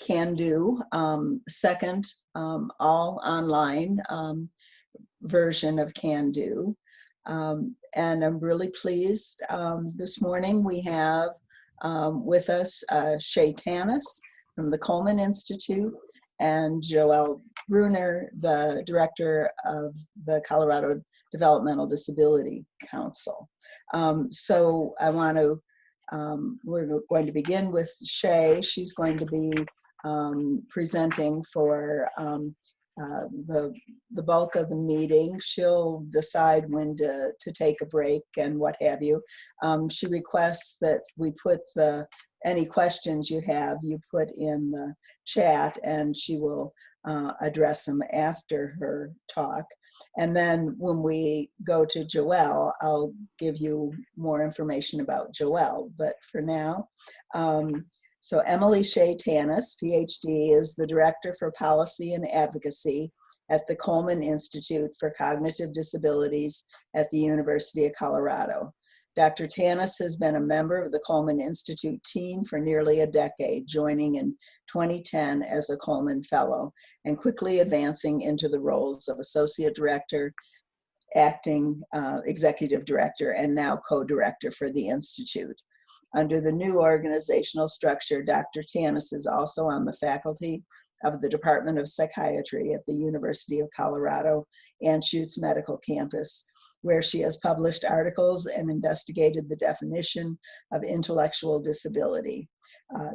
CANDO, second all online version of CANDO. And I'm really pleased. This morning we have with us Shea Tanis from the Coleman Institute and Joelle Bruner, the director of the Colorado Developmental Disability Council. So I want to, we're going to begin with Shea. She's going to be presenting for the bulk of the meeting. She'll decide when to take a break and what have you. She requests that we put any questions you have, you put in the chat, and she will address them after her talk. And then when we go to Joelle, I'll give you more information about Joelle. But for now, so Emily Shea Tanis, PhD, is the Director for Policy and Advocacy at the Coleman Institute for Cognitive Disabilities at the University of Colorado. Dr. Tanis has been a member of the Coleman Institute team for nearly a decade, joining in 2010 as a Coleman Fellow and quickly advancing into the roles of Associate Director, Acting Executive Director, and now Co-Director for the Institute. Under the new organizational structure, Dr. Tanis is also on the faculty of the Department of Psychiatry at the University of Colorado Anschutz Medical Campus, where she has published articles and investigated the definition of intellectual disability,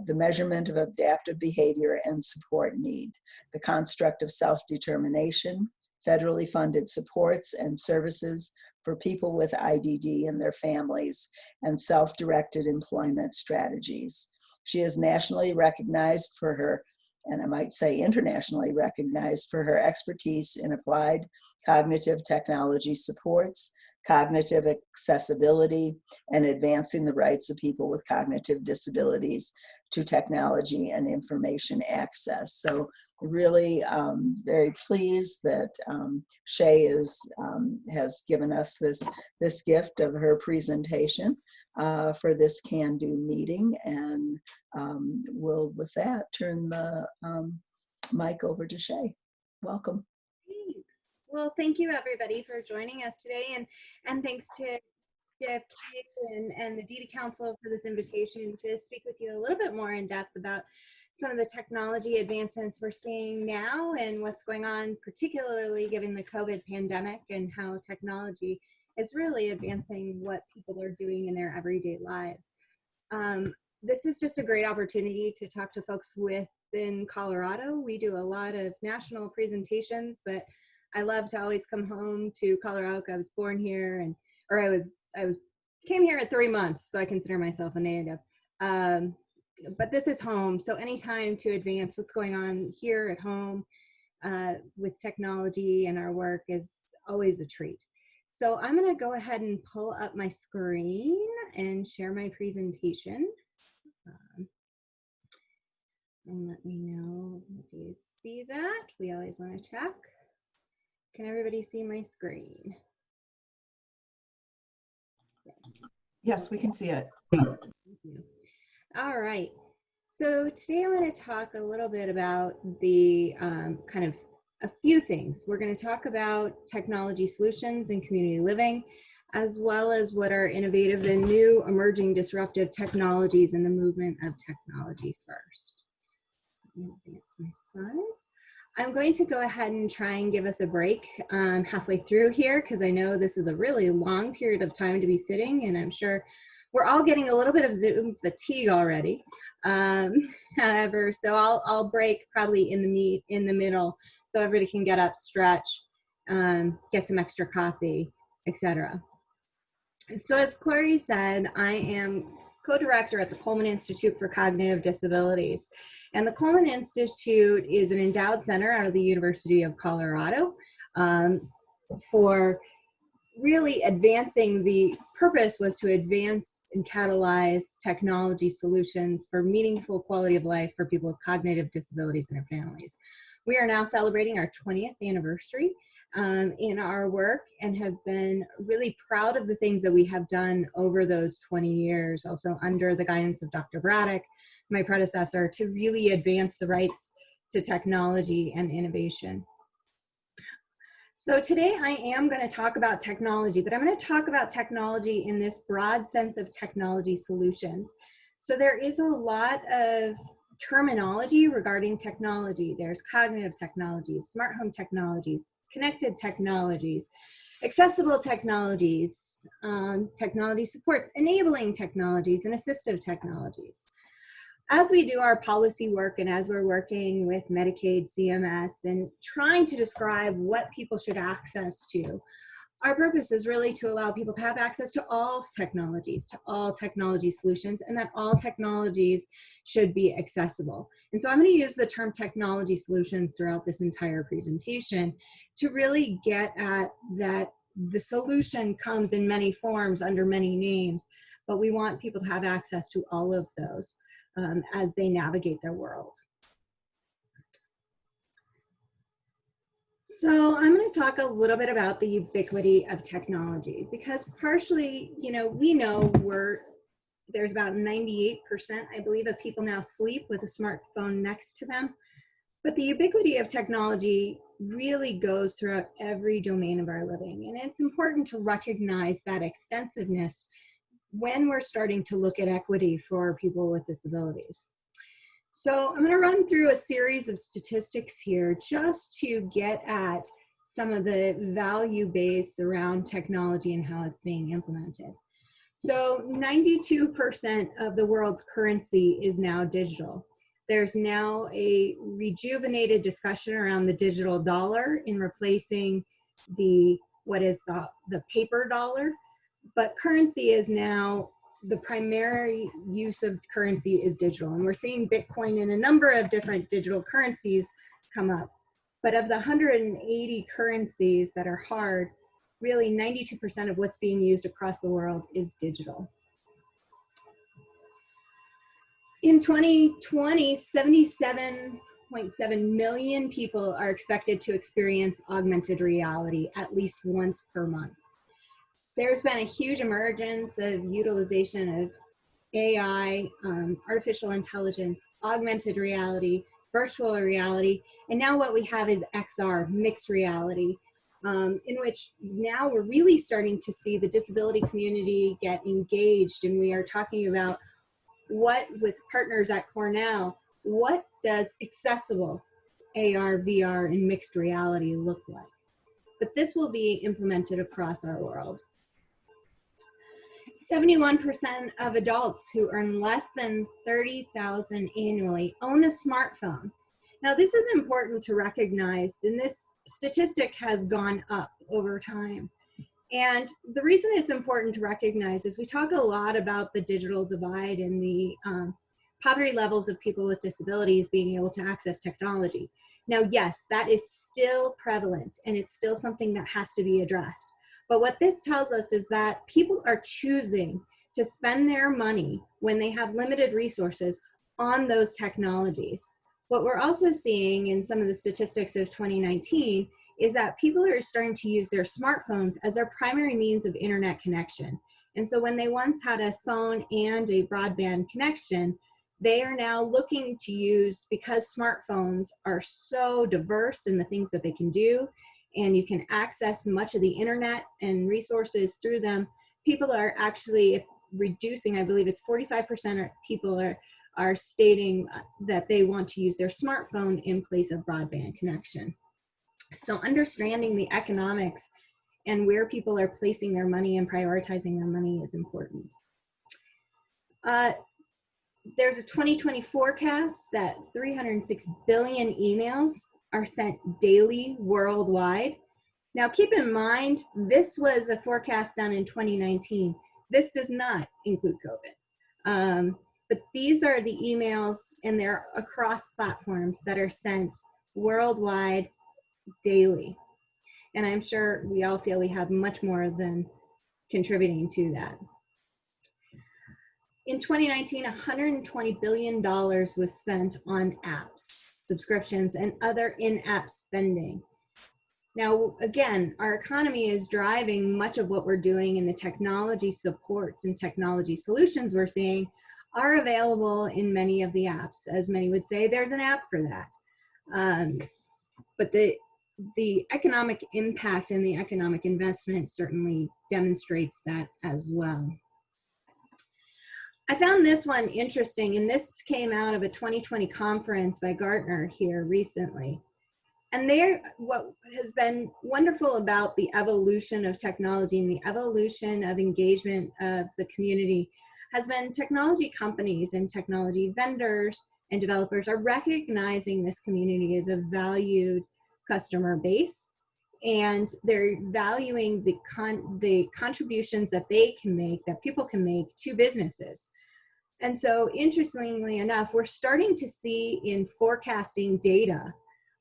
the measurement of adaptive behavior and support need, the construct of self-determination, federally funded supports and services for people with IDD and their families, and self-directed employment strategies. She is nationally recognized for her, and I might say internationally recognized for her expertise in applied cognitive technology supports, cognitive accessibility, and advancing the rights of people with cognitive disabilities to technology and information access. So really very pleased that Shea has given us this gift of her presentation for this CANDO meeting, and we'll with that turn the mic over to Shea. Welcome. Thanks. Well, thank you everybody for joining us today, and thanks to JFK and the DD Council for this invitation to speak with you a little bit more in depth about some of the technology advancements we're seeing now and what's going on, particularly given the COVID pandemic and how technology is really advancing what people are doing in their everyday lives. This is just a great opportunity to talk to folks within Colorado. We do a lot of national presentations, but I love to always come home to Colorado. I was born here, or I came here at 3 months, so I consider myself a native. But this is home, so anytime to advance what's going on here at home with technology and our work is always a treat. So I'm going to go ahead and pull up my screen and share my presentation. And let me know if you see that. We always want to check. Can everybody see my screen? Yes, we can see it. Thank you. All right. So today I want to talk a little bit about the kind of a few things. We're going to talk about technology solutions in community living, as well as what are innovative and new emerging disruptive technologies in the movement of technology first. Let me advance my slides. I'm going to go ahead and try and give us a break halfway through here, because I know this is a really long period of time to be sitting, and I'm sure we're all getting a little bit of Zoom fatigue already. However, so I'll break probably in the middle, so everybody can get up, stretch, get some extra coffee, etc. So as Corey said, I am co-director at the Coleman Institute for Cognitive Disabilities. And the Coleman Institute is an endowed center out of the University of Colorado for really advancing. The purpose was to advance and catalyze technology solutions for meaningful quality of life for people with cognitive disabilities and their families. We are now celebrating our 20th anniversary in our work and have been really proud of the things that we have done over those 20 years, also under the guidance of Dr. Braddock, my predecessor, to really advance the rights to technology and innovation. So today I am going to talk about technology, but I'm going to talk about technology in this broad sense of technology solutions. So there is a lot of terminology regarding technology. There's cognitive technologies, smart home technologies, connected technologies, accessible technologies, technology supports, enabling technologies, and assistive technologies. As we do our policy work and as we're working with Medicaid, CMS, and trying to describe what people should access to, our purpose is really to allow people to have access to all technologies, to all technology solutions, and that all technologies should be accessible. And so I'm going to use the term technology solutions throughout this entire presentation to really get at that the solution comes in many forms under many names, but we want people to have access to all of those as they navigate their world. So I'm going to talk a little bit about the ubiquity of technology, because partially, we know there's about 98%, I believe, of people now sleep with a smartphone next to them. But the ubiquity of technology really goes throughout every domain of our living. And it's important to recognize that extensiveness when we're starting to look at equity for people with disabilities. So I'm going to run through a series of statistics here just to get at some of the value base around technology and how it's being implemented. So 92% of the world's currency is now digital. There's now a rejuvenated discussion around the digital dollar in replacing the paper dollar. But currency is now, the primary use of currency is digital. And we're seeing Bitcoin and a number of different digital currencies come up. But of the 180 currencies that are hard, really 92% of what's being used across the world is digital. In 2020, 77.7 million people are expected to experience augmented reality at least once per month. There's been a huge emergence of utilization of AI, artificial intelligence, augmented reality, virtual reality, and now what we have is XR, mixed reality, in which now we're really starting to see the disability community get engaged, and we are talking about with partners at Cornell, what does accessible AR, VR, and mixed reality look like? But this will be implemented across our world. 71% of adults who earn less than $30,000 annually own a smartphone. Now, this is important to recognize, and this statistic has gone up over time. And the reason it's important to recognize is we talk a lot about the digital divide and the poverty levels of people with disabilities being able to access technology. Now, yes, that is still prevalent, and it's still something that has to be addressed. But what this tells us is that people are choosing to spend their money when they have limited resources on those technologies. What we're also seeing in some of the statistics of 2019 is that people are starting to use their smartphones as their primary means of internet connection. And so when they once had a phone and a broadband connection, they are now looking to use, because smartphones are so diverse in the things that they can do, and you can access much of the internet and resources through them, people are actually reducing, I believe it's 45% of people are stating that they want to use their smartphone in place of broadband connection. So understanding the economics and where people are placing their money and prioritizing their money is important. There's a 2020 forecast that 306 billion emails are sent daily worldwide. Now keep in mind, this was a forecast done in 2019. This does not include COVID. But these are the emails, and they're across platforms that are sent worldwide daily. And I'm sure we all feel we have much more than contributing to that. In 2019, $120 billion was spent on apps, subscriptions, and other in-app spending. Now, again, our economy is driving much of what we're doing, and the technology supports and technology solutions we're seeing are available in many of the apps. As many would say, there's an app for that. But the economic impact and the economic investment certainly demonstrates that as well. I found this one interesting, and this came out of a 2020 conference by Gartner here recently. And what has been wonderful about the evolution of technology and the evolution of engagement of the community has been technology companies and technology vendors and developers are recognizing this community as a valued customer base, and they're valuing the contributions that they can make, that people can make to businesses. And so interestingly enough, we're starting to see in forecasting data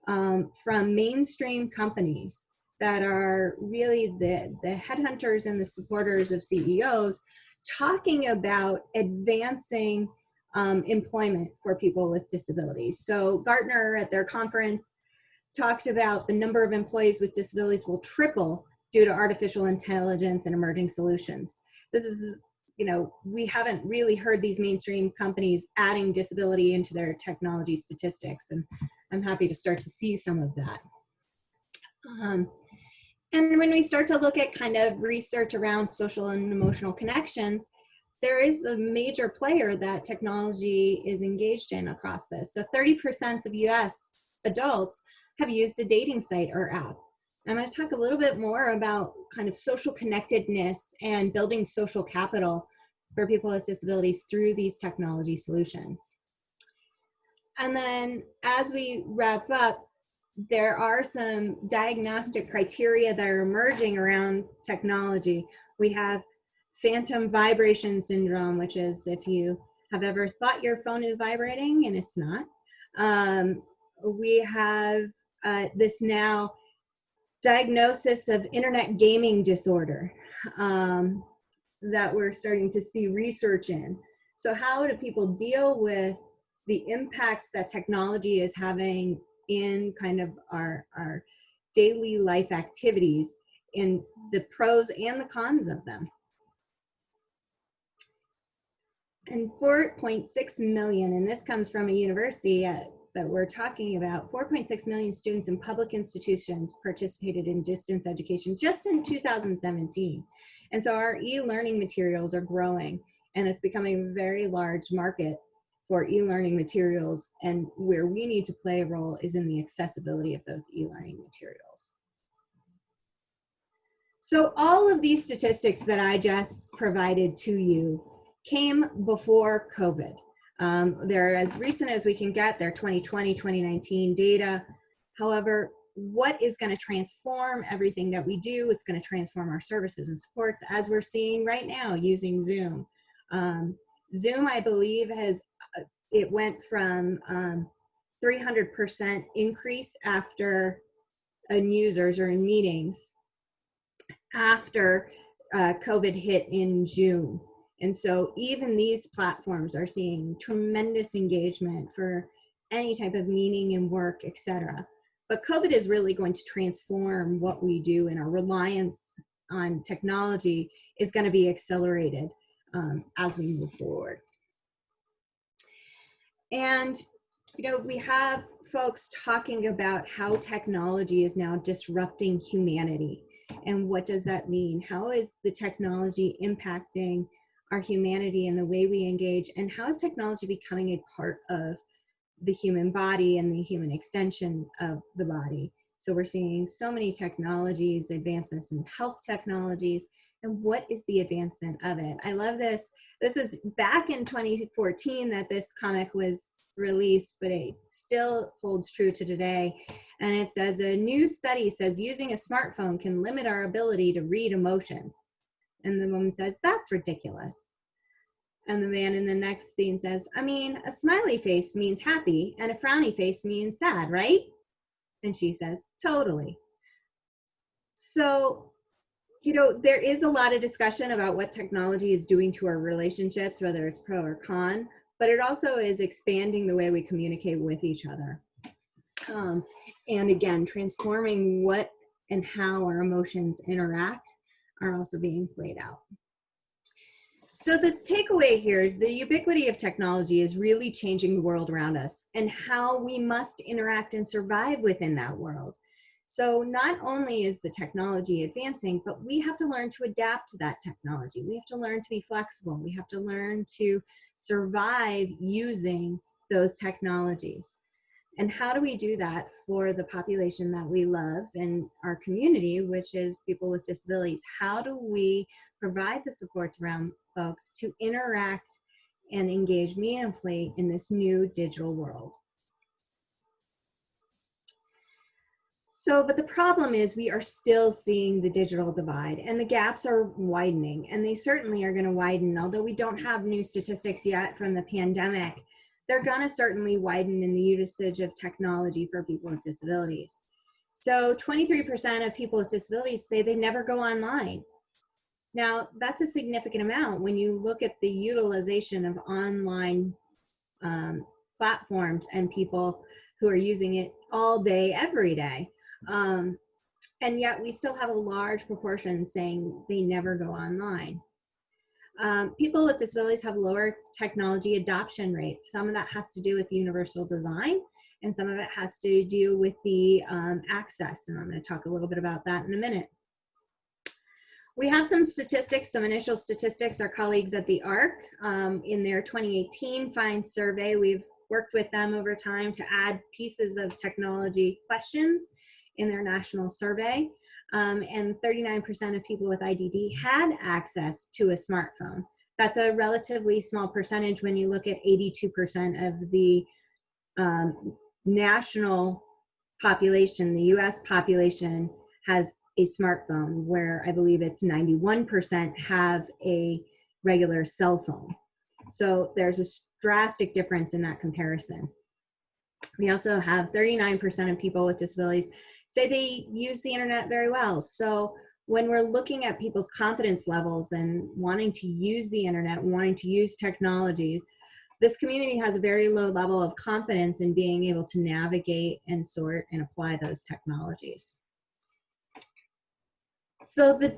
from mainstream companies that are really the headhunters and the supporters of CEOs talking about advancing employment for people with disabilities. So Gartner at their conference talked about the number of employees with disabilities will triple due to artificial intelligence and emerging solutions. This is, you know, we haven't really heard these mainstream companies adding disability into their technology statistics, and I'm happy to start to see some of that. And when we start to look at kind of research around social and emotional connections, there is a major player that technology is engaged in across this. So 30% of US adults have used a dating site or app. I'm going to talk a little bit more about kind of social connectedness and building social capital for people with disabilities through these technology solutions. And then as we wrap up, there are some diagnostic criteria that are emerging around technology. We have phantom vibration syndrome, which is if you have ever thought your phone is vibrating and it's not. We have this now diagnosis of internet gaming disorder that we're starting to see research in. So how do people deal with the impact that technology is having in kind of our daily life activities, in the pros and the cons of them? And 4.6 million, and this comes from a university that we're talking about, 4.6 million students in public institutions participated in distance education just in 2017. And so our e-learning materials are growing, and it's becoming a very large market for e-learning materials, and where we need to play a role is in the accessibility of those e-learning materials. So all of these statistics that I just provided to you came before COVID. They're as recent as we can get. They're 2020, 2019 data. However, what is going to transform everything that we do? It's going to transform our services and supports, as we're seeing right now using Zoom. Zoom, I believe, it went from 300% increase in users or in meetings after COVID hit in June. And so even these platforms are seeing tremendous engagement for any type of meeting and work, etc. But COVID is really going to transform what we do, and our reliance on technology is going to be accelerated as we move forward. And, you know, we have folks talking about how technology is now disrupting humanity. And what does that mean? How is the technology impacting our humanity and the way we engage? And how is technology becoming a part of the human body and the human extension of the body? So we're seeing so many technologies, advancements in health technologies, and what is the advancement of it? I love this. This was back in 2014 that this comic was released, but it still holds true to today. And it says, a new study says using a smartphone can limit our ability to read emotions. And the woman says, that's ridiculous. And the man in the next scene says, I mean, a smiley face means happy and a frowny face means sad, right? And she says, totally. So, you know, there is a lot of discussion about what technology is doing to our relationships, whether it's pro or con, but it also is expanding the way we communicate with each other. And again, transforming what and how our emotions interact are also being played out. So the takeaway here is the ubiquity of technology is really changing the world around us and how we must interact and survive within that world. So not only is the technology advancing, but we have to learn to adapt to that technology. We have to learn to be flexible. We have to learn to survive using those technologies. And how do we do that for the population that we love and our community, which is people with disabilities? How do we provide the supports around folks to interact and engage meaningfully in this new digital world? So, but the problem is we are still seeing the digital divide and the gaps are widening, and they certainly are going to widen. Although we don't have new statistics yet from the pandemic, they're going to certainly widen in the usage of technology for people with disabilities. So 23% of people with disabilities say they never go online. Now, that's a significant amount when you look at the utilization of online platforms and people who are using it all day, every day. And yet we still have a large proportion saying they never go online. People with disabilities have lower technology adoption rates. Some of that has to do with universal design, and some of it has to do with the access. And I'm going to talk a little bit about that in a minute. We have some statistics, some initial statistics. Our colleagues at the ARC, in their 2018 Find survey, we've worked with them over time to add pieces of technology questions in their national survey. And 39% of people with IDD had access to a smartphone. That's a relatively small percentage when you look at 82% of the national population. The US population has a smartphone, where I believe it's 91% have a regular cell phone. So there's a drastic difference in that comparison. We also have 39% of people with disabilities say they use the internet very well. So when we're looking at people's confidence levels and wanting to use the internet, wanting to use technology, this community has a very low level of confidence in being able to navigate and sort and apply those technologies. So the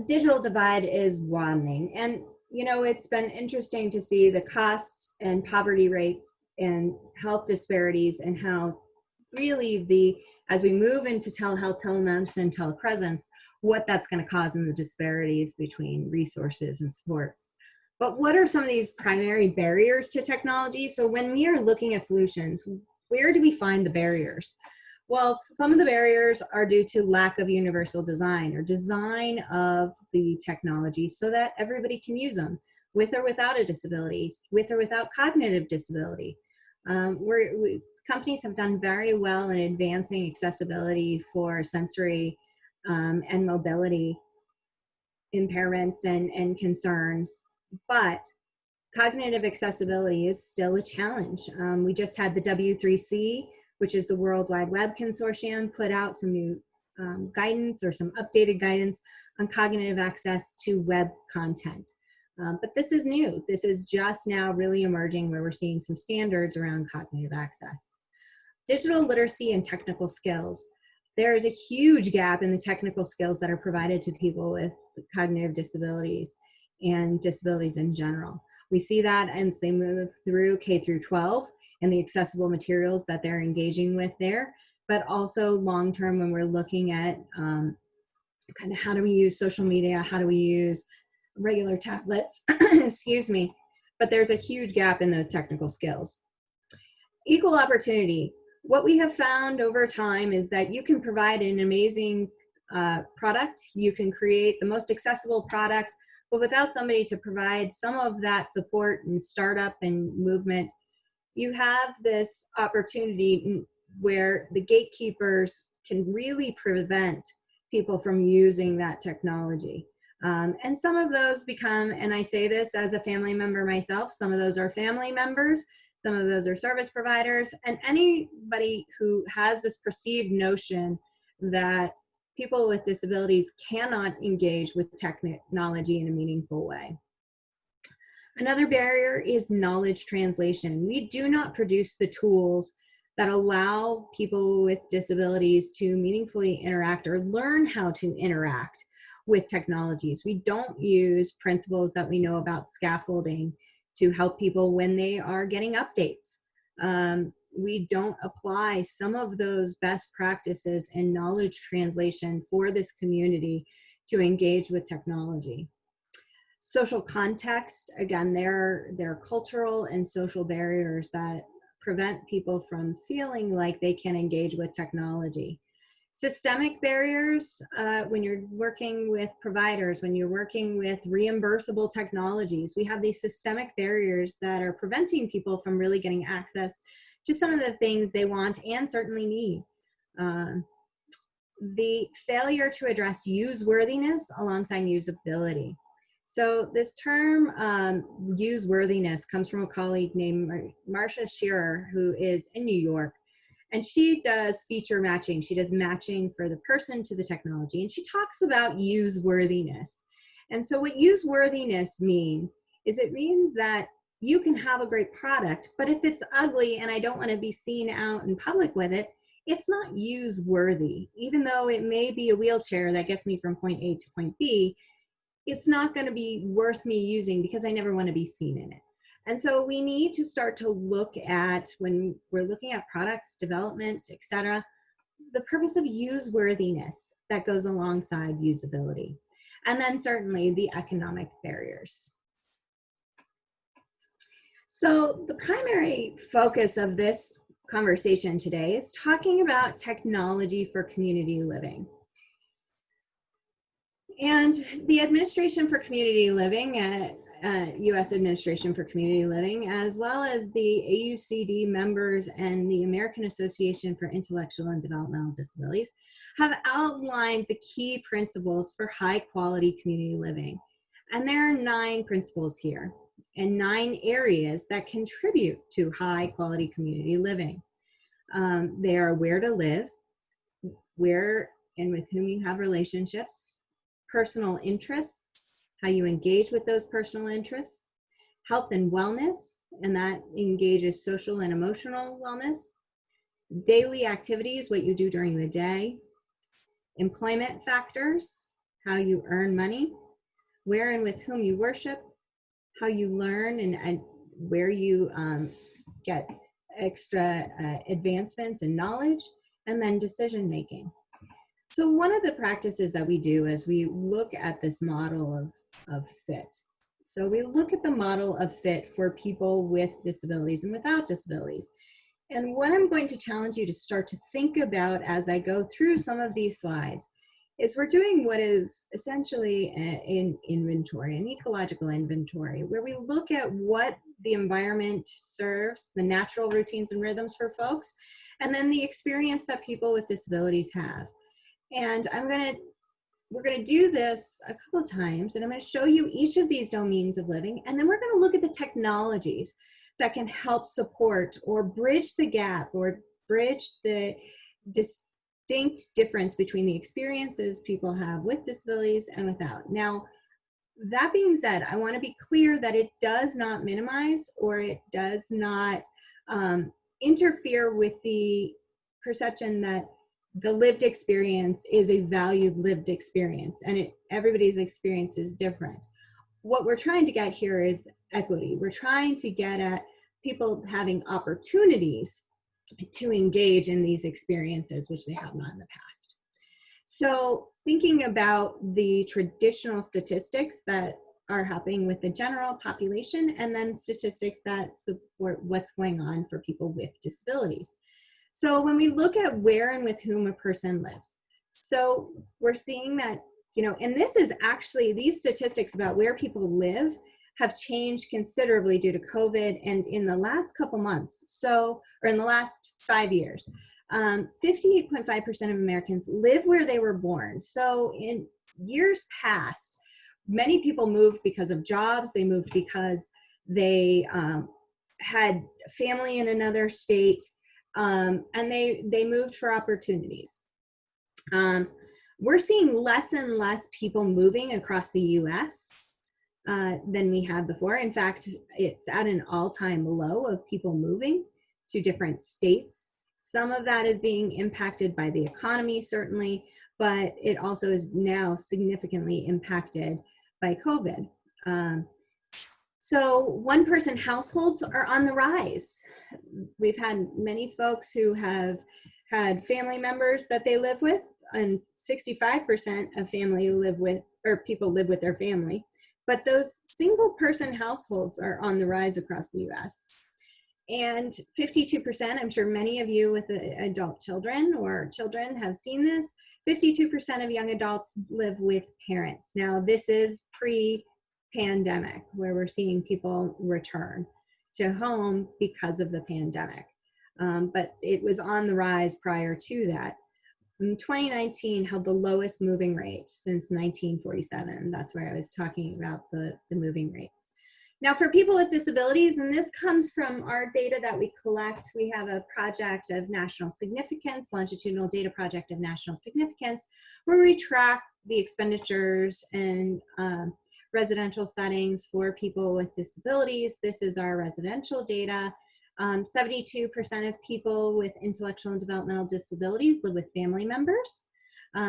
digital divide is widening, and you know, it's been interesting to see the cost and poverty rates and health disparities, and how really as we move into telehealth, telemedicine, telepresence, what that's going to cause in the disparities between resources and supports. But what are some of these primary barriers to technology? So when we are looking at solutions, where do we find the barriers? Well, some of the barriers are due to lack of universal design, or design of the technology so that everybody can use them, with or without a disability, with or without cognitive disability. Companies have done very well in advancing accessibility for sensory and mobility impairments and concerns, but cognitive accessibility is still a challenge. We just had the W3C, which is the World Wide Web Consortium, put out some new guidance, or some updated guidance on cognitive access to web content. But this is new. This is just now really emerging, where we're seeing some standards around cognitive access. Digital literacy and technical skills. There is a huge gap in the technical skills that are provided to people with cognitive disabilities and disabilities in general. We see that as they move through K through 12 and the accessible materials that they're engaging with there, but also long-term when we're looking at kind of how do we use social media, how do we use regular tablets, excuse me, but there's a huge gap in those technical skills. Equal opportunity. What we have found over time is that you can provide an amazing product, you can create the most accessible product, but without somebody to provide some of that support and startup and movement, you have this opportunity where the gatekeepers can really prevent people from using that technology. And some of those become, and I say this as a family member myself, some of those are family members, some of those are service providers, and anybody who has this perceived notion that people with disabilities cannot engage with technology in a meaningful way. Another barrier is knowledge translation. We do not produce the tools that allow people with disabilities to meaningfully interact or learn how to interact with technologies. We don't use principles that we know about scaffolding to help people when they are getting updates. We don't apply some of those best practices and knowledge translation for this community to engage with technology. Social context, again, there are cultural and social barriers that prevent people from feeling like they can engage with technology. Systemic barriers, when you're working with providers, when you're working with reimbursable technologies, we have these systemic barriers that are preventing people from really getting access to some of the things they want and certainly need. The failure to address useworthiness alongside usability. So this term, useworthiness, comes from a colleague named Marcia Shearer, who is in New York. And she does feature matching. She does matching for the person to the technology. And she talks about useworthiness. And so what useworthiness means is it means that you can have a great product, but if it's ugly and I don't want to be seen out in public with it, it's not use-worthy. Even though it may be a wheelchair that gets me from point A to point B, it's not going to be worth me using because I never want to be seen in it. And so we need to start to look at, when we're looking at products, development, et cetera, the purpose of useworthiness that goes alongside usability. And then certainly the economic barriers. So the primary focus of this conversation today is talking about technology for community living. And the Administration for Community Living, U.S. Administration for Community Living, as well as the AUCD members and the American Association for Intellectual and Developmental Disabilities, have outlined the key principles for high quality community living. And there are 9 principles here and 9 areas that contribute to high quality community living. They are where to live, where and with whom you have relationships, personal interests, how you engage with those personal interests, health and wellness, and that engages social and emotional wellness, daily activities, what you do during the day, employment factors, how you earn money, where and with whom you worship, how you learn and where you get extra advancements in knowledge, and then decision making. So one of the practices that we do as we look at this model of fit. So we look at the model of fit for people with disabilities and without disabilities. And what I'm going to challenge you to start to think about as I go through some of these slides is we're doing what is essentially an inventory, an ecological inventory, where we look at what the environment serves, the natural routines and rhythms for folks, and then the experience that people with disabilities have. And we're gonna do this a couple of times, and I'm gonna show you each of these domains of living, and then we're gonna look at the technologies that can help support or bridge the gap or bridge the distinct difference between the experiences people have with disabilities and without. Now, that being said, I wanna be clear that it does not minimize or it does not interfere with the perception that the lived experience is a valued lived experience, and everybody's experience is different. What we're trying to get here is equity. We're trying to get at people having opportunities to engage in these experiences, which they have not in the past. So thinking about the traditional statistics that are happening with the general population, and then statistics that support what's going on for people with disabilities. So when we look at where and with whom a person lives, so we're seeing that, and this is actually, these statistics about where people live have changed considerably due to COVID and in the last couple months, or in the last 5 years. 58.5% of Americans live where they were born. So in years past, many people moved because of jobs, they moved because they had family in another state, and they moved for opportunities. We're seeing less and less people moving across the US than we had before. In fact, it's at an all-time low of people moving to different states. Some of that is being impacted by the economy, certainly, but it also is now significantly impacted by COVID. So one-person households are on the rise. We've had many folks who have had family members that they live with, and 65% of family live with, or people live with their family. But those single-person households are on the rise across the US. And 52%, I'm sure many of you with adult children or children have seen this, 52% of young adults live with parents. Now, this is pre-pandemic, where we're seeing people return to home because of the pandemic. But it was on the rise prior to that. In 2019 held the lowest moving rate since 1947. That's where I was talking about the moving rates. Now, for people with disabilities, and this comes from our data that we collect, we have a project of national significance, longitudinal data project of national significance, where we track the expenditures and residential settings for people with disabilities. This is our residential data. 72% of people with intellectual and developmental disabilities live with family members.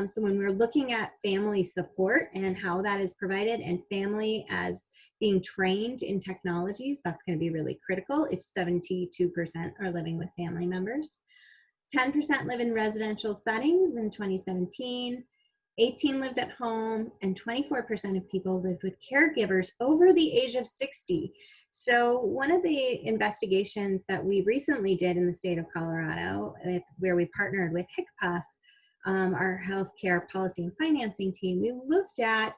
So when we're looking at family support and how that is provided, and family as being trained in technologies, that's going to be really critical if 72% are living with family members. 10% live in residential settings in 2017. 18 lived at home, and 24% of people lived with caregivers over the age of 60. So one of the investigations that we recently did in the state of Colorado, where we partnered with HCPF, our healthcare policy and financing team, we looked at,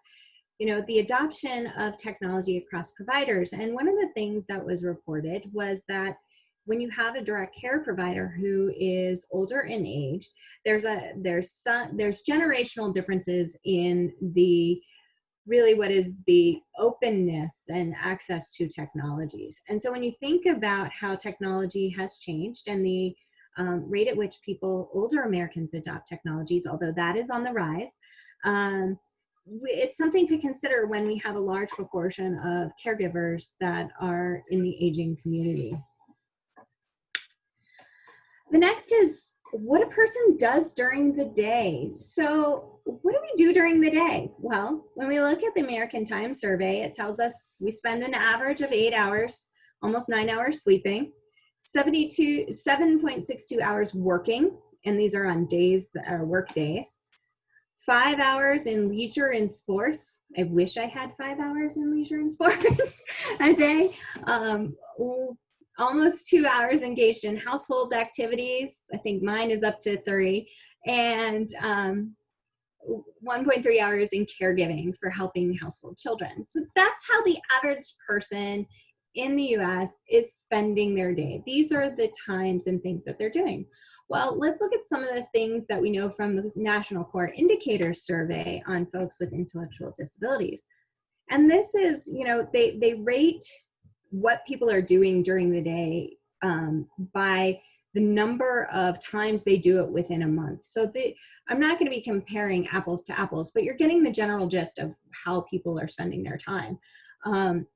the adoption of technology across providers. And one of the things that was reported was that when you have a direct care provider who is older in age, there's generational differences in what is the openness and access to technologies. And so when you think about how technology has changed and the rate at which older Americans adopt technologies, although that is on the rise, it's something to consider when we have a large proportion of caregivers that are in the aging community. The next is what a person does during the day. So what do we do during the day? Well, when we look at the American Time Survey, it tells us we spend an average of 8 hours, almost 9 hours sleeping, 7.62 hours working, and these are on days that are work days, 5 hours in leisure and sports. I wish I had 5 hours in leisure and sports a day. Almost 2 hours engaged in household activities. I think mine is up to 3. And 1.3 hours in caregiving for helping household children. So that's how the average person in the US is spending their day. These are the times and things that they're doing. Well, let's look at some of the things that we know from the National Core Indicators Survey on folks with intellectual disabilities. And this is, they rate what people are doing during the day by the number of times they do it within a month. So I'm not going to be comparing apples to apples, but you're getting the general gist of how people are spending their time. And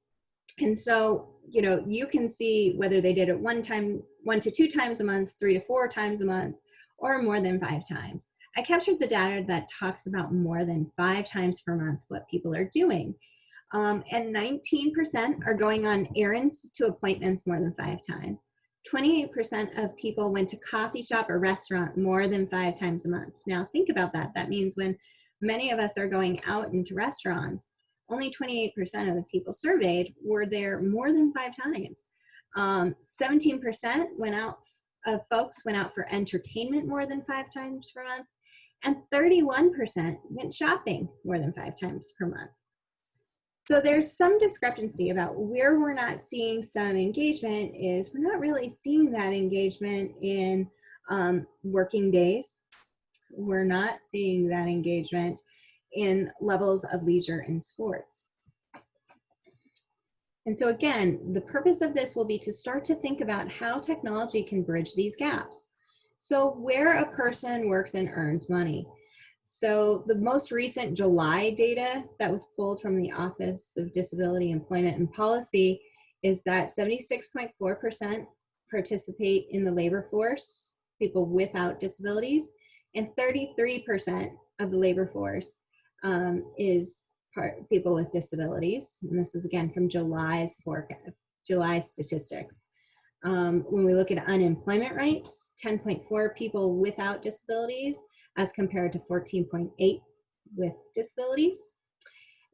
so, you can see whether they did it 1 to 2 times a month, 3 to 4 times a month, or more than 5 times. I captured the data that talks about more than 5 times per month what people are doing. And 19% are going on errands to appointments more than 5 times. 28% of people went to coffee shop or restaurant more than 5 times a month. Now think about that. That means when many of us are going out into restaurants, only 28% of the people surveyed were there more than 5 times. 17% of folks went out for entertainment more than 5 times per month, and 31% went shopping more than 5 times per month. So there's some discrepancy about where we're not seeing some engagement is we're not really seeing that engagement in working days. We're not seeing that engagement in levels of leisure and sports. And so again, the purpose of this will be to start to think about how technology can bridge these gaps. So where a person works and earns money. So the most recent July data that was pulled from the Office of Disability Employment and Policy is that 76.4% participate in the labor force, people without disabilities, and 33% of the labor force is people with disabilities. And this is again from July's statistics. When we look at unemployment rates, 10.4 people without disabilities as compared to 14.8 with disabilities.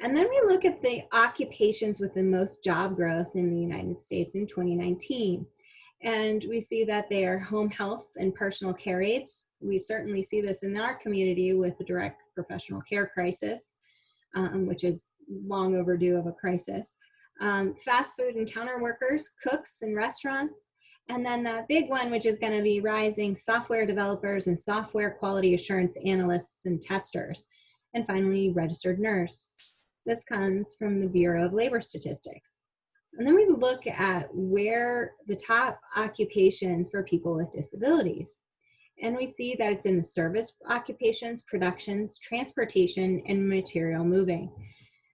And then we look at the occupations with the most job growth in the United States in 2019. And we see that they are home health and personal care aides. We certainly see this in our community with the direct professional care crisis, which is long overdue of a crisis. Fast food and counter workers, cooks in restaurants, and then that big one, which is going to be rising, software developers and software quality assurance analysts and testers. And finally, registered nurse. This comes from the Bureau of Labor Statistics. And then we look at where the top occupations for people with disabilities. And we see that it's in the service occupations, productions, transportation, and material moving.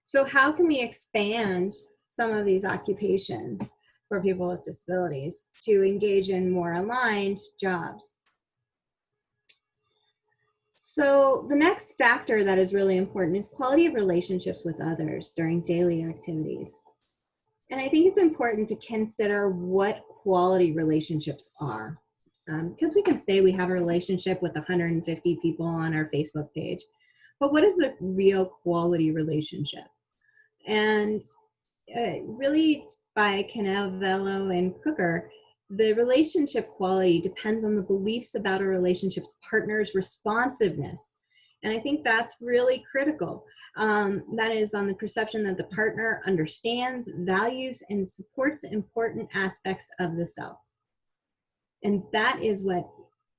So how can we expand some of these occupations for people with disabilities to engage in more aligned jobs? So the next factor that is really important is quality of relationships with others during daily activities. And I think it's important to consider what quality relationships are. Because we can say we have a relationship with 150 people on our Facebook page, but what is a real quality relationship? And really by Canavello and Cooker, the relationship quality depends on the beliefs about a relationship's partner's responsiveness. And I think that's really critical. That is on the perception that the partner understands, values, and supports important aspects of the self. And that is what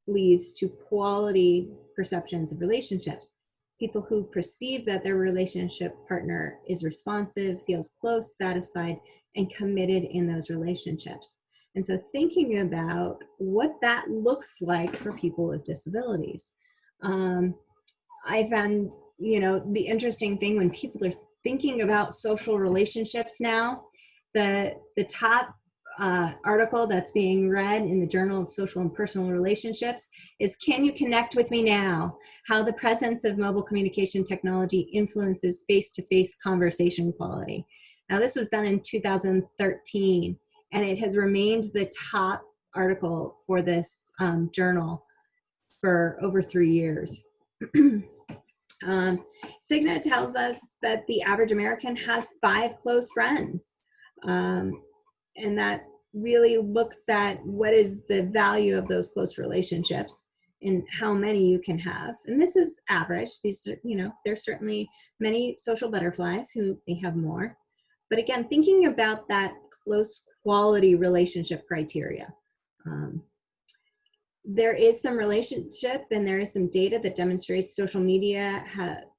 leads to quality perceptions of relationships. People who perceive that their relationship partner is responsive, feels close, satisfied, and committed in those relationships. And so thinking about what that looks like for people with disabilities. I found, the interesting thing when people are thinking about social relationships now, the top article that's being read in the Journal of Social and Personal Relationships is "Can You Connect With Me Now? How the Presence of Mobile Communication Technology Influences Face-to-Face Conversation Quality." Now, this was done in 2013, and it has remained the top article for this journal for over 3 years. Cigna tells us that the average American has 5 close friends. And that really looks at what is the value of those close relationships and how many you can have. And this is average. These, there's certainly many social butterflies who may have more. But again, thinking about that close quality relationship criteria. There is some relationship and there is some data that demonstrates social media,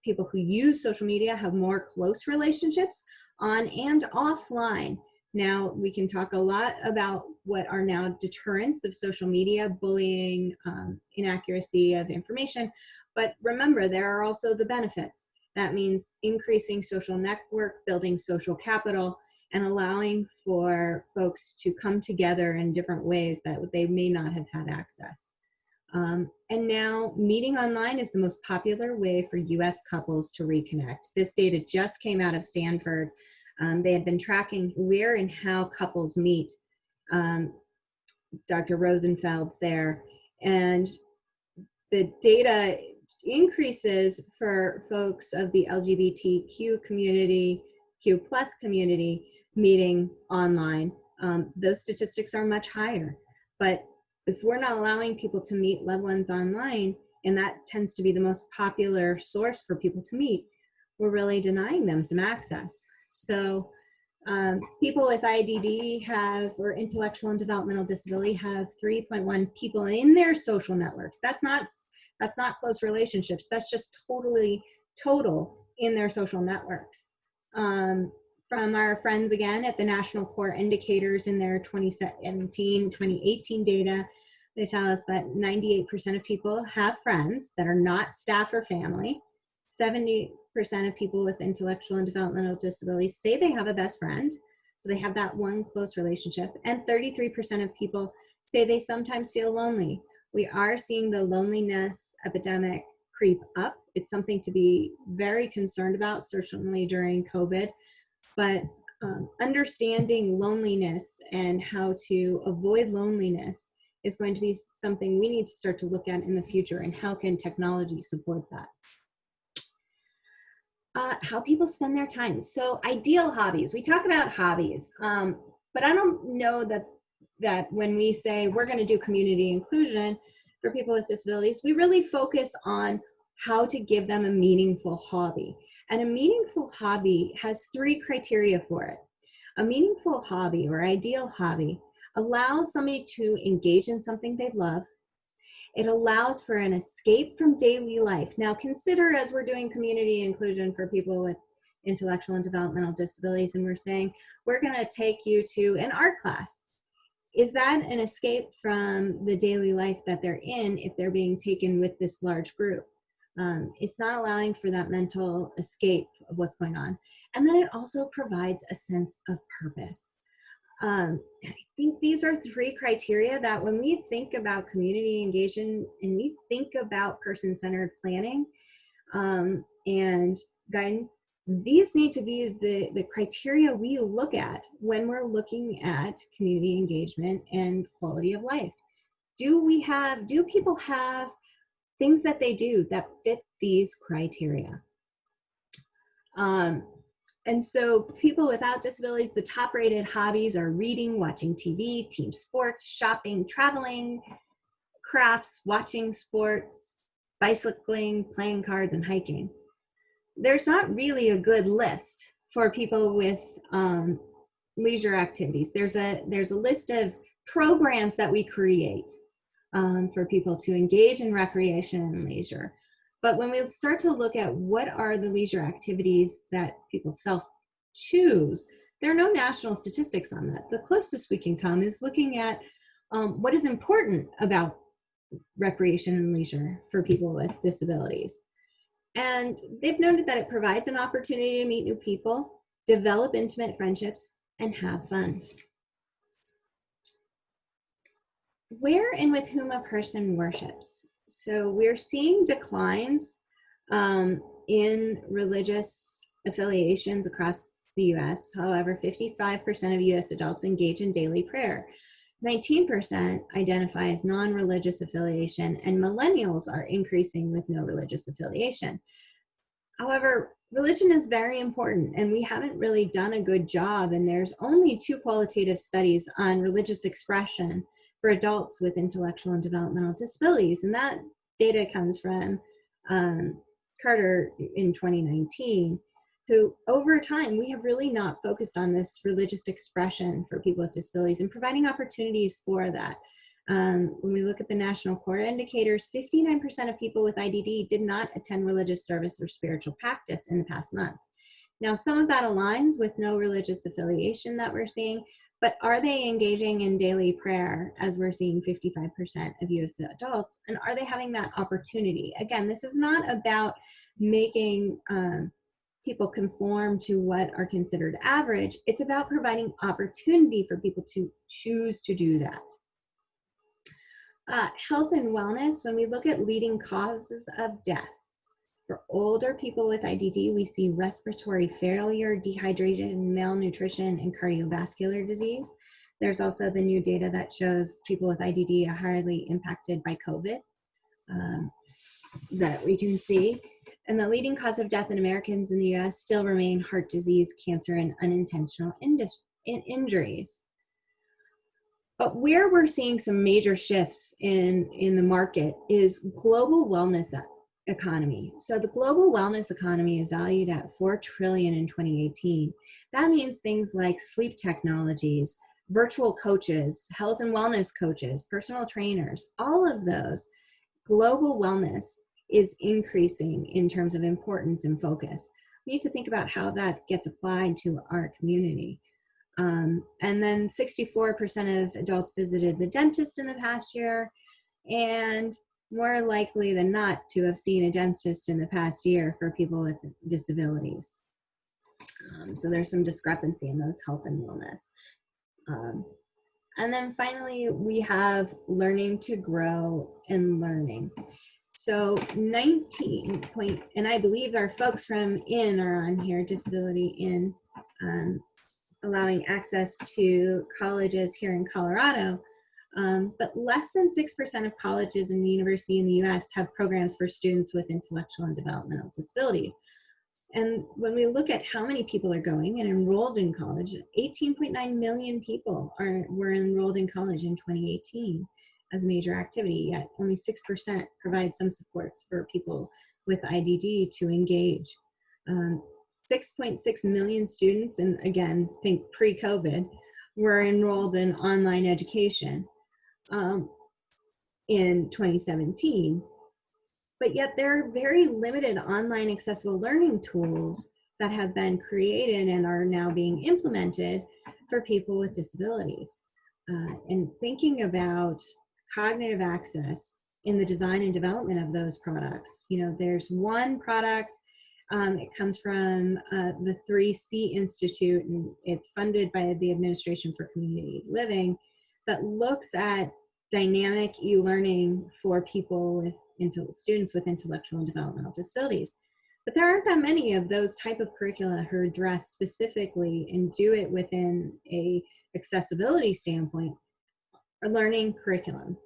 people who use social media have more close relationships on and offline. Now, we can talk a lot about what are now deterrents of social media, bullying, inaccuracy of information, but remember, there are also the benefits. That means increasing social network, building social capital, and allowing for folks to come together in different ways that they may not have had access. And now meeting online is the most popular way for US couples to reconnect. This data just came out of Stanford. They had been tracking where and how couples meet. Dr. Rosenfeld's there. And the data increases for folks of the LGBTQ community, Q+ community, meeting online. Those statistics are much higher. But if we're not allowing people to meet loved ones online, and that tends to be the most popular source for people to meet, we're really denying them some access. So people with IDD or intellectual and developmental disability have 3.1 people in their social networks. That's not close relationships. That's just total in their social networks. From our friends again at the National Core Indicators in their 2017-2018 data, they tell us that 98% of people have friends that are not staff or family. 70% of people with intellectual and developmental disabilities say they have a best friend, so they have that one close relationship. And 33% of people say they sometimes feel lonely We are seeing the loneliness epidemic creep up. It's something to be very concerned about, certainly during COVID, but understanding loneliness and how to avoid loneliness is going to be something we need to start to look at in the future, and how can technology support that? How people spend their time. So ideal hobbies, we talk about hobbies, but I don't know that when we say we're going to do community inclusion for people with disabilities, we really focus on how to give them a meaningful hobby. And a meaningful hobby has 3 criteria for it. A meaningful hobby or ideal hobby allows somebody to engage in something they love. It allows for an escape from daily life. Now consider, as we're doing community inclusion for people with intellectual and developmental disabilities, and we're saying, we're going to take you to an art class. Is that an escape from the daily life that they're in if they're being taken with this large group? It's not allowing for that mental escape of what's going on. And then it also provides a sense of purpose. I think these are 3 criteria that when we think about community engagement and we think about person-centered planning and guidance, these need to be the criteria we look at when we're looking at community engagement and quality of life. Do people have things that they do that fit these criteria? And so people without disabilities, the top rated hobbies are reading, watching TV, team sports, shopping, traveling, crafts, watching sports, bicycling, playing cards, and hiking. There's not really a good list for people with leisure activities. There's a list of programs that we create for people to engage in recreation and leisure. But when we start to look at what are the leisure activities that people self-choose, there are no national statistics on that. The closest we can come is looking at what is important about recreation and leisure for people with disabilities. And they've noted that it provides an opportunity to meet new people, develop intimate friendships, and have fun. Where and with whom a person worships. So we're seeing declines in religious affiliations across the US. However, 55% of US adults engage in daily prayer. 19% identify as non-religious affiliation, and millennials are increasing with no religious affiliation. However, religion is very important, and we haven't really done a good job, and there's only 2 qualitative studies on religious expression for adults with intellectual and developmental disabilities. And that data comes from Carter in 2019, who over time, we have really not focused on this religious expression for people with disabilities and providing opportunities for that. When we look at the national core indicators, 59% of people with IDD did not attend religious service or spiritual practice in the past month. Now, some of that aligns with no religious affiliation that we're seeing, but are they engaging in daily prayer, as we're seeing 55% of US adults, and are they having that opportunity? Again, this is not about making people conform to what are considered average. It's about providing opportunity for people to choose to do that. Health and wellness, when we look at leading causes of death, for older people with IDD, we see respiratory failure, dehydration, malnutrition, and cardiovascular disease. There's also the new data that shows people with IDD are highly impacted by COVID that we can see. And the leading cause of death in Americans in the US still remain heart disease, cancer, and unintentional injuries. But where we're seeing some major shifts in the market is global wellness economy. So the global wellness economy is valued at $4 trillion in 2018. That means things like sleep technologies, virtual coaches, health and wellness coaches, personal trainers, all of those. Global wellness is increasing in terms of importance and focus. We need to think about how that gets applied to our community. And then 64% of adults visited the dentist in the past year, and more likely than not to have seen a dentist in the past year for people with disabilities. So there's some discrepancy in those health and wellness. And then finally, we have learning to grow and learning. So 19 point, and I believe our folks from IN are on here, Disability IN, allowing access to colleges here in Colorado. But less than 6% of colleges and universities in the US have programs for students with intellectual and developmental disabilities. And when we look at how many people are going and enrolled in college, 18.9 million people were enrolled in college in 2018 as a major activity, yet only 6% provide some supports for people with IDD to engage. 6.6 million students, and again, think pre-COVID, were enrolled in online education in 2017. But yet there are very limited online accessible learning tools that have been created and are now being implemented for people with disabilities. And thinking about cognitive access in the design and development of those products, there's one product, it comes from the 3C Institute, and it's funded by the Administration for Community Living, that looks at dynamic e-learning for people with students with intellectual and developmental disabilities. But there aren't that many of those type of curricula who address specifically and do it within a accessibility standpoint or learning curriculum.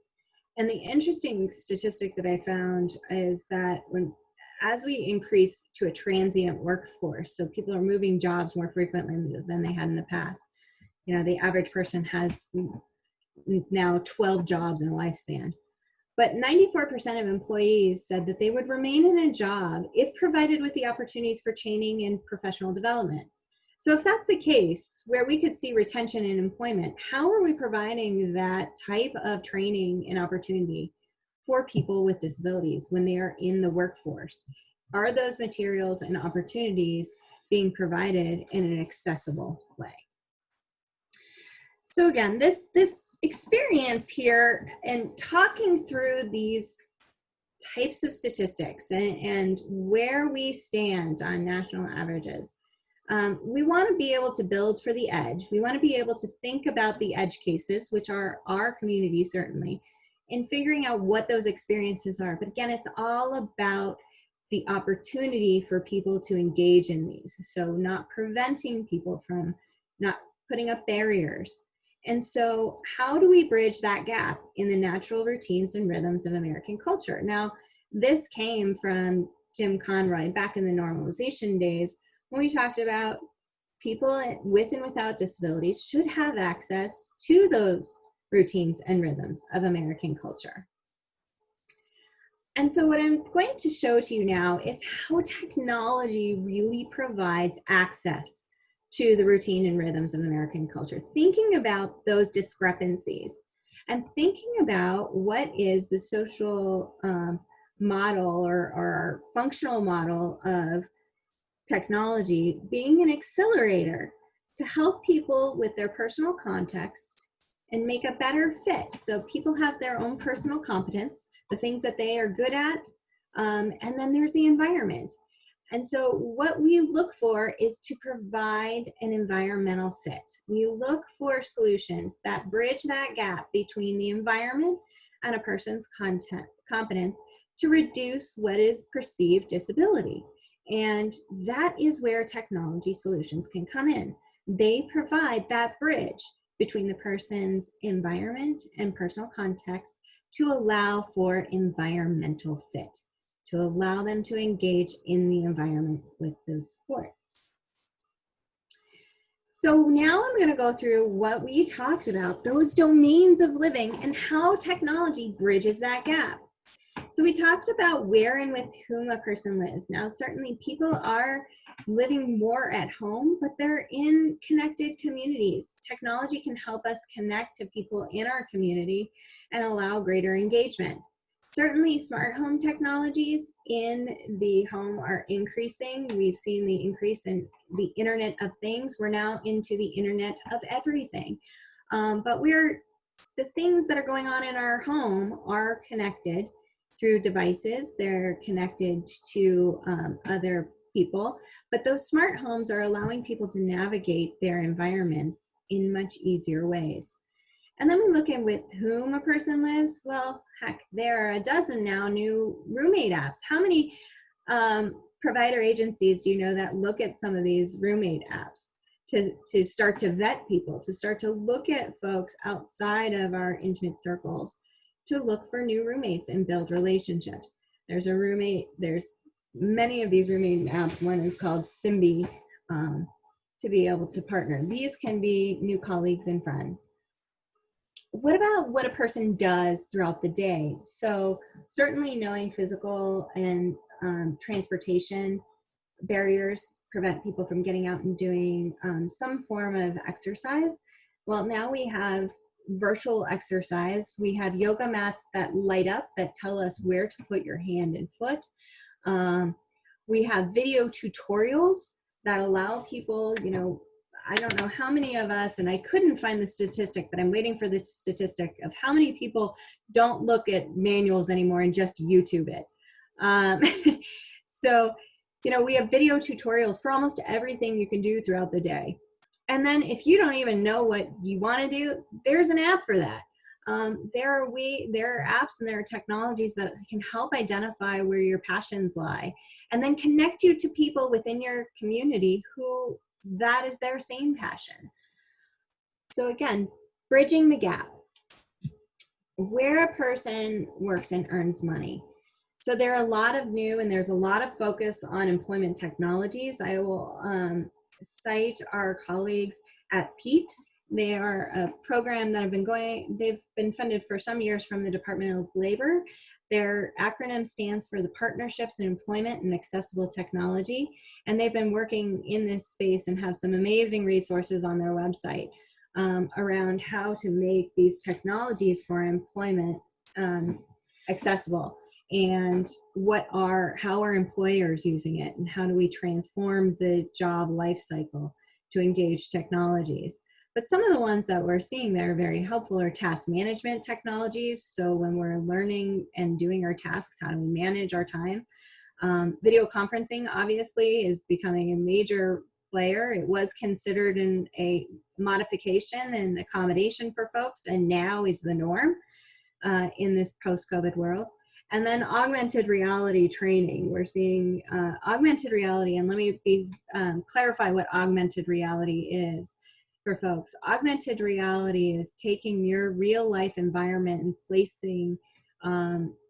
And the interesting statistic that I found is that as we increase to a transient workforce, so people are moving jobs more frequently than they had in the past. The average person has now 12 jobs in a lifespan. But 94% of employees said that they would remain in a job if provided with the opportunities for training and professional development. So if that's the case, where we could see retention in employment, how are we providing that type of training and opportunity for people with disabilities when they are in the workforce? Are those materials and opportunities being provided in an accessible way? So again, this experience here and talking through these types of statistics and where we stand on national averages, we want to be able to build for the edge. We want to be able to think about the edge cases, which are our community certainly, and figuring out what those experiences are. But again, it's all about the opportunity for people to engage in these. So not preventing people from not putting up barriers. And so how do we bridge that gap in the natural routines and rhythms of American culture? Now, this came from Jim Conroy back in the normalization days when we talked about people with and without disabilities should have access to those routines and rhythms of American culture. And so what I'm going to show to you now is how technology really provides access to the routine and rhythms of American culture, thinking about those discrepancies and thinking about what is the social model or functional model of technology being an accelerator to help people with their personal context and make a better fit. So people have their own personal competence, the things that they are good at, and then there's the environment. And so what we look for is to provide an environmental fit. We look for solutions that bridge that gap between the environment and a person's competence to reduce what is perceived disability. And that is where technology solutions can come in. They provide that bridge between the person's environment and personal context to allow for environmental fit, to allow them to engage in the environment with those supports. So now I'm going to go through what we talked about, those domains of living and how technology bridges that gap. So we talked about where and with whom a person lives. Now, certainly people are living more at home, but they're in connected communities. Technology can help us connect to people in our community and allow greater engagement. Certainly smart home technologies in the home are increasing. We've seen the increase in the Internet of Things. We're now into the Internet of Everything. But the things that are going on in our home are connected through devices. They're connected to other people, but those smart homes are allowing people to navigate their environments in much easier ways. And then we look at with whom a person lives. Well, heck, there are a dozen now new roommate apps. How many provider agencies do you know that look at some of these roommate apps to start to vet people, to start to look at folks outside of our intimate circles, to look for new roommates and build relationships? There's many of these roommate apps. One is called Simbi, to be able to partner. These can be new colleagues and friends. What about what a person does throughout the day? So certainly knowing physical and transportation barriers prevent people from getting out and doing some form of exercise. Well, now we have virtual exercise. We have yoga mats that light up that tell us where to put your hand and foot. We have video tutorials that allow people, I don't know how many of us, and I couldn't find the statistic, but I'm waiting for the statistic of how many people don't look at manuals anymore and just YouTube it. So, we have video tutorials for almost everything you can do throughout the day. And then if you don't even know what you want to do, there's an app for that. There are apps and there are technologies that can help identify where your passions lie, and then connect you to people within your community who that is their same passion. So again, bridging the gap. Where a person works and earns money. So there are a lot of there's a lot of focus on employment technologies. I will cite our colleagues at PEAT. They are a program that they've been funded for some years from the Department of Labor. Their acronym stands for the Partnerships in Employment and Accessible Technology. And they've been working in this space and have some amazing resources on their website around how to make these technologies for employment accessible, and how are employers using it, and how do we transform the job life cycle to engage technologies. But some of the ones that we're seeing that are very helpful are task management technologies. So when we're learning and doing our tasks, how do we manage our time? Video conferencing obviously is becoming a major player. It was considered a modification and accommodation for folks, and now is the norm in this post-COVID world. And then augmented reality training. We're seeing augmented reality, and let me clarify what augmented reality is for folks. Augmented reality is taking your real life environment and placing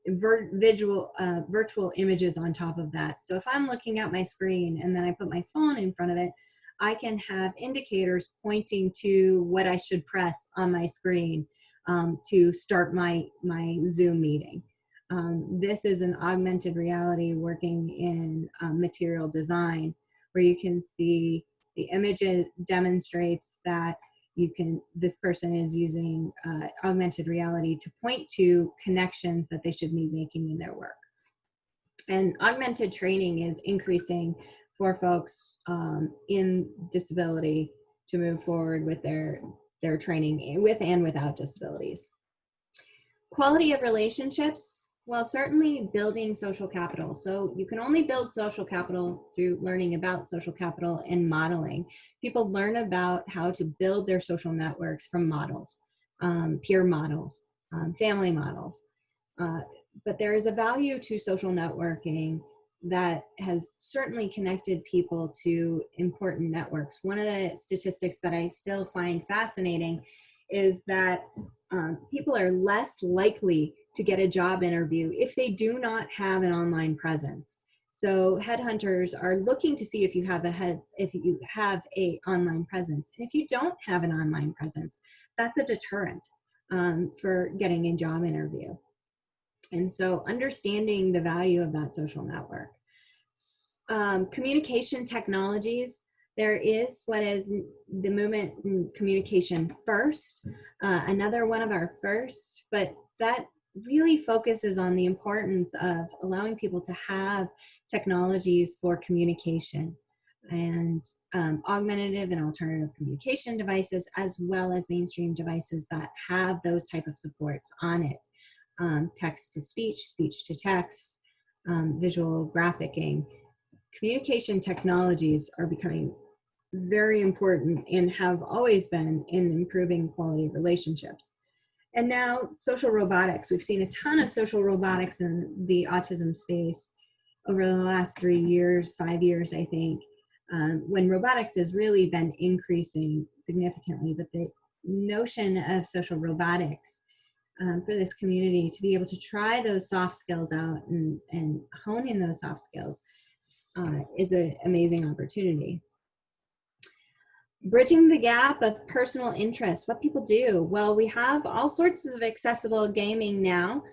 virtual images on top of that. So if I'm looking at my screen and then I put my phone in front of it, I can have indicators pointing to what I should press on my screen to start my Zoom meeting. This is an augmented reality working in material design, where you can see the image demonstrates that this person is using augmented reality to point to connections that they should be making in their work. And augmented training is increasing for folks in disability to move forward with their training with and without disabilities. Quality of relationships. Well, certainly building social capital. So you can only build social capital through learning about social capital and modeling. People learn about how to build their social networks from models, peer models, family models. But there is a value to social networking that has certainly connected people to important networks. One of the statistics that I still find fascinating is that people are less likely to get a job interview if they do not have an online presence. So headhunters are looking to see if you have a online presence. And if you don't have an online presence, that's a deterrent for getting a job interview. And so understanding the value of that social network. Communication technologies. There is what is the movement in communication first, another one of our firsts, but that really focuses on the importance of allowing people to have technologies for communication and augmentative and alternative communication devices, as well as mainstream devices that have those type of supports on it. Text to speech, speech to text, visual graphicing. Communication technologies are becoming very important and have always been in improving quality of relationships. And now social robotics. We've seen a ton of social robotics in the autism space over the last 3 years, 5 years, I think, when robotics has really been increasing significantly. But the notion of social robotics for this community to be able to try those soft skills out and hone in those soft skills is an amazing opportunity. Bridging the gap of personal interest, what people do. Well, we have all sorts of accessible gaming now.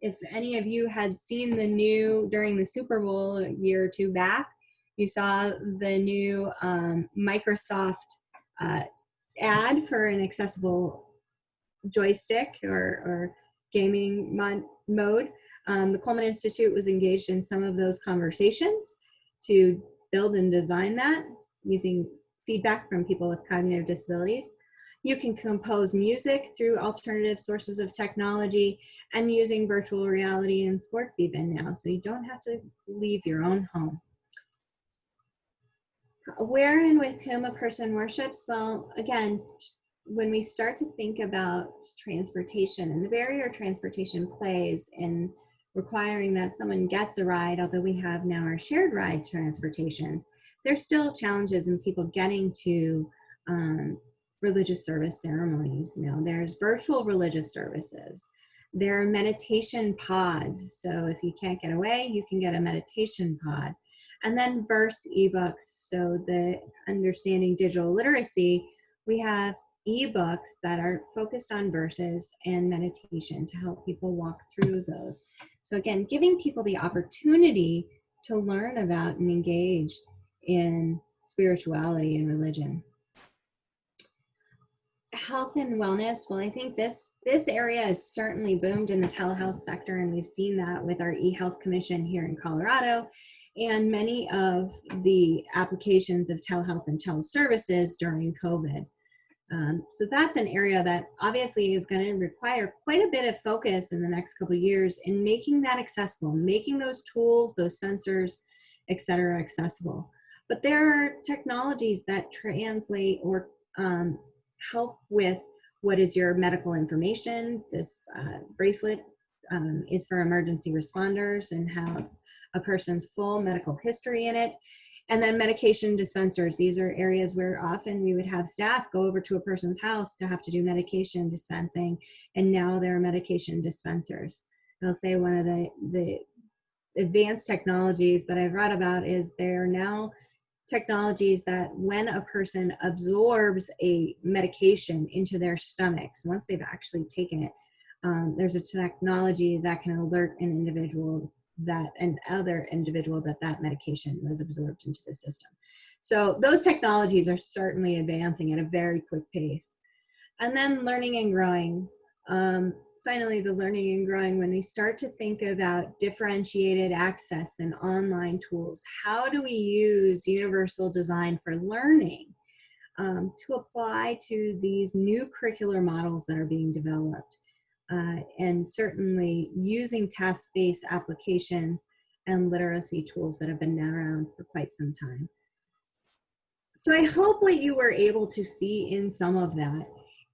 If any of you had seen the new, during the Super Bowl a year or two back, you saw the new Microsoft ad for an accessible joystick or gaming mode. The Coleman Institute was engaged in some of those conversations to build and design that using feedback from people with cognitive disabilities. You can compose music through alternative sources of technology and using virtual reality in sports even now, so you don't have to leave your own home. Where and with whom a person worships? Well, again, when we start to think about transportation and the barrier transportation plays in requiring that someone gets a ride, although we have now our shared ride transportations, there's still challenges in people getting to religious service ceremonies. You know, there's virtual religious services. There are meditation pods. So if you can't get away, you can get a meditation pod. And then verse ebooks. So the understanding digital literacy, we have ebooks that are focused on verses and meditation to help people walk through those. So again, giving people the opportunity to learn about and engage in spirituality and religion. Health and wellness. Well, I think this area has certainly boomed in the telehealth sector, and we've seen that with our eHealth Commission here in Colorado and many of the applications of telehealth and teleservices during COVID. So that's an area that obviously is going to require quite a bit of focus in the next couple of years in making that accessible, making those tools, those sensors, et cetera, accessible. But there are technologies that translate or help with what is your medical information. This bracelet is for emergency responders and has a person's full medical history in it. And then medication dispensers. These are areas where often we would have staff go over to a person's house to have to do medication dispensing, and now there are medication dispensers. I'll say one of the advanced technologies that I've read about is there are now technologies that when a person absorbs a medication into their stomachs, once they've actually taken it, there's a technology that can alert an individual that that medication was absorbed into the system. So those technologies are certainly advancing at a very quick pace. And then learning and growing. Finally, the learning and growing, when we start to think about differentiated access and online tools, how do we use universal design for learning to apply to these new curricular models that are being developed? And certainly using task-based applications and literacy tools that have been around for quite some time. So I hope what you were able to see in some of that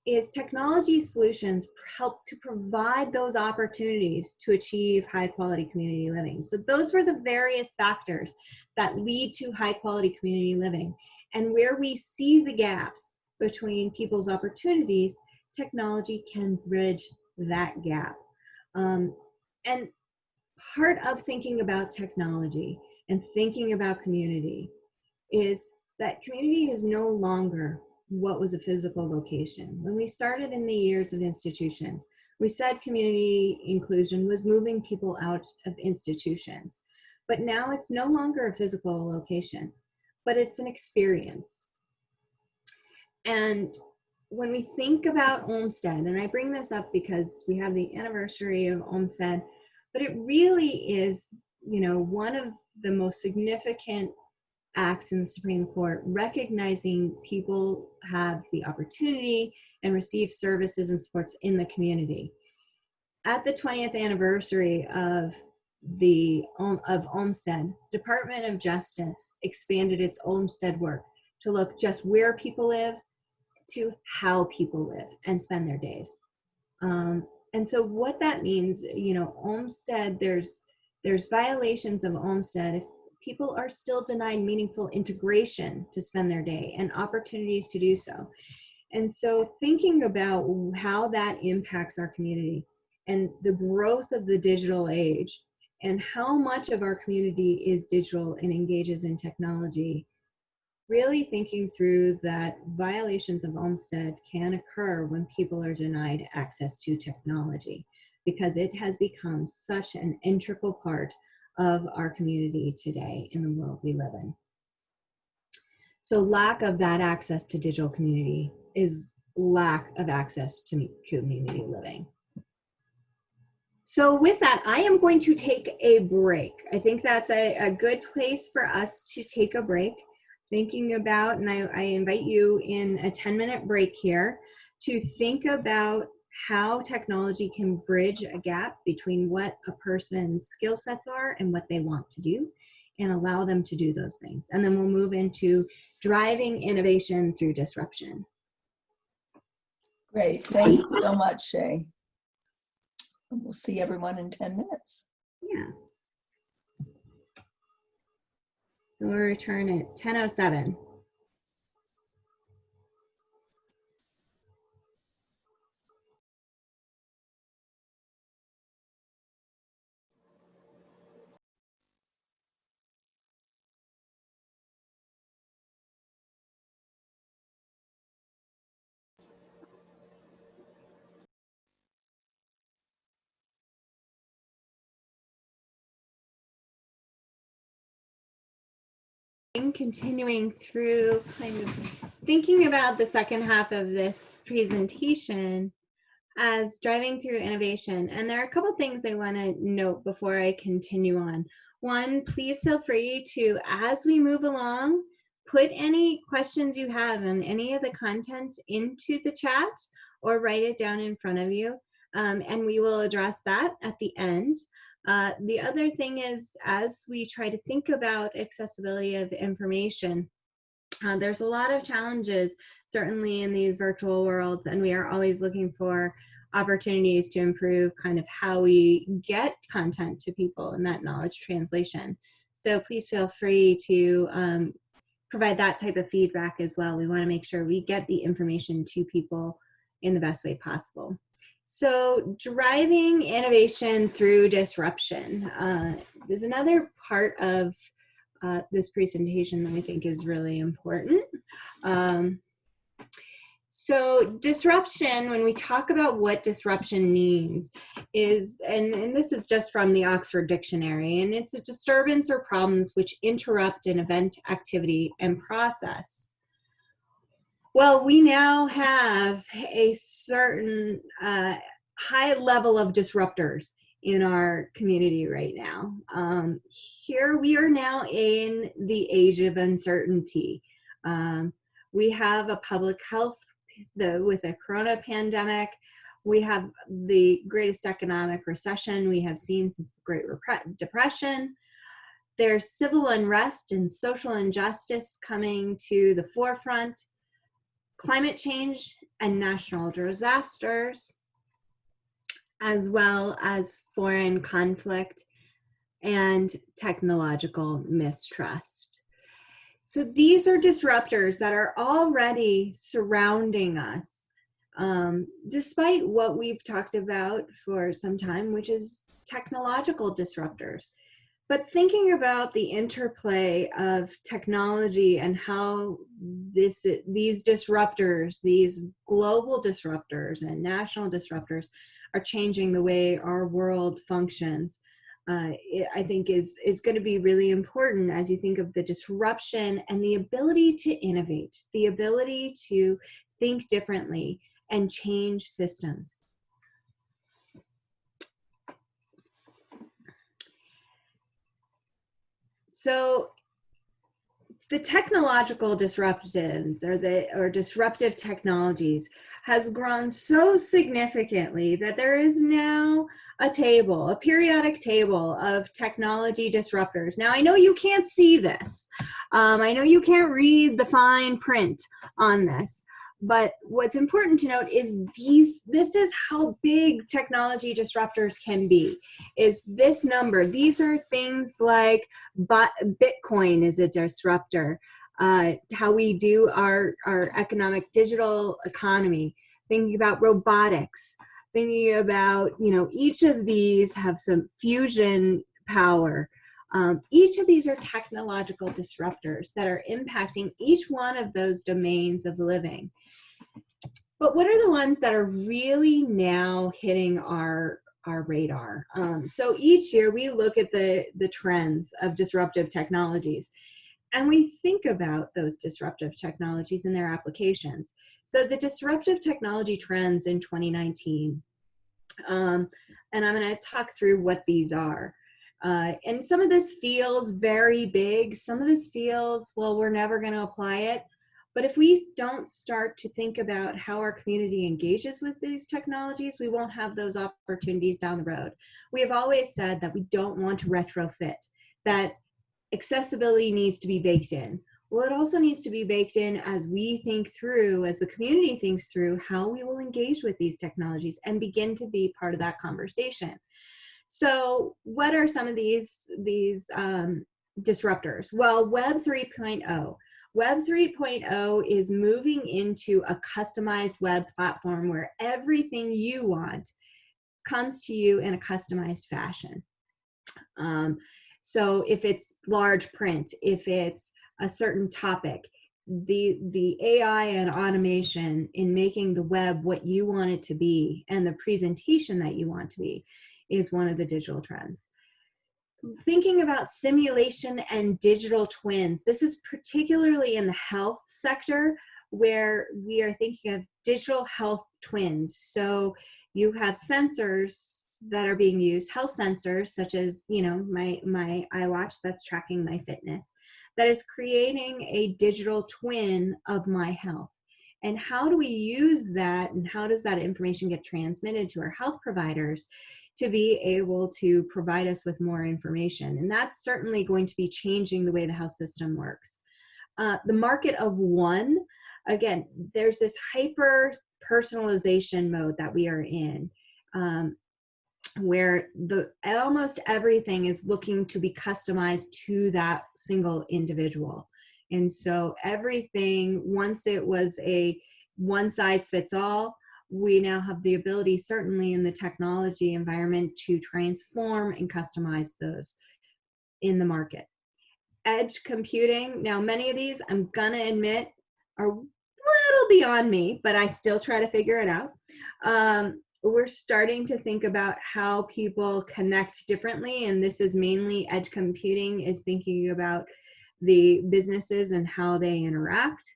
is technology solutions help to provide those opportunities to achieve high quality community living. So those were the various factors that lead to high quality community living. And where we see the gaps between people's opportunities, technology can bridge that gap. And part of thinking about technology and thinking about community is that community is no longer what was a physical location. When we started in the years of institutions, we said community inclusion was moving people out of institutions. But now it's no longer a physical location, but it's an experience. And when we think about Olmsted, and I bring this up because we have the anniversary of Olmsted, but it really is, you know, one of the most significant acts in the Supreme Court, recognizing people have the opportunity and receive services and supports in the community. At the 20th anniversary of Olmsted, Department of Justice expanded its Olmsted work to look just where people live to how people live and spend their days. And so what that means, you know, Olmsted, there's violations of Olmsted if people are still denied meaningful integration to spend their day and opportunities to do so. And so thinking about how that impacts our community and the growth of the digital age and how much of our community is digital and engages in technology, really thinking through that violations of Olmsted can occur when people are denied access to technology, because it has become such an integral part of our community today in the world we live in. So lack of that access to digital community is lack of access to community living. So with that, I am going to take a break. I think that's a good place for us to take a break, thinking about, and I invite you in a 10-minute break here to think about how technology can bridge a gap between what a person's skill sets are and what they want to do, and allow them to do those things. And then we'll move into driving innovation through disruption. Great. Thank you so much, Shea. We'll see everyone in 10 minutes. Yeah. So we'll return at 10:07. Continuing through kind of thinking about the second half of this presentation as driving through innovation. And there are a couple things I want to note before I continue on. One, please feel free to, as we move along, put any questions you have on any of the content into the chat or write it down in front of you. And we will address that at the end. The other thing is, as we try to think about accessibility of information, there's a lot of challenges, certainly in these virtual worlds, and we are always looking for opportunities to improve kind of how we get content to people and that knowledge translation. So please feel free to provide that type of feedback as well. We want to make sure we get the information to people in the best way possible. So driving innovation through disruption is another part of this presentation that I think is really important. So disruption, when we talk about what disruption means, is, and this is just from the Oxford Dictionary, and it's a disturbance or problems which interrupt an event, activity, and process. Well, we now have a certain high level of disruptors in our community right now. Here we are now in the age of uncertainty. We have a public health, with the corona pandemic. We have the greatest economic recession we have seen since the Great Depression. There's civil unrest and social injustice coming to the forefront, climate change and national disasters, as well as foreign conflict and technological mistrust. So these are disruptors that are already surrounding us, despite what we've talked about for some time, which is technological disruptors. But thinking about the interplay of technology and how these disruptors, these global disruptors and national disruptors are changing the way our world functions, I think is going to be really important as you think of the disruption and the ability to innovate, the ability to think differently and change systems. So the technological disruptions or disruptive technologies has grown so significantly that there is now a table, a periodic table of technology disruptors. Now, I know you can't see this. I know you can't read the fine print on this, But what's important to note is this is how big technology disruptors can be, is this number. These are things like Bitcoin is a disruptor, how we do our economic digital economy, thinking about robotics, thinking about, each of these have some fusion power. Each of these are technological disruptors that are impacting each one of those domains of living. But what are the ones that are really now hitting our radar? So each year we look at the trends of disruptive technologies, and we think about those disruptive technologies and their applications. So the disruptive technology trends in 2019, and I'm going to talk through what these are. And some of this feels very big. Some of this feels, well, we're never going to apply it. But if we don't start to think about how our community engages with these technologies, we won't have those opportunities down the road. We have always said that we don't want to retrofit, that accessibility needs to be baked in. Well, it also needs to be baked in as we think through, as the community thinks through how we will engage with these technologies and begin to be part of that conversation. So what are some of these disruptors? Well, Web 3.0. Web 3.0 is moving into a customized web platform where everything you want comes to you in a customized fashion. So if it's large print, if it's a certain topic, the AI and automation in making the web what you want it to be and the presentation that you want to be is one of the digital trends. Thinking about simulation and digital twins. This is particularly in the health sector where we are thinking of digital health twins. So you have sensors that are being used, health sensors such as, my iWatch that's tracking my fitness, that is creating a digital twin of my health. And how do we use that, and how does that information get transmitted to our health providers to be able to provide us with more information? And that's certainly going to be changing the way the health system works. The market of one, again, there's this hyper personalization mode that we are in, where almost everything is looking to be customized to that single individual. And so everything, once it was a one size fits all, we now have the ability, certainly in the technology environment, to transform and customize those in the market. Edge computing. Now, many of these, I'm gonna admit, are a little beyond me, but I still try to figure it out. We're starting to think about how people connect differently, and this is mainly edge computing is thinking about the businesses and how they interact.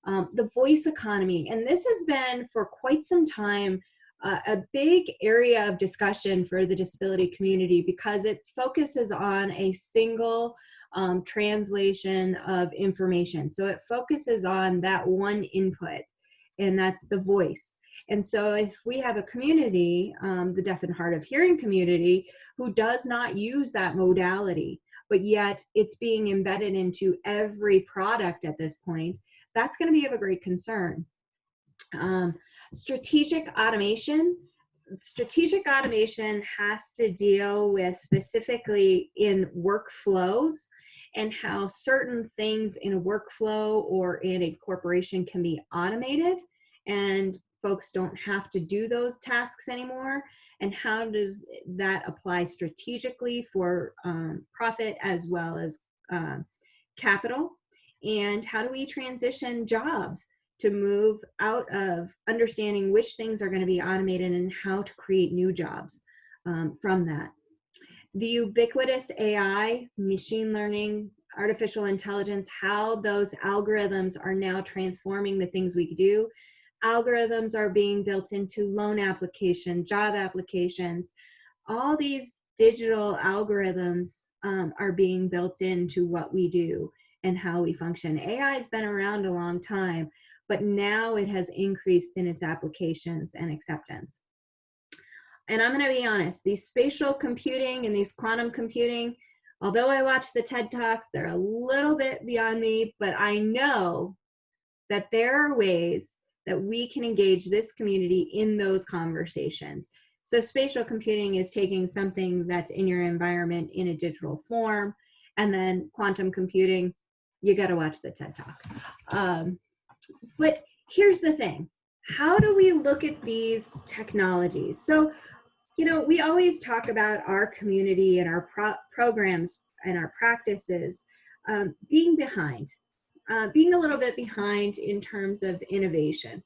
The voice economy, and this has been for quite some time a big area of discussion for the disability community because it focuses on a single translation of information. So it focuses on that one input, and that's the voice. And so if we have a community, the deaf and hard of hearing community, who does not use that modality, but yet it's being embedded into every product at this point, that's going to be of a great concern. Strategic automation. Strategic automation has to deal with specifically in workflows and how certain things in a workflow or in a corporation can be automated and folks don't have to do those tasks anymore. And how does that apply strategically for profit as well as capital? And how do we transition jobs to move out of understanding which things are going to be automated and how to create new jobs from that? The ubiquitous AI, machine learning, artificial intelligence, how those algorithms are now transforming the things we do. Algorithms are being built into loan applications, job applications. All these digital algorithms are being built into what we do and how we function. AI has been around a long time, but now it has increased in its applications and acceptance. And I'm going to be honest, these spatial computing and these quantum computing, although I watch the TED Talks, they're a little bit beyond me, but I know that there are ways that we can engage this community in those conversations. So spatial computing is taking something that's in your environment in a digital form, and then quantum computing, you got to watch the TED Talk. But here's the thing. How do we look at these technologies? So, you know, we always talk about our community and our programs and our practices being behind, being a little bit behind in terms of innovation.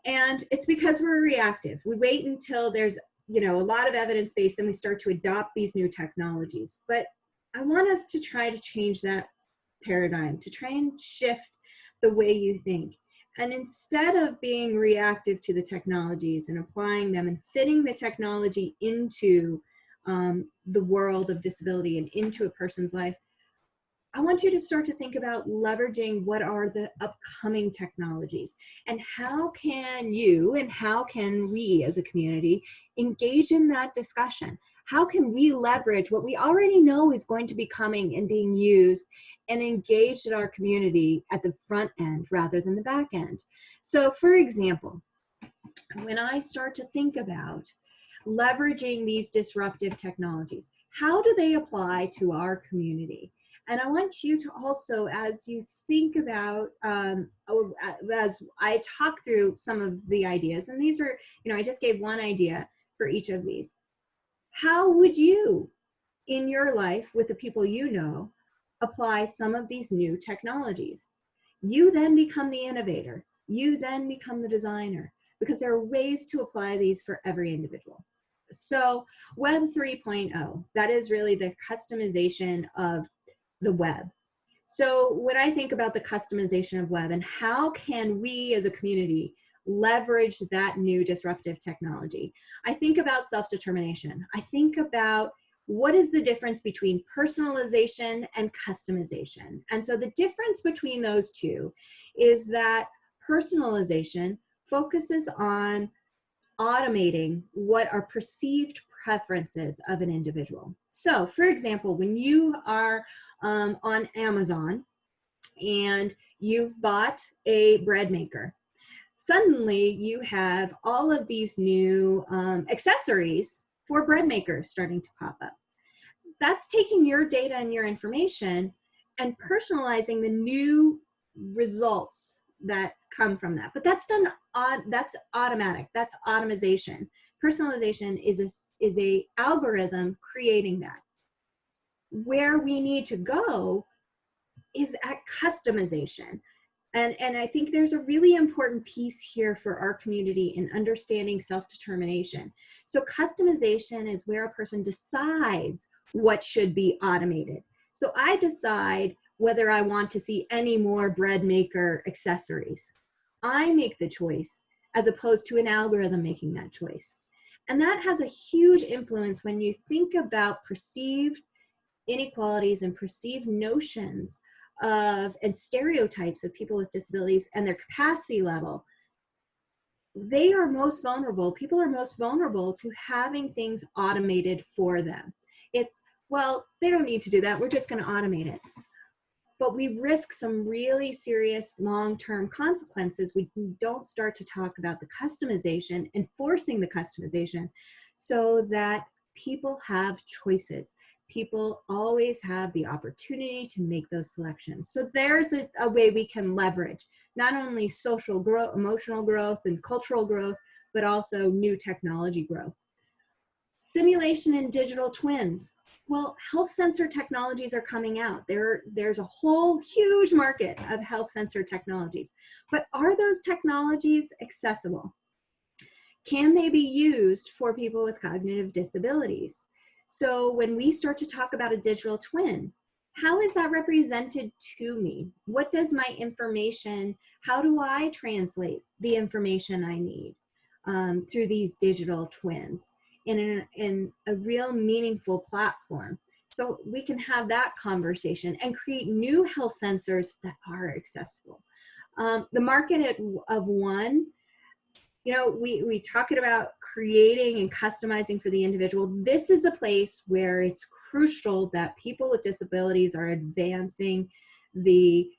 And it's because we're reactive. We wait until there's, you know, a lot of evidence base, then we start to adopt these new technologies. But I want us to try to change that paradigm, to try and shift the way you think. And instead of being reactive to the technologies and applying them and fitting the technology into the world of disability and into a person's life, I want you to start to think about leveraging what are the upcoming technologies and how can you and how can we as a community engage in that discussion? How can we leverage what we already know is going to be coming and being used and engaged in our community at the front end rather than the back end? So for example, when I start to think about leveraging these disruptive technologies, how do they apply to our community? And I want you to also, as you think about, as I talk through some of the ideas, and these are, you know, I just gave one idea for each of these. How would you, in your life with the people you know, apply some of these new technologies? You then become the innovator. You then become the designer, because there are ways to apply these for every individual. So Web 3.0, that is really the customization of the web. So when I think about the customization of web and how can we as a community leverage that new disruptive technology, I think about self-determination. I think about what is the difference between personalization and customization. And so the difference between those two is that personalization focuses on automating what are perceived preferences of an individual. So for example, when you are on Amazon and you've bought a bread maker, suddenly you have all of these new accessories for bread makers starting to pop up. That's taking your data and your information and personalizing the new results that come from that. But that's done, that's automatic, that's automation. Personalization is a algorithm creating that. Where we need to go is at customization. And I think there's a really important piece here for our community in understanding self-determination. So customization is where a person decides what should be automated. So I decide whether I want to see any more bread maker accessories. I make the choice as opposed to an algorithm making that choice. And that has a huge influence when you think about perceived inequalities and perceived notions of and stereotypes of people with disabilities and their capacity level. They are most vulnerable. People are most vulnerable to having things automated for them. It's, well, they don't need to do that. We're just going to automate it. But we risk some really serious long-term consequences. We don't start to talk about the customization, enforcing the customization so that people have choices. People always have the opportunity to make those selections. So there's a way we can leverage not only social growth, emotional growth, and cultural growth, but also new technology growth. Simulation and digital twins. Well, health sensor technologies are coming out. There's a whole huge market of health sensor technologies. But are those technologies accessible? Can they be used for people with cognitive disabilities? So when we start to talk about a digital twin, how is that represented to me? What does my information, how do I translate the information I need through these digital twins in a real meaningful platform? So we can have that conversation and create new health sensors that are accessible. The market of one, you know, we talking about creating and customizing for the individual. This is the place where it's crucial that people with disabilities are advancing the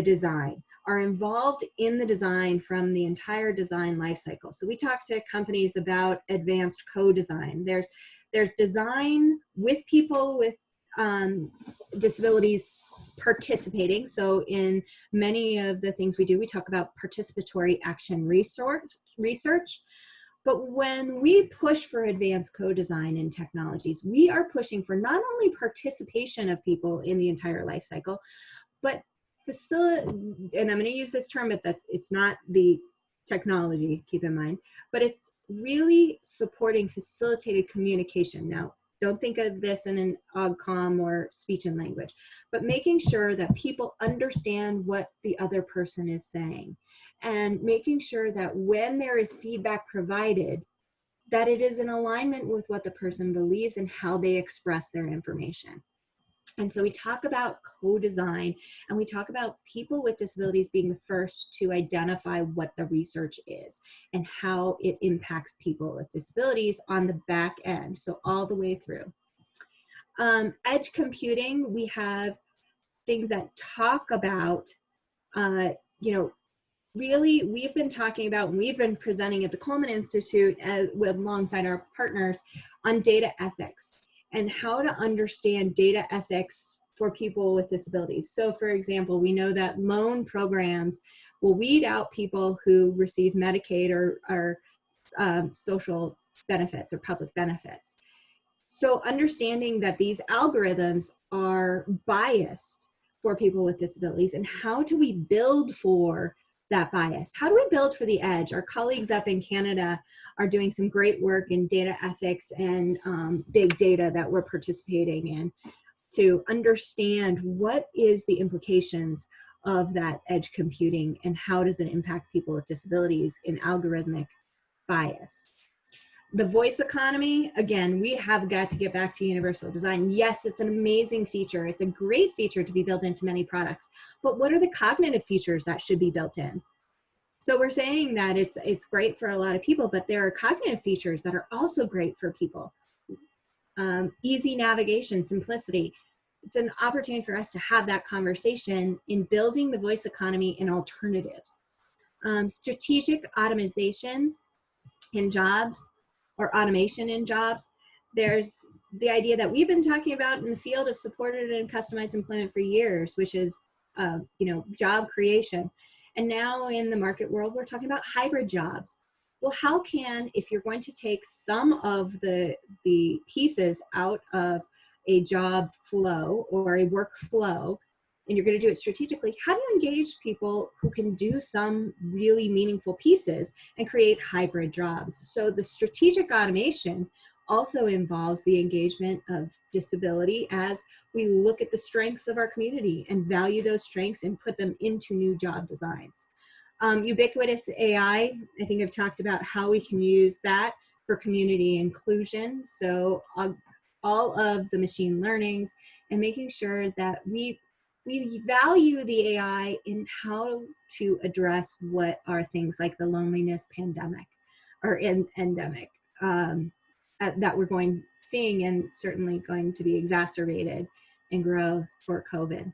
design. are involved in the design from the entire design lifecycle. So we talk to companies about advanced co-design. There's design with people with disabilities participating. So in many of the things we do, we talk about participatory action research. But when we push for advanced co-design in technologies, we are pushing for not only participation of people in the entire life cycle, but and I'm going to use this term, but it's not the technology, keep in mind, but it's really supporting facilitated communication. Now, don't think of this in an OGCOM or speech and language, but making sure that people understand what the other person is saying, and making sure that when there is feedback provided, that it is in alignment with what the person believes and how they express their information. And so we talk about co-design, and we talk about people with disabilities being the first to identify what the research is and how it impacts people with disabilities on the back end, so all the way through. Edge computing, we have things that talk about, really, we've been talking about, and we've been presenting at the Coleman Institute alongside our partners on data ethics and how to understand data ethics for people with disabilities. So for example, we know that loan programs will weed out people who receive Medicaid or social benefits or public benefits. So understanding that these algorithms are biased for people with disabilities, and how do we build for that bias? How do we build for the edge? Our colleagues up in Canada are doing some great work in data ethics and big data that we're participating in to understand what is the implications of that edge computing and how does it impact people with disabilities in algorithmic bias. The voice economy, again, we have got to get back to universal design. Yes, it's an amazing feature. It's a great feature to be built into many products, but what are the cognitive features that should be built in? So we're saying that it's great for a lot of people, but there are cognitive features that are also great for people. Easy navigation, simplicity. It's an opportunity for us to have that conversation in building the voice economy and alternatives. Strategic automation in jobs, or automation in jobs. There's the idea that we've been talking about in the field of supported and customized employment for years, which is job creation. And now in the market world, we're talking about hybrid jobs. Well, how can, if you're going to take some of the pieces out of a job flow or a work flow, and you're going to do it strategically, how do you engage people who can do some really meaningful pieces and create hybrid jobs? So the strategic automation also involves the engagement of disability as we look at the strengths of our community and value those strengths and put them into new job designs. Ubiquitous AI, I think I've talked about how we can use that for community inclusion. So all of the machine learnings and making sure that we value the AI in how to address what are things like the loneliness pandemic or endemic that we're seeing and certainly going to be exacerbated in growth for COVID.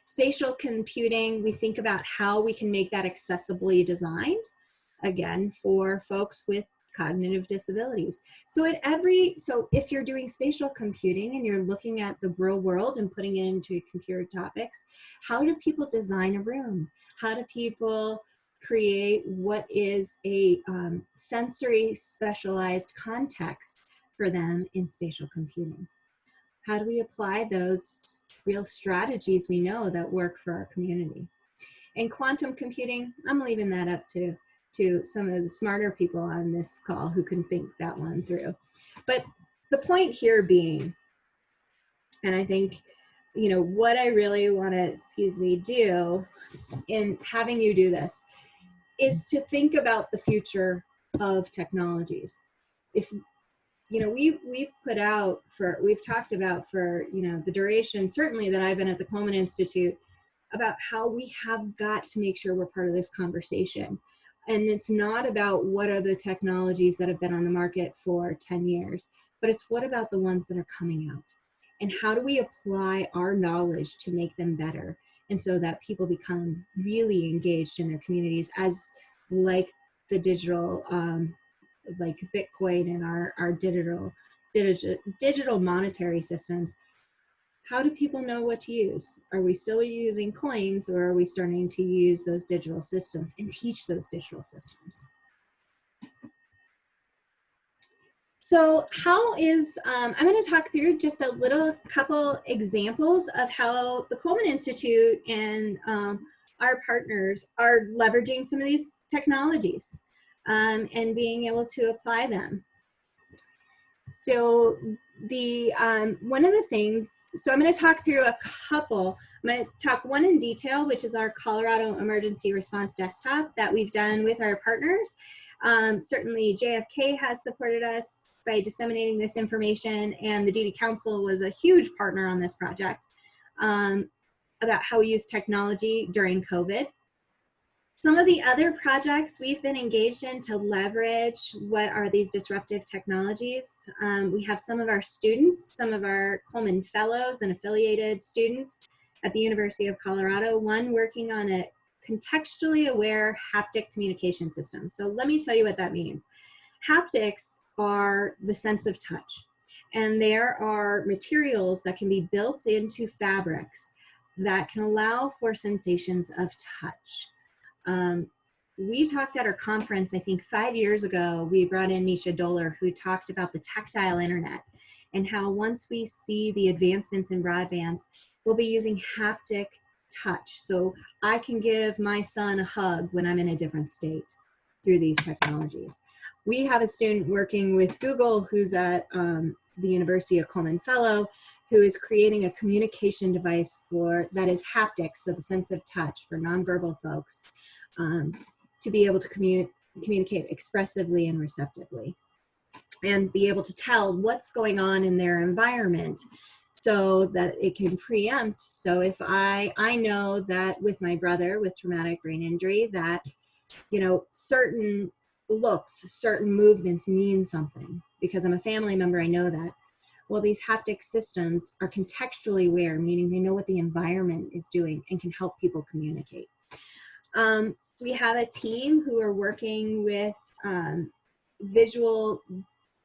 Spatial computing, we think about how we can make that accessibly designed, again, for folks with cognitive disabilities. So if you're doing spatial computing and you're looking at the real world and putting it into computer topics, how do people design a room? How do people create what is a sensory specialized context for them in spatial computing? How do we apply those real strategies we know that work for our community? And quantum computing, I'm leaving that up to some of the smarter people on this call who can think that one through. But the point here being, and I think, what I really want to, do in having you do this is to think about the future of technologies. If, we've talked about for, the duration, certainly that I've been at the Coleman Institute, about how we have got to make sure we're part of this conversation. And it's not about what are the technologies that have been on the market for 10 years, but it's what about the ones that are coming out? And how do we apply our knowledge to make them better and so that people become really engaged in their communities, as like the digital, like Bitcoin and our digital monetary systems. How do people know what to use? Are we still using coins, or are we starting to use those digital systems and teach those digital systems? So how is, I'm going to talk through just a little couple examples of how the Coleman Institute and our partners are leveraging some of these technologies and being able to apply them. So the one of the things, so I'm going to talk through a couple. I'm going to talk one in detail, which is our Colorado Emergency Response Desktop that we've done with our partners. Certainly JFK has supported us by disseminating this information, and the Duty Council was a huge partner on this project about how we use technology during COVID. Some of the other projects we've been engaged in to leverage what are these disruptive technologies. We have some of our students, some of our Coleman Fellows and affiliated students at the University of Colorado, one working on a contextually aware haptic communication system. So let me tell you what that means. Haptics are the sense of touch, and there are materials that can be built into fabrics that can allow for sensations of touch. We talked at our conference, I think 5 years ago, we brought in Misha Doller, who talked about the tactile internet and how once we see the advancements in broadbands, we'll be using haptic touch. So I can give my son a hug when I'm in a different state through these technologies. We have a student working with Google who's at the University of Coleman Fellow, who is creating a communication device that is haptics, so the sense of touch for nonverbal folks, to be able to communicate expressively and receptively, and be able to tell what's going on in their environment so that it can preempt. So if I know that with my brother with traumatic brain injury that, you know, certain looks, certain movements mean something because I'm a family member, I know that. Well, these haptic systems are contextually aware, meaning they know what the environment is doing and can help people communicate. We have a team who are working with visual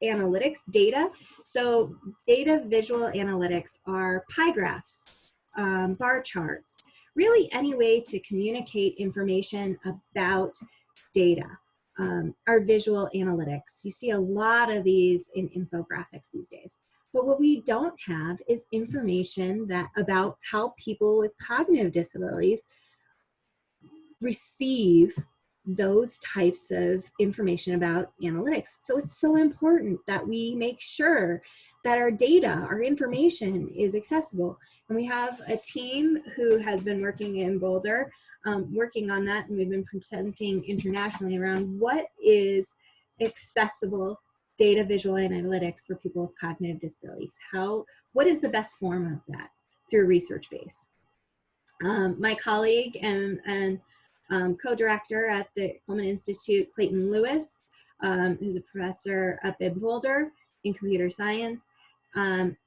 analytics data. So data visual analytics are pie graphs, bar charts, really any way to communicate information about data. Our visual analytics. You see a lot of these in infographics these days. But what we don't have is information about how people with cognitive disabilities receive those types of information about analytics. So it's so important that we make sure that our data, our information is accessible. And we have a team who has been working in Boulder, working on that, and we've been presenting internationally around what is accessible data visual analytics for people with cognitive disabilities. What is the best form of that through a research base? My colleague and co-director at the Coleman Institute, Clayton Lewis, who's a professor up in Boulder in computer science,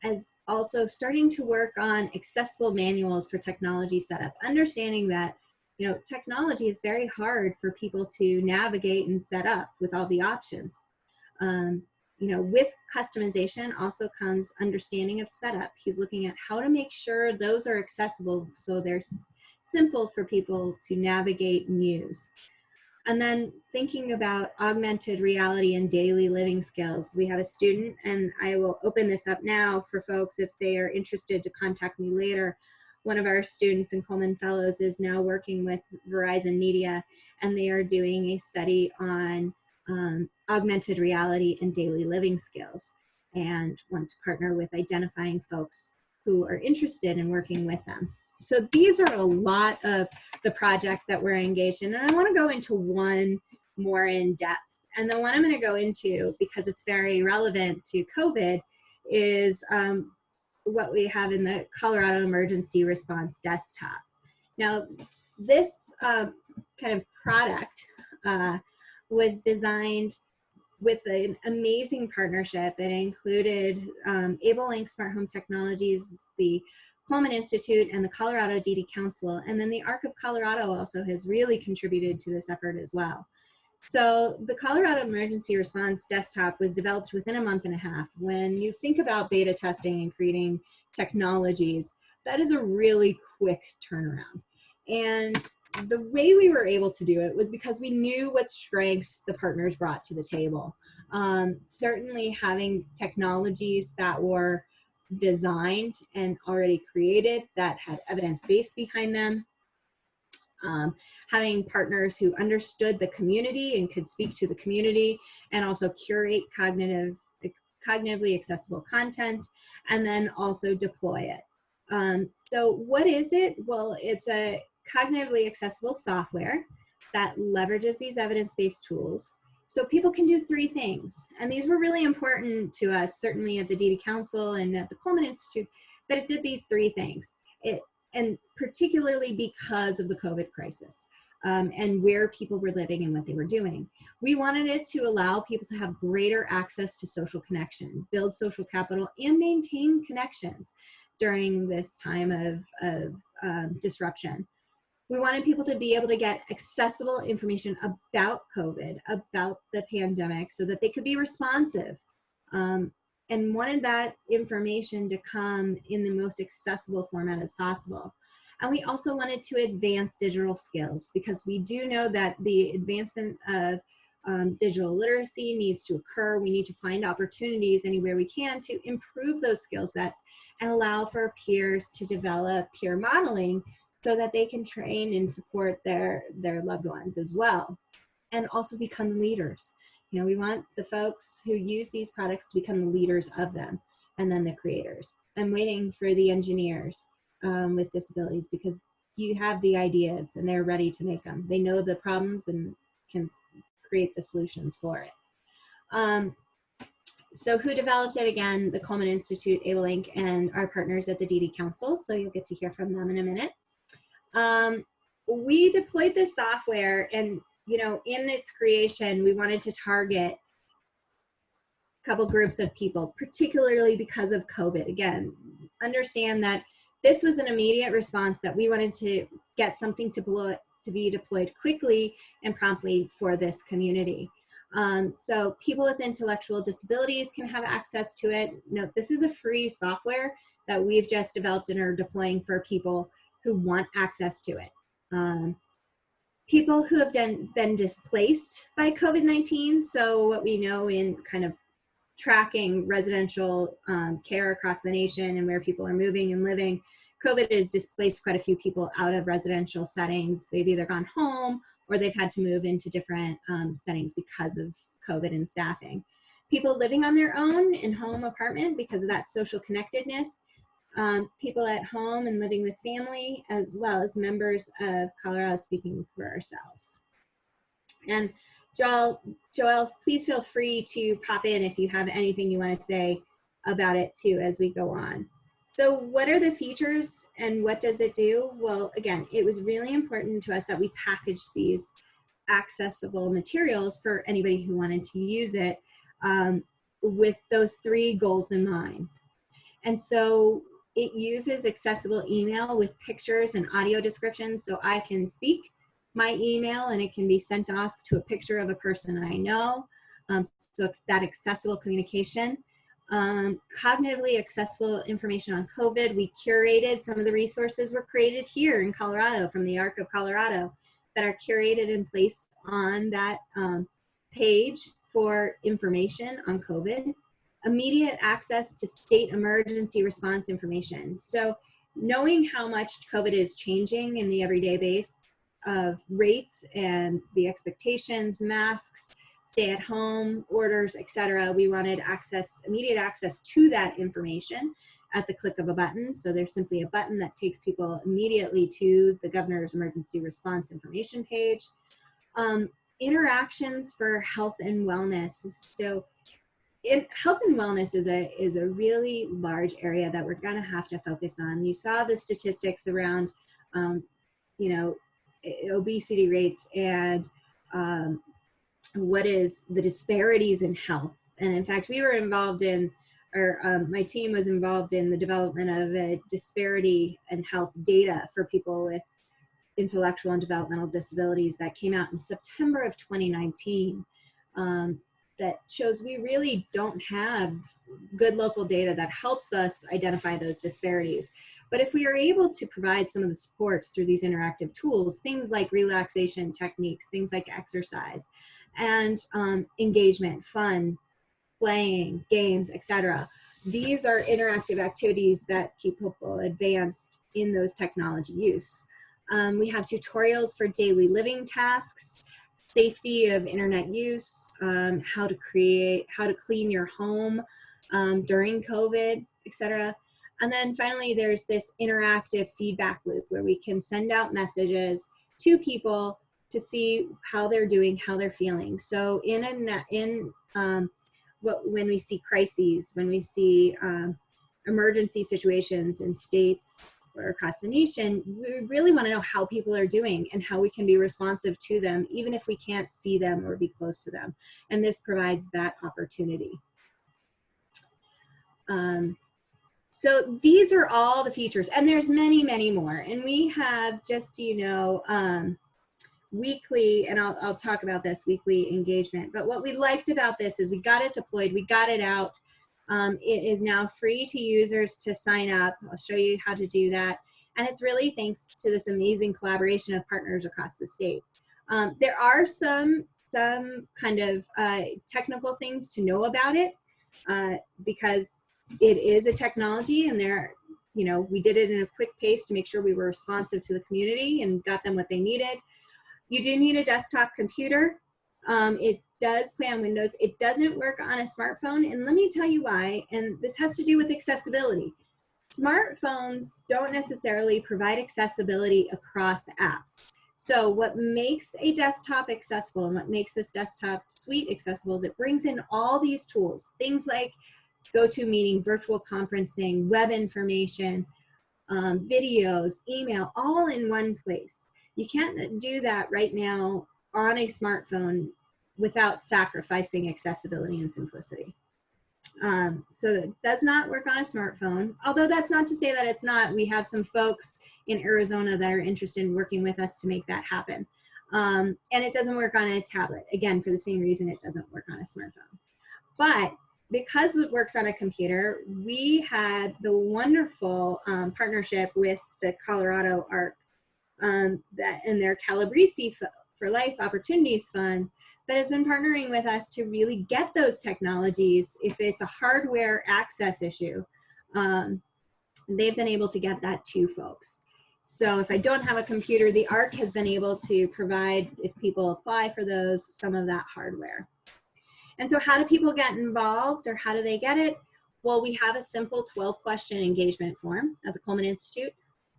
is also starting to work on accessible manuals for technology setup, understanding that, you know, technology is very hard for people to navigate and set up with all the options. You know, with customization also comes understanding of setup. He's looking at how to make sure those are accessible so they're simple for people to navigate and use. And then thinking about augmented reality and daily living skills. We have a student, and I will open this up now for folks if they are interested to contact me later. One of our students in Coleman Fellows is now working with Verizon Media, and they are doing a study on augmented reality and daily living skills, and want to partner with identifying folks who are interested in working with them. So these are a lot of the projects that we're engaged in, and I want to go into one more in depth. And the one I'm going to go into, because it's very relevant to COVID, is what we have in the Colorado Emergency Response Desktop. Now, this kind of product was designed with an amazing partnership. It included AbleLink Smart Home Technologies, the Coleman Institute and the Colorado DD Council. And then the ARC of Colorado also has really contributed to this effort as well. So the Colorado Emergency Response Desktop was developed within a month and a half. When you think about beta testing and creating technologies, that is a really quick turnaround. And the way we were able to do it was because we knew what strengths the partners brought to the table. Certainly having technologies that were designed and already created that had evidence base behind them, having partners who understood the community and could speak to the community and also curate cognitively accessible content, and then also deploy it. So what is it? Well, it's a cognitively accessible software that leverages these evidence-based tools. So people can do three things. And these were really important to us, certainly at the DD Council and at the Coleman Institute, that it did these three things. And particularly because of the COVID crisis and where people were living and what they were doing. We wanted it to allow people to have greater access to social connection, build social capital, and maintain connections during this time of disruption. We wanted people to be able to get accessible information about COVID, about the pandemic, so that they could be responsive. And wanted that information to come in the most accessible format as possible. And we also wanted to advance digital skills, because we do know that the advancement of digital literacy needs to occur. We need to find opportunities anywhere we can to improve those skill sets and allow for peers to develop peer modeling so that they can train and support their loved ones as well, and also become leaders. You know, we want the folks who use these products to become the leaders of them, and then the creators. I'm waiting for the engineers with disabilities, because you have the ideas and they're ready to make them. They know the problems and can create the solutions for it. So who developed it? Again, the Coleman Institute, ABLE-Inc., and our partners at the DD Council. So you'll get to hear from them in a minute. We deployed this software, and you know, in its creation, we wanted to target a couple groups of people, particularly because of COVID. Again, understand that this was an immediate response, that we wanted to get something to be deployed quickly and promptly for this community. So people with intellectual disabilities can have access to it. Note, this is a free software that we've just developed and are deploying for people who want access to it. People who have been displaced by COVID-19. So what we know in kind of tracking residential care across the nation and where people are moving and living, COVID has displaced quite a few people out of residential settings. They've either gone home or they've had to move into different settings because of COVID and staffing. People living on their own in home apartment because of that social connectedness. People at home and living with family, as well as members of Colorado Speaking for Ourselves. And Joel, please feel free to pop in if you have anything you want to say about it too as we go on. So what are the features and what does it do? Well, again, it was really important to us that we package these accessible materials for anybody who wanted to use it with those three goals in mind. And so it uses accessible email with pictures and audio descriptions, so I can speak my email and it can be sent off to a picture of a person I know. So it's that accessible communication. Cognitively accessible information on COVID. We curated some of the resources were created here in Colorado from the ARC of Colorado that are curated and placed on that page for information on COVID. Immediate access to state emergency response information. So knowing how much COVID is changing in the everyday base of rates and the expectations, masks, stay at home orders, etc., we wanted immediate access to that information at the click of a button. So there's simply a button that takes people immediately to the governor's emergency response information page. Interactions for health and wellness. So health and wellness is a really large area that we're going to have to focus on. You saw the statistics around, you know, obesity rates and what is the disparities in health. And in fact, we were involved in my team was involved in the development of a disparity and health data for people with intellectual and developmental disabilities that came out in September of 2019, that shows we really don't have good local data that helps us identify those disparities. But if we are able to provide some of the supports through these interactive tools, things like relaxation techniques, things like exercise, and engagement, fun, playing, games, etc. These are interactive activities that keep people advanced in those technology use. We have tutorials for daily living tasks, safety of internet use, how to clean your home during COVID, etc. And then finally, there's this interactive feedback loop where we can send out messages to people to see how they're doing, how they're feeling. So when we see crises, when we see emergency situations in states or across the nation, we really want to know how people are doing and how we can be responsive to them, even if we can't see them or be close to them. And this provides that opportunity. So these are all the features, and there's many, many more. And we have, just so you know, weekly, and I'll talk about this, weekly engagement. But what we liked about this is we got it deployed, we got it out. It is now free to users to sign up. I'll show you how to do that. And it's really thanks to this amazing collaboration of partners across the state. There are some kind of technical things to know about it because it is a technology, and we did it in a quick pace to make sure we were responsive to the community and got them what they needed. You do need a desktop computer. It does play on Windows. It doesn't work on a smartphone, and let me tell you why. And this has to do with accessibility. Smartphones don't necessarily provide accessibility across apps. So what makes a desktop accessible and what makes this desktop suite accessible is it brings in all these tools, things like GoToMeeting, virtual conferencing, web information, videos, email, all in one place. You can't do that right now on a smartphone without sacrificing accessibility and simplicity. So it does not work on a smartphone, although that's not to say that it's not. We have some folks in Arizona that are interested in working with us to make that happen. And it doesn't work on a tablet, again, for the same reason it doesn't work on a smartphone. But because it works on a computer, we had the wonderful partnership with the Colorado ARC and their Calabrese for Life Opportunities Fund that has been partnering with us to really get those technologies. If it's a hardware access issue, they've been able to get that to folks. So if I don't have a computer, the ARC has been able to provide, if people apply for those, some of that hardware. And so how do people get involved, or how do they get it? Well, we have a simple 12-question engagement form at the Coleman Institute.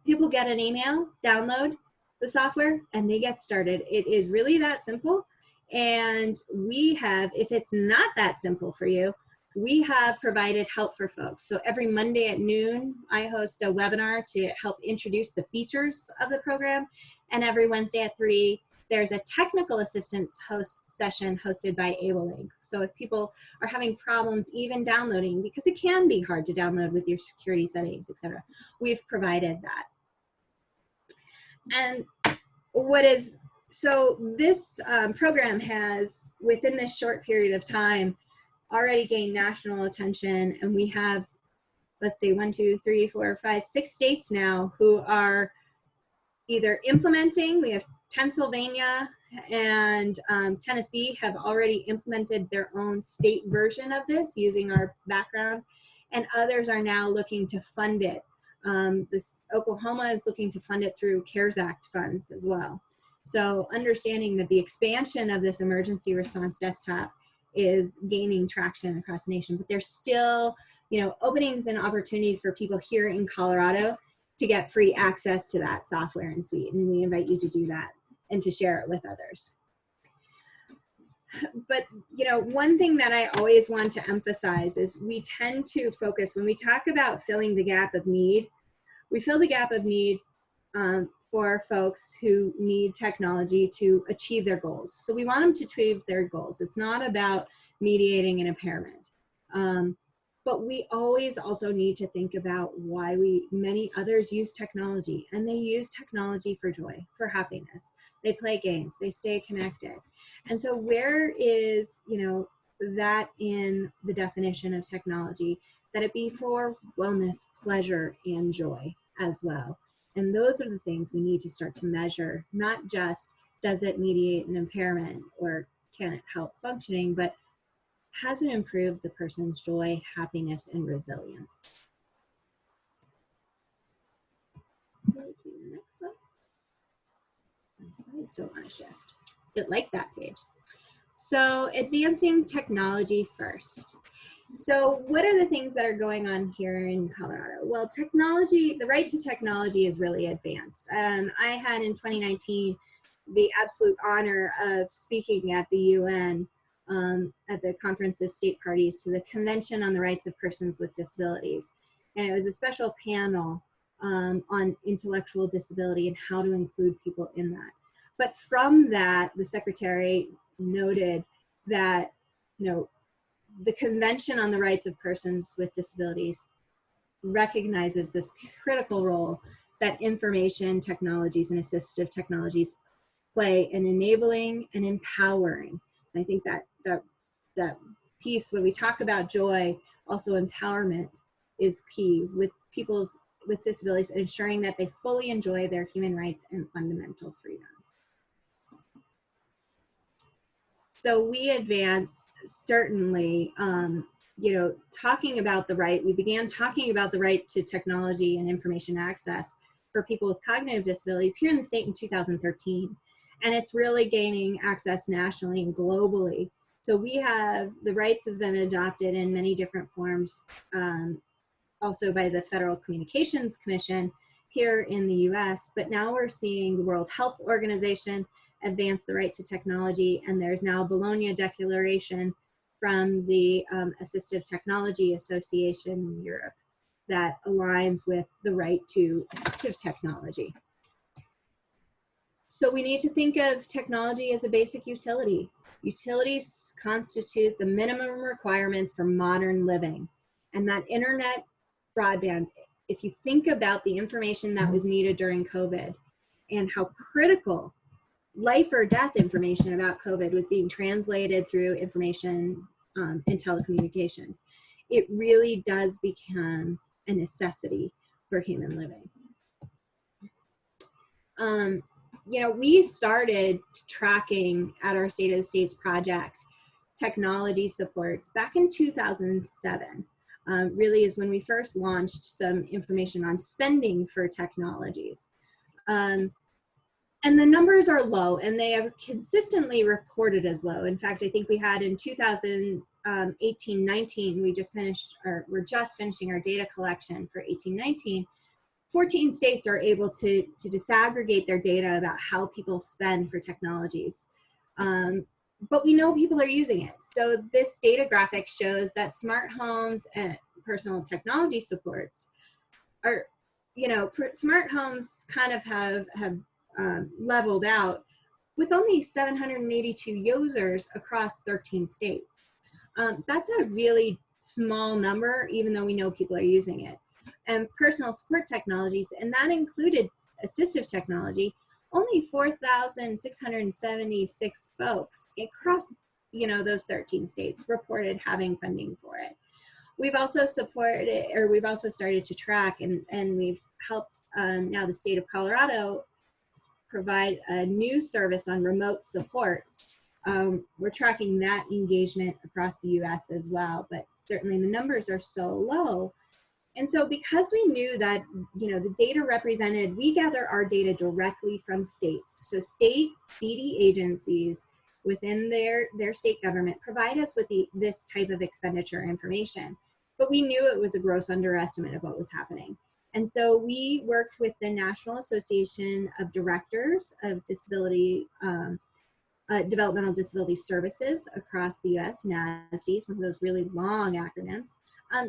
People get an email, download the software, and they get started. It is really that simple. And we have, if it's not that simple for you, we have provided help for folks. So every Monday at noon, I host a webinar to help introduce the features of the program. And every Wednesday at 3, there's a technical assistance session hosted by AbleLink. So if people are having problems even downloading, because it can be hard to download with your security settings, etc., we've provided that. And so this program has, within this short period of time, already gained national attention, and we have, let's see, 1, 2, 3, 4, 5, 6 states now who are either implementing. We have Pennsylvania and Tennessee have already implemented their own state version of this using our background, and others are now looking to fund it. Oklahoma is looking to fund it through CARES Act funds as well. So understanding that the expansion of this emergency response desktop is gaining traction across the nation, but there's still, openings and opportunities for people here in Colorado to get free access to that software and suite, and we invite you to do that and to share it with others. But one thing that I always want to emphasize is we tend to focus, when we talk about filling the gap of need, we fill the gap of need for folks who need technology to achieve their goals. So we want them to achieve their goals. It's not about mediating an impairment. But we always also need to think about why many others use technology, and they use technology for joy, for happiness. They play games, they stay connected. And so where is, that in the definition of technology, that it be for wellness, pleasure, and joy as well. And those are the things we need to start to measure, not just does it mediate an impairment or can it help functioning, but has it improved the person's joy, happiness, and resilience? Next slide. I still want to shift. It like that page. So advancing technology first. So what are the things that are going on here in Colorado? Well, technology, the right to technology is really advanced. I had in 2019 the absolute honor of speaking at the UN at the Conference of State Parties to the Convention on the Rights of Persons with Disabilities. And it was a special panel on intellectual disability and how to include people in that. But from that, the secretary noted that, the Convention on the Rights of Persons with Disabilities recognizes this critical role that information technologies and assistive technologies play in enabling and empowering. And I think that piece, when we talk about joy, also empowerment is key with people with disabilities, ensuring that they fully enjoy their human rights and fundamental freedoms. So we advance certainly, talking about the right, we began talking about the right to technology and information access for people with cognitive disabilities here in the state in 2013. And it's really gaining access nationally and globally. So we have, the rights has been adopted in many different forms, also by the Federal Communications Commission here in the US, but now we're seeing the World Health Organization advance the right to technology, and there's now a Bologna Declaration from the Assistive Technology Association in Europe that aligns with the right to assistive technology. So we need to think of technology as a basic utility. Utilities constitute the minimum requirements for modern living. And that internet broadband, if you think about the information that was needed during COVID and how critical life or death information about COVID was being translated through information and telecommunications, it really does become a necessity for human living. We started tracking at our State of the States project technology supports back in 2007. Really is when we first launched some information on spending for technologies. And the numbers are low, and they are consistently reported as low. In fact, I think we had in 2018-19, we're just finishing our data collection for 18-19. 14 states are able to disaggregate their data about how people spend for technologies. But we know people are using it. So this data graphic shows that smart homes and personal technology supports are, smart homes kind of have leveled out with only 782 users across 13 states. That's a really small number, even though we know people are using it. And personal support technologies, and that included assistive technology, only 4,676 folks across, those 13 states reported having funding for it. We've also started to track, and we've helped now the state of Colorado provide a new service on remote supports. We're tracking that engagement across the US as well, but certainly the numbers are so low. And so because we knew that, the data represented, we gather our data directly from states. So state DD agencies within their state government provide us with this type of expenditure information. But we knew it was a gross underestimate of what was happening. And so we worked with the National Association of Directors of Disability, Developmental Disability Services across the US, NASDs, one of those really long acronyms,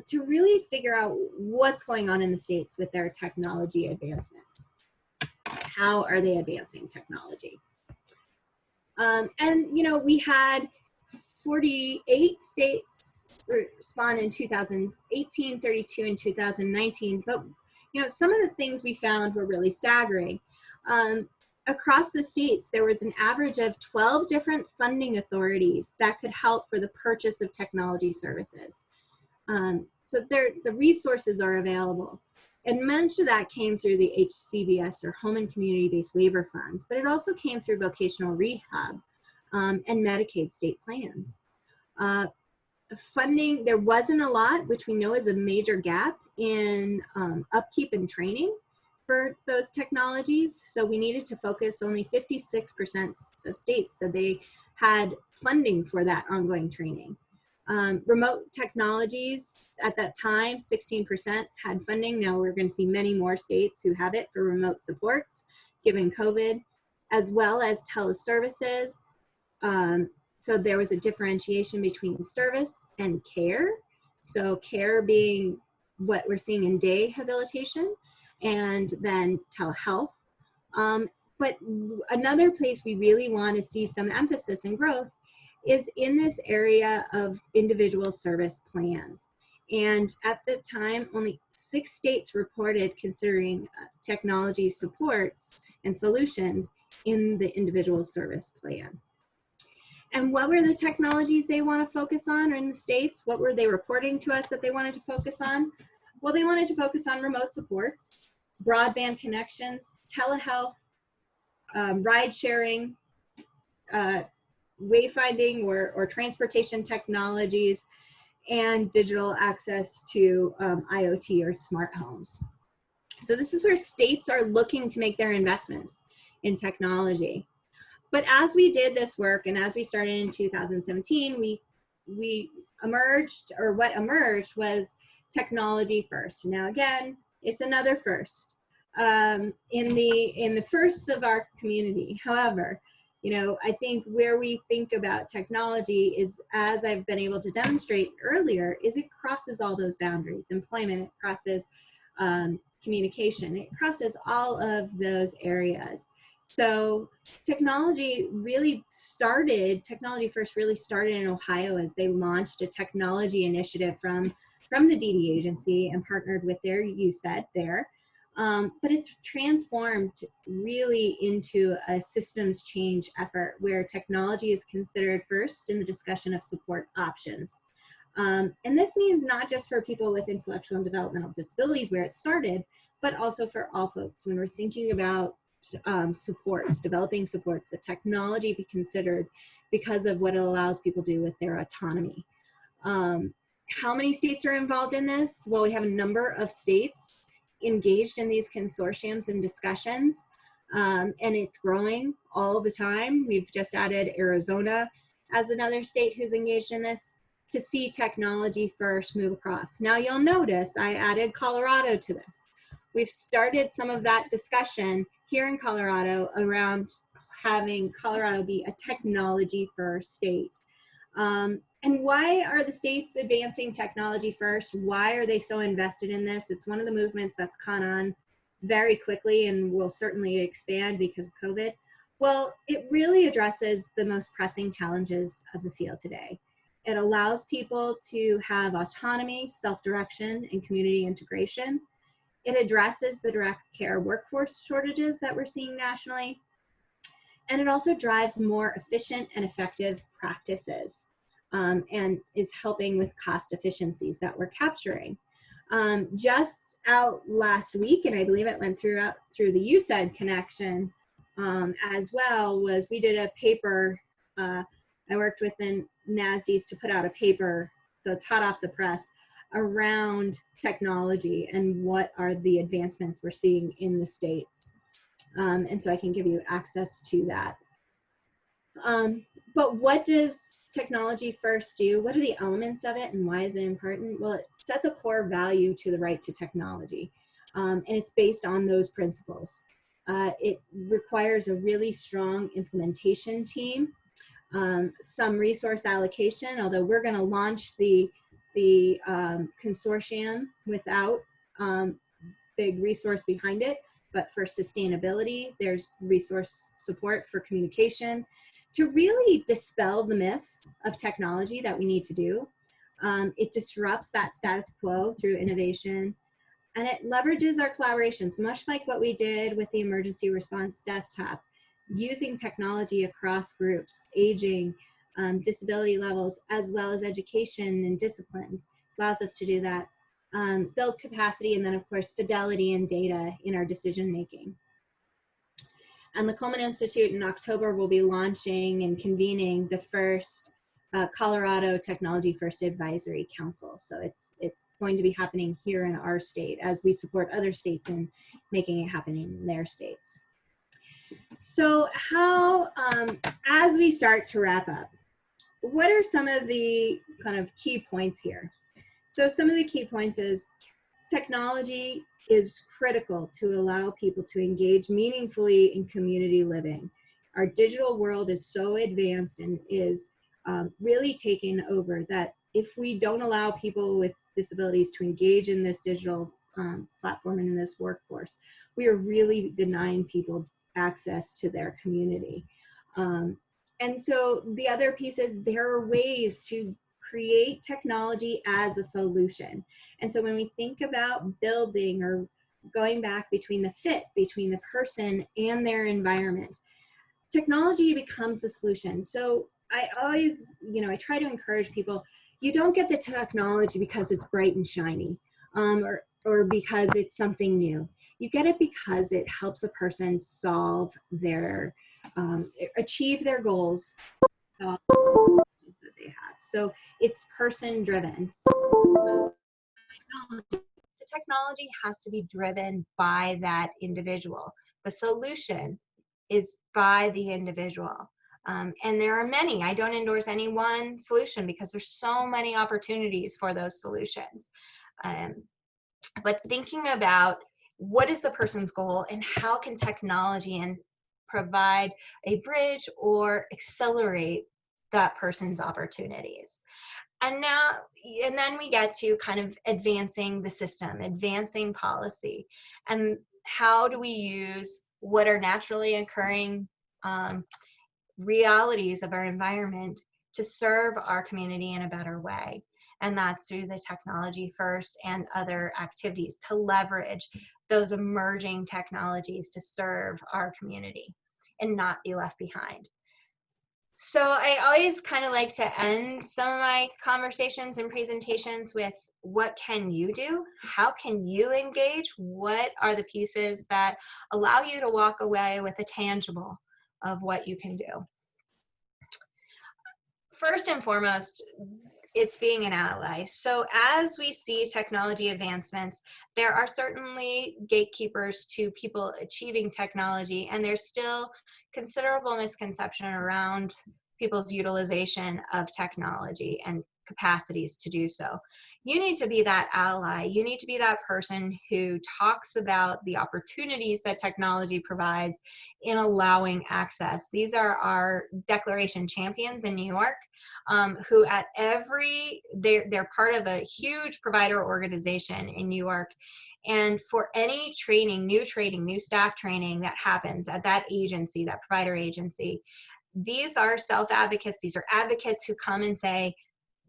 to really figure out what's going on in the states with their technology advancements. How are they advancing technology? And we had 48 states responded in 2018, 32 in 2019. But some of the things we found were really staggering. Across the states, there was an average of 12 different funding authorities that could help for the purchase of technology services. So the resources are available. And much of that came through the HCBS, or Home and Community-Based Waiver Funds, but it also came through vocational rehab and Medicaid state plans. Funding, there wasn't a lot, which we know is a major gap in upkeep and training for those technologies. So we needed to focus. Only 56% of states said they had funding for that ongoing training. Remote technologies, at that time, 16% had funding. Now we're going to see many more states who have it for remote supports, given COVID, as well as teleservices. So there was a differentiation between service and care. So care being what we're seeing in day rehabilitation, and then telehealth. But another place we really want to see some emphasis and growth is in this area of individual service plans. And at the time, only 6 states reported considering technology supports and solutions in the individual service plan. And what were the technologies they want to focus on in the states? What were they reporting to us that they wanted to focus on? Well, they wanted to focus on remote supports, broadband connections, telehealth, ride sharing, wayfinding or transportation technologies, and digital access to IoT or smart homes. So this is where states are looking to make their investments in technology. But as we did this work, and as we started in 2017, we emerged, or what emerged was technology first. Now again, it's another first in the firsts of our community. However, I think where we think about technology is, as I've been able to demonstrate earlier, is it crosses all those boundaries. Employment, it crosses communication, it crosses all of those areas. So technology first really started in Ohio as they launched a technology initiative from the DD agency and partnered with their USED there. But it's transformed really into a systems change effort where technology is considered first in the discussion of support options. And this means not just for people with intellectual and developmental disabilities where it started, but also for all folks. When we're thinking about developing supports, the technology be considered because of what it allows people to do with their autonomy. How many states are involved in this? Well, we have a number of states engaged in these consortiums and discussions, and it's growing all the time. We've just added Arizona as another state who's engaged in this to see technology first move across. Now you'll notice I added Colorado to this. We've started some of that discussion here in Colorado around having Colorado be a technology first state. And why are the states advancing technology first? Why are they so invested in this? It's one of the movements that's caught on very quickly and will certainly expand because of COVID. Well, it really addresses the most pressing challenges of the field today. It allows people to have autonomy, self-direction, and community integration. It addresses the direct care workforce shortages that we're seeing nationally. And it also drives more efficient and effective practices and is helping with cost efficiencies that we're capturing. Just out last week, and I believe it went through the USED connection as well, was we did a paper. I worked with the NASDs to put out a paper, so it's hot off the press, around technology and what are the advancements we're seeing in the states. And so I can give you access to that. But what does technology first do? What are the elements of it and why is it important? Well, it sets a core value to the right to technology, and it's based on those principles. It requires a really strong implementation team, some resource allocation, although we're going to launch the consortium without big resource behind it, but for sustainability, there's resource support for communication. to really dispel the myths of technology that we need to do. It disrupts that status quo through innovation, and it leverages our collaborations, much like what we did with the emergency response desktop, using technology across groups, aging, disability levels, as well as education and disciplines, allows us to do that. Build capacity, and then of course, fidelity and data in our decision making. And the Coleman Institute in October will be launching and convening the first Colorado Technology First Advisory Council. So it's going to be happening here in our state as we support other states in making it happen in their states. So how, as we start to wrap up, what are some of the kind of key points here? So some of the key points is technology is critical to allow people to engage meaningfully in community living. Our digital world is so advanced and is really taking over that if we don't allow people with disabilities to engage in this digital platform and in this workforce, we are really denying people access to their community. And so the other piece is there are ways to create technology as a solution. And so when we think about building or going back between the fit between the person and their environment, technology becomes the solution. So I always, I try to encourage people, you don't get the technology because it's bright and shiny, or because it's something new. You get it because it helps a person solve their, achieve their goals that they have. So it's person driven. The technology has to be driven by that individual. The solution is by the individual. And there are many. I don't endorse any one solution because there's so many opportunities for those solutions. But thinking about what is the person's goal and how can technology provide a bridge or accelerate that person's opportunities. And then we get to kind of advancing the system, advancing policy, and how do we use what are naturally occurring realities of our environment to serve our community in a better way. And that's through the technology first and other activities to leverage those emerging technologies to serve our community and not be left behind. So I always kind of like to end some of my conversations and presentations with what can you do? How can you engage? What are the pieces that allow you to walk away with a tangible of what you can do? First and foremost, it's being an ally. So as we see technology advancements, there are certainly gatekeepers to people achieving technology, and there's still considerable misconception around people's utilization of technology and capacities to do so. You need to be that ally. You need to be that person who talks about the opportunities that technology provides in allowing access. These are our declaration champions in New York, who at they're part of a huge provider organization in New York. And for any training, new staff training that happens at that agency, that provider agency, these are self-advocates. These are advocates who come and say,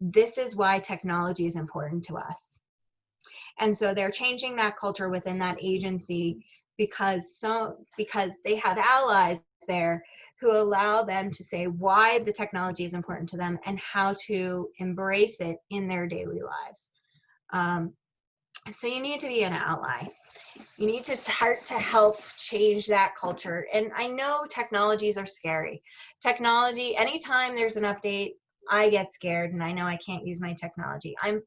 this is why technology is important to us. And so they're changing that culture within that agency because they have allies there who allow them to say why the technology is important to them and how to embrace it in their daily lives. So you need to be an ally. You need to start to help change that culture. And I know technologies are scary. Technology, anytime there's an update, I get scared and I know I can't use my technology. I'm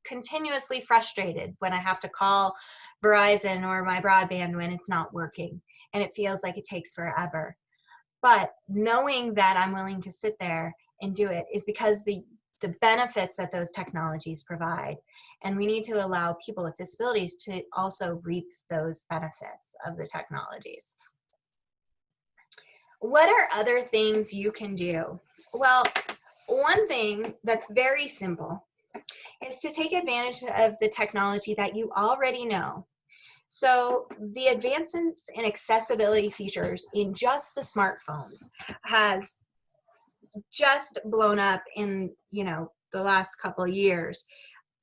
continuously frustrated when I have to call Verizon or my broadband when it's not working and it feels like it takes forever. But knowing that I'm willing to sit there and do it is because the benefits that those technologies provide. And we need to allow people with disabilities to also reap those benefits of the technologies. What are other things you can do? Well, one thing that's very simple is to take advantage of the technology that you already know. So the advancements in accessibility features in just the smartphones has just blown up in, you know, the last couple of years.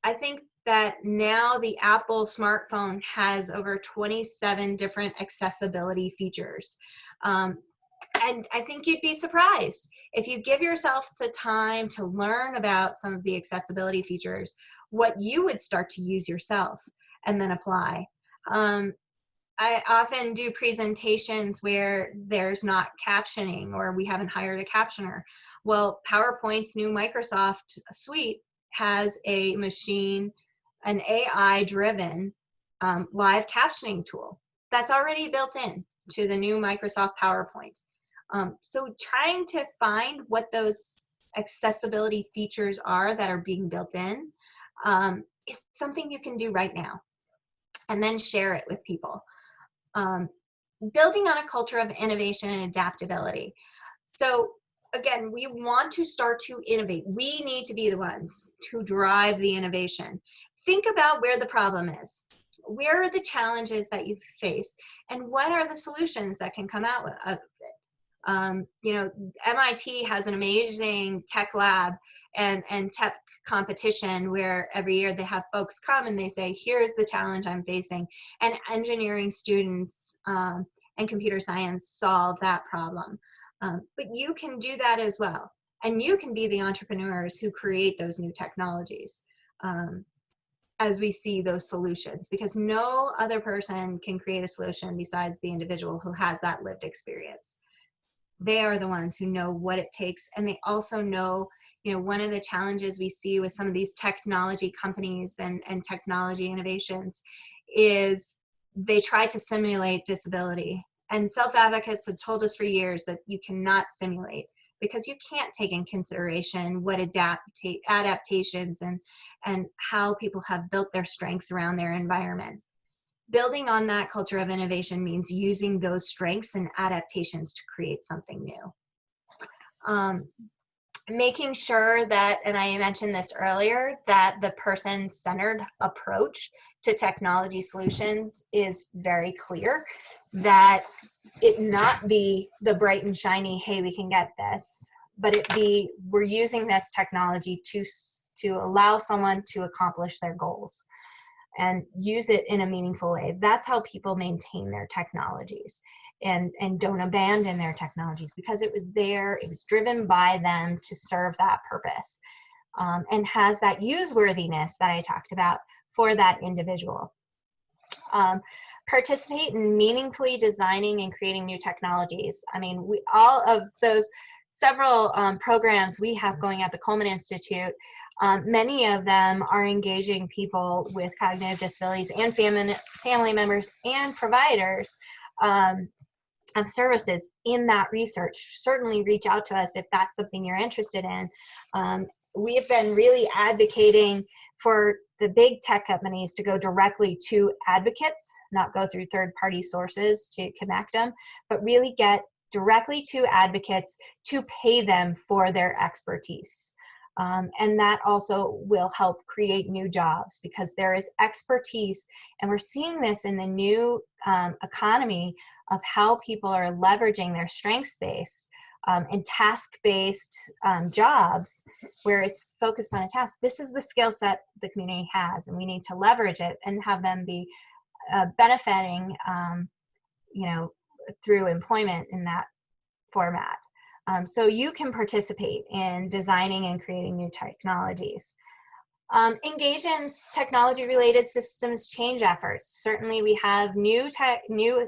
I think that now the Apple smartphone has over 27 different accessibility features. And I think you'd be surprised if you give yourself the time to learn about some of the accessibility features, what you would start to use yourself and then apply. I often do presentations where there's not captioning or we haven't hired a captioner. Well, PowerPoint's new Microsoft suite has a machine, an AI-driven live captioning tool that's already built in to the new Microsoft PowerPoint. So trying to find what those accessibility features are that are being built in is something you can do right now, and then share it with people. Building on a culture of innovation and adaptability. So again, we want to start to innovate. We need to be the ones to drive the innovation. Think about where the problem is. Where are the challenges that you face, and what are the solutions that can come out of it? You know, MIT has an amazing tech lab and tech competition where every year they have folks come and they say, here's the challenge I'm facing, and engineering students and computer science solve that problem. But you can do that as well, and you can be the entrepreneurs who create those new technologies as we see those solutions, because no other person can create a solution besides the individual who has that lived experience. They are the ones who know what it takes, and they also know, you know, one of the challenges we see with some of these technology companies and technology innovations is they try to simulate disability. And self-advocates have told us for years that you cannot simulate, because you can't take in consideration what adaptations and how people have built their strengths around their environment. Building on that culture of innovation means using those strengths and adaptations to create something new. Making sure that, and I mentioned this earlier, that the person-centered approach to technology solutions is very clear, that it not be the bright and shiny, hey, we can get this, but it be, we're using this technology to allow someone to accomplish their goals and use it in a meaningful way. That's how people maintain their technologies and don't abandon their technologies, because it was there, it was driven by them to serve that purpose, and has that useworthiness that I talked about for that individual. Participate in meaningfully designing and creating new technologies. I mean, all of those several programs we have going at the Coleman Institute, many of them are engaging people with cognitive disabilities and family members and providers of services in that research. Certainly reach out to us if that's something you're interested in. We have been really advocating for the big tech companies to go directly to advocates, not go through third-party sources to connect them, but really get directly to advocates to pay them for their expertise. And that also will help create new jobs, because there is expertise, and we're seeing this in the new economy of how people are leveraging their strengths base and task-based jobs where it's focused on a task. This is the skill set the community has, and we need to leverage it and have them be benefiting, you know, through employment in that format. So you can participate in designing and creating new technologies. Engage in technology-related systems change efforts. Certainly we have new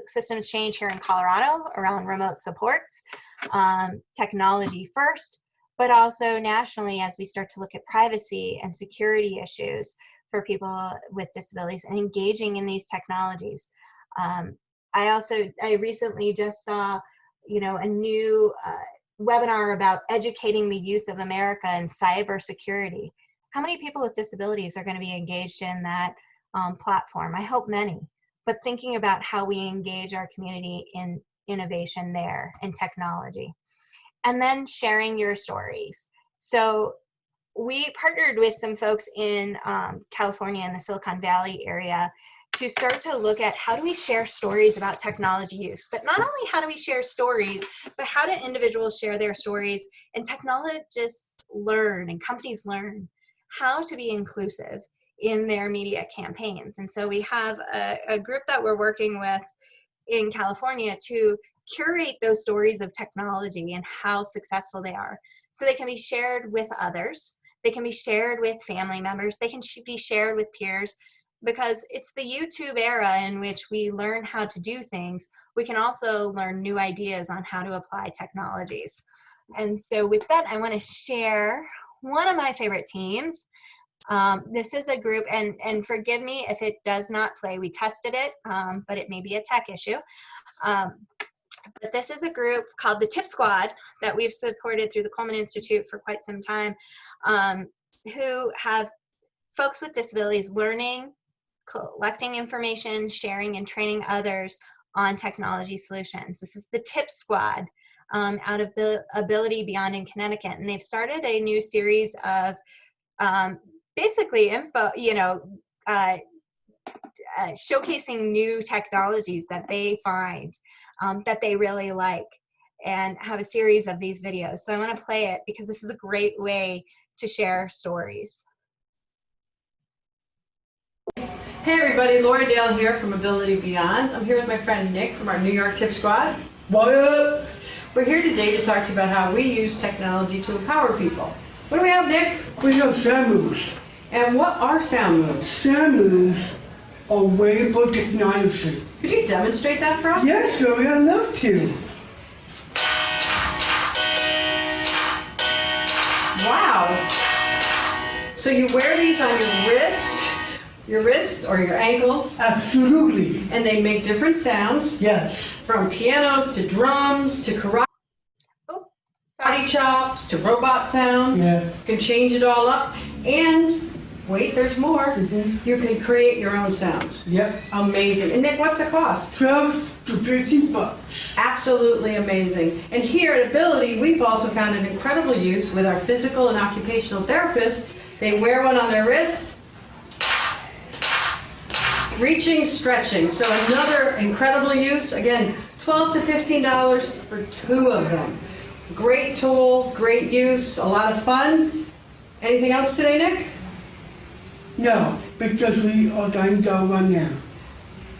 systems change here in Colorado around remote supports, technology first, but also nationally as we start to look at privacy and security issues for people with disabilities and engaging in these technologies. I recently just saw, you know, a new webinar about educating the youth of America in cybersecurity. How many people with disabilities are going to be engaged in that platform? I hope many, but thinking about how we engage our community in innovation there and technology. And then sharing your stories. So we partnered with some folks in California in the Silicon Valley area to start to look at how do we share stories about technology use, but not only how do we share stories, but how do individuals share their stories, and technologists learn and companies learn how to be inclusive in their media campaigns. And so we have a group that we're working with in California to curate those stories of technology and how successful they are, so they can be shared with others, they can be shared with family members, they can be shared with peers, because it's the YouTube era in which we learn how to do things. We can also learn new ideas on how to apply technologies. And so with that, I want to share one of my favorite teams. This is a group, and forgive me if it does not play. We tested it, but it may be a tech issue. But this is a group called the Tip Squad that we've supported through the Coleman Institute for quite some time, who have folks with disabilities learning, collecting information, sharing, and training others on technology solutions. This is the Tip Squad out of Ability Beyond in Connecticut, and they've started a new series of basically showcasing new technologies that they find that they really like, and have a series of these videos. So I want to play it because this is a great way to share stories. Hey everybody, Laura Dale here from Ability Beyond. I'm here with my friend Nick from our New York Tip Squad. What up? We're here today to talk to you about how we use technology to empower people. What do we have, Nick? We have sound moves. And what are sound moves? Sound moves are wearable technology. Could you demonstrate that for us? Yes, Joey, I'd love to. Wow. So you wear these on your wrists or your ankles, Absolutely. and they make different sounds, Yes. from pianos to drums to karate chops to robot sounds. Yeah. You can change it all up, and wait, there's more. You can create your own sounds. Yep. Amazing. And Nick, what's the cost? 12 to 15 bucks. Absolutely amazing. And here at Ability, we've also found an incredible use with our physical and occupational therapists. They wear one on their wrist. Reaching, stretching. So another incredible use. Again, $12 to $15 for 2 of them. Great tool, great use, a lot of fun. Anything else today, Nick? No, because we are going to go right now.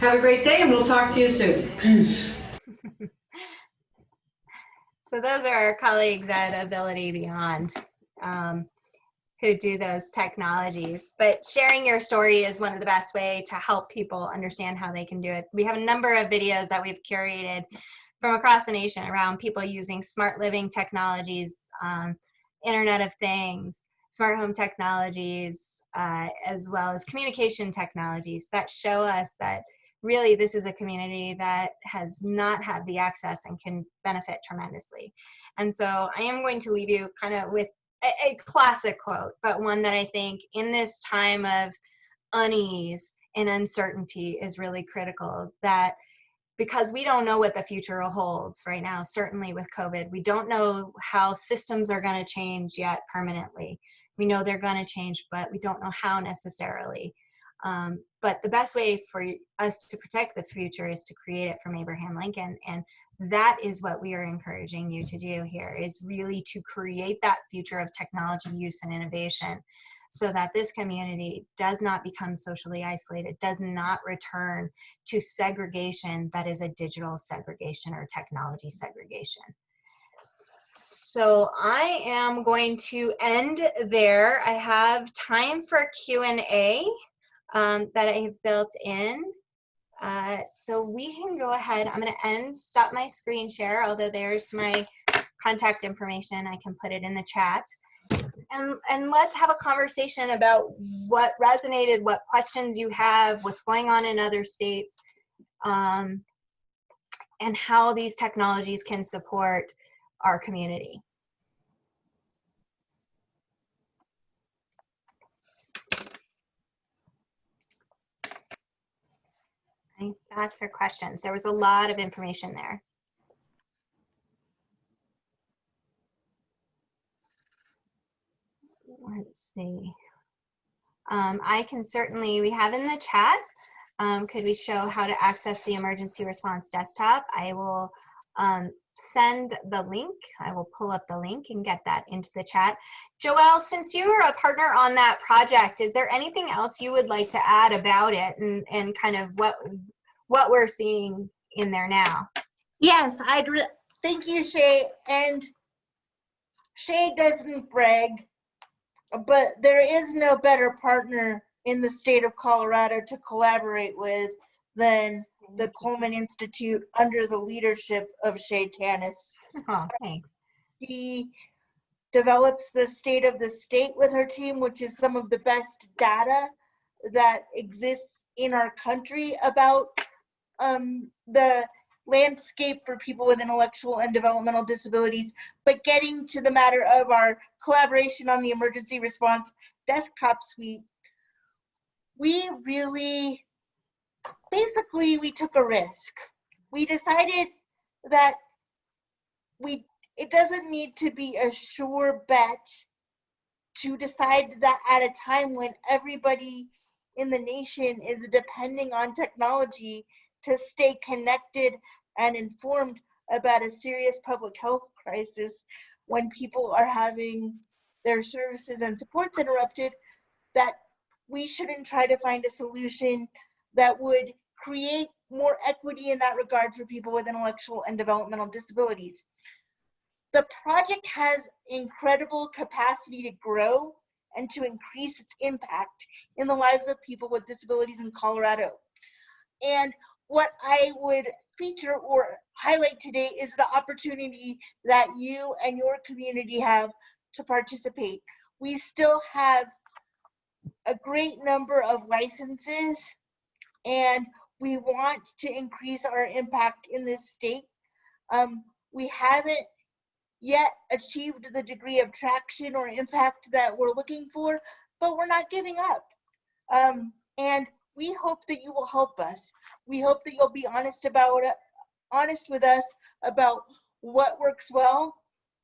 Have a great day, and we'll talk to you soon. Peace. So those are our colleagues at Ability Beyond who do those technologies. But sharing your story is one of the best ways to help people understand how they can do it. We have a number of videos that we've curated from across the nation around people using smart living technologies, Internet of Things, smart home technologies, as well as communication technologies that show us that really this is a community that has not had the access and can benefit tremendously. And so I am going to leave you kind of with a classic quote, but one that I think in this time of unease and uncertainty is really critical, that because we don't know what the future holds right now, certainly with COVID, we don't know how systems are going to change yet permanently. We know they're going to change, but we don't know how necessarily. But the best way for us to protect the future is to create it from Abraham Lincoln. And that is what we are encouraging you to do here, is really to create that future of technology use and innovation, so that this community does not become socially isolated, does not return to segregation that is a digital segregation or technology segregation. So I am going to end there. I have time for Q&A that I have built in. So we can go ahead. I'm going to stop my screen share, although there's my contact information. I can put it in the chat. And let's have a conversation about what resonated, what questions you have, what's going on in other states, and how these technologies can support our community. Any thoughts or questions? There was a lot of information there. Let's see. I can certainly, we have in the chat, could we show how to access the emergency response desktop? I will send the link. I will pull up the link and get that into the chat. Joelle, since you were a partner on that project, is there anything else you would like to add about it and kind of what we're seeing in there now? Yes, thank you, Shea. And Shea doesn't brag, but there is no better partner in the state of Colorado to collaborate with than the Coleman Institute under the leadership of Shea Tanis. Oh, thanks. She develops the state of the state with her team, which is some of the best data that exists in our country about the landscape for people with intellectual and developmental disabilities. But getting to the matter of our collaboration on the emergency response desktop suite, we took a risk. We decided that it doesn't need to be a sure bet to decide that at a time when everybody in the nation is depending on technology to stay connected and informed about a serious public health crisis, when people are having their services and supports interrupted, that we shouldn't try to find a solution that would create more equity in that regard for people with intellectual and developmental disabilities. The project has incredible capacity to grow and to increase its impact in the lives of people with disabilities in Colorado. And what I would feature or highlight today is the opportunity that you and your community have to participate. We still have a great number of licenses, and we want to increase our impact in this state. We haven't yet achieved the degree of traction or impact that we're looking for, but we're not giving up. And we hope that you will help us. We hope that you'll be honest with us about what works well,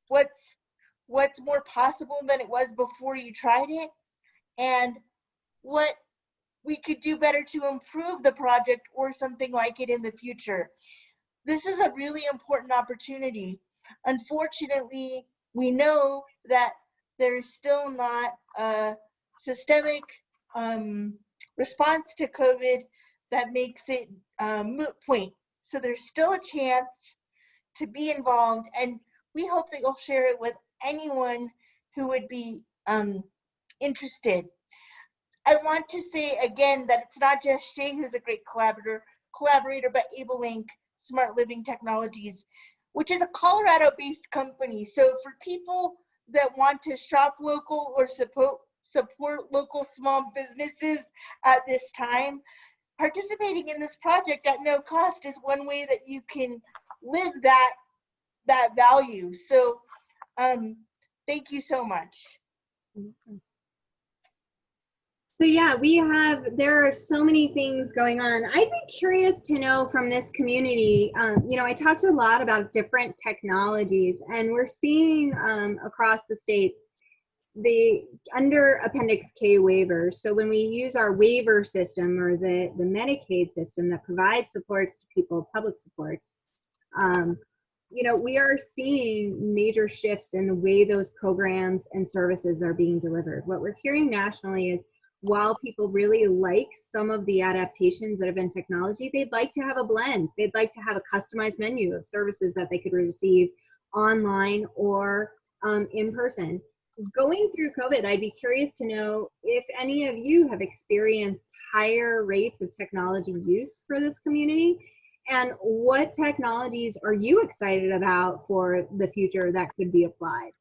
what's more possible than it was before you tried it, and what we could do better to improve the project or something like it in the future. This is a really important opportunity. Unfortunately, we know that there is still not a systemic response to COVID that makes it a moot point. So there's still a chance to be involved, and we hope that you'll share it with anyone who would be interested. I want to say again that it's not just Shea who's a great collaborator, but AbleLink Smart Living Technologies, which is a Colorado-based company. So for people that want to shop local or support local small businesses at this time, participating in this project at no cost is one way that you can live that value. So thank you so much. So yeah, there are so many things going on. I'd be curious to know from this community, I talked a lot about different technologies, and we're seeing across the states under Appendix K waivers. So when we use our waiver system or the Medicaid system that provides supports to people, public supports, we are seeing major shifts in the way those programs and services are being delivered. What we're hearing nationally is, while people really like some of the adaptations that have been technology, they'd like to have a blend. They'd like to have a customized menu of services that they could receive online or in person. Going through COVID, I'd be curious to know if any of you have experienced higher rates of technology use for this community, and what technologies are you excited about for the future that could be applied?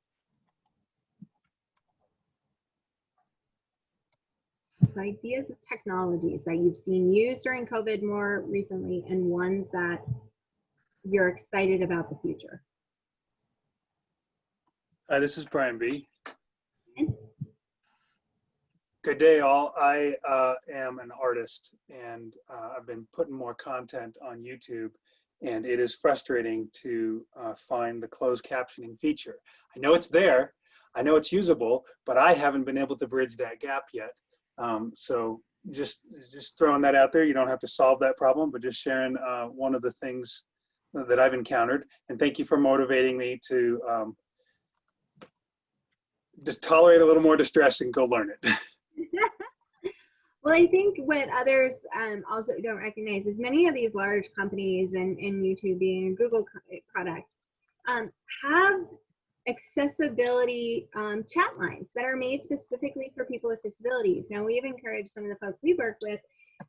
Ideas of technologies that you've seen used during COVID more recently, and ones that you're excited about the future. Hi, this is Brian B. Good day, all. I am an artist, and I've been putting more content on YouTube, and it is frustrating to find the closed captioning feature. I know it's there, I know it's usable, but I haven't been able to bridge that gap yet. So just throwing that out there. You don't have to solve that problem, but just sharing one of the things that I've encountered. And thank you for motivating me to just tolerate a little more distress and go learn it. Well, I think what others also don't recognize is many of these large companies, and YouTube being a Google product, have accessibility chat lines that are made specifically for people with disabilities. Now, we've encouraged some of the folks we work with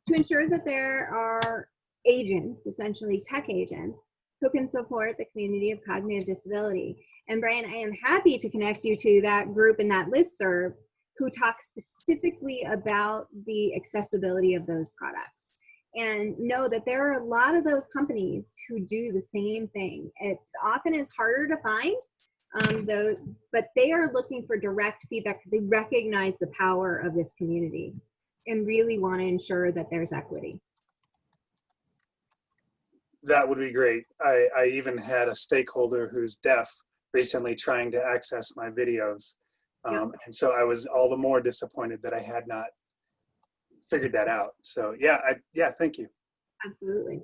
to ensure that there are agents, essentially tech agents, who can support the community of cognitive disability. And Brian, I am happy to connect you to that group and that listserv who talk specifically about the accessibility of those products. And know that there are a lot of those companies who do the same thing. It often is harder to find, but they are looking for direct feedback because they recognize the power of this community and really want to ensure that there's equity. That would be great. I even had a stakeholder who's deaf recently trying to access my videos. And so I was all the more disappointed that I had not figured that out. So yeah, thank you. Absolutely.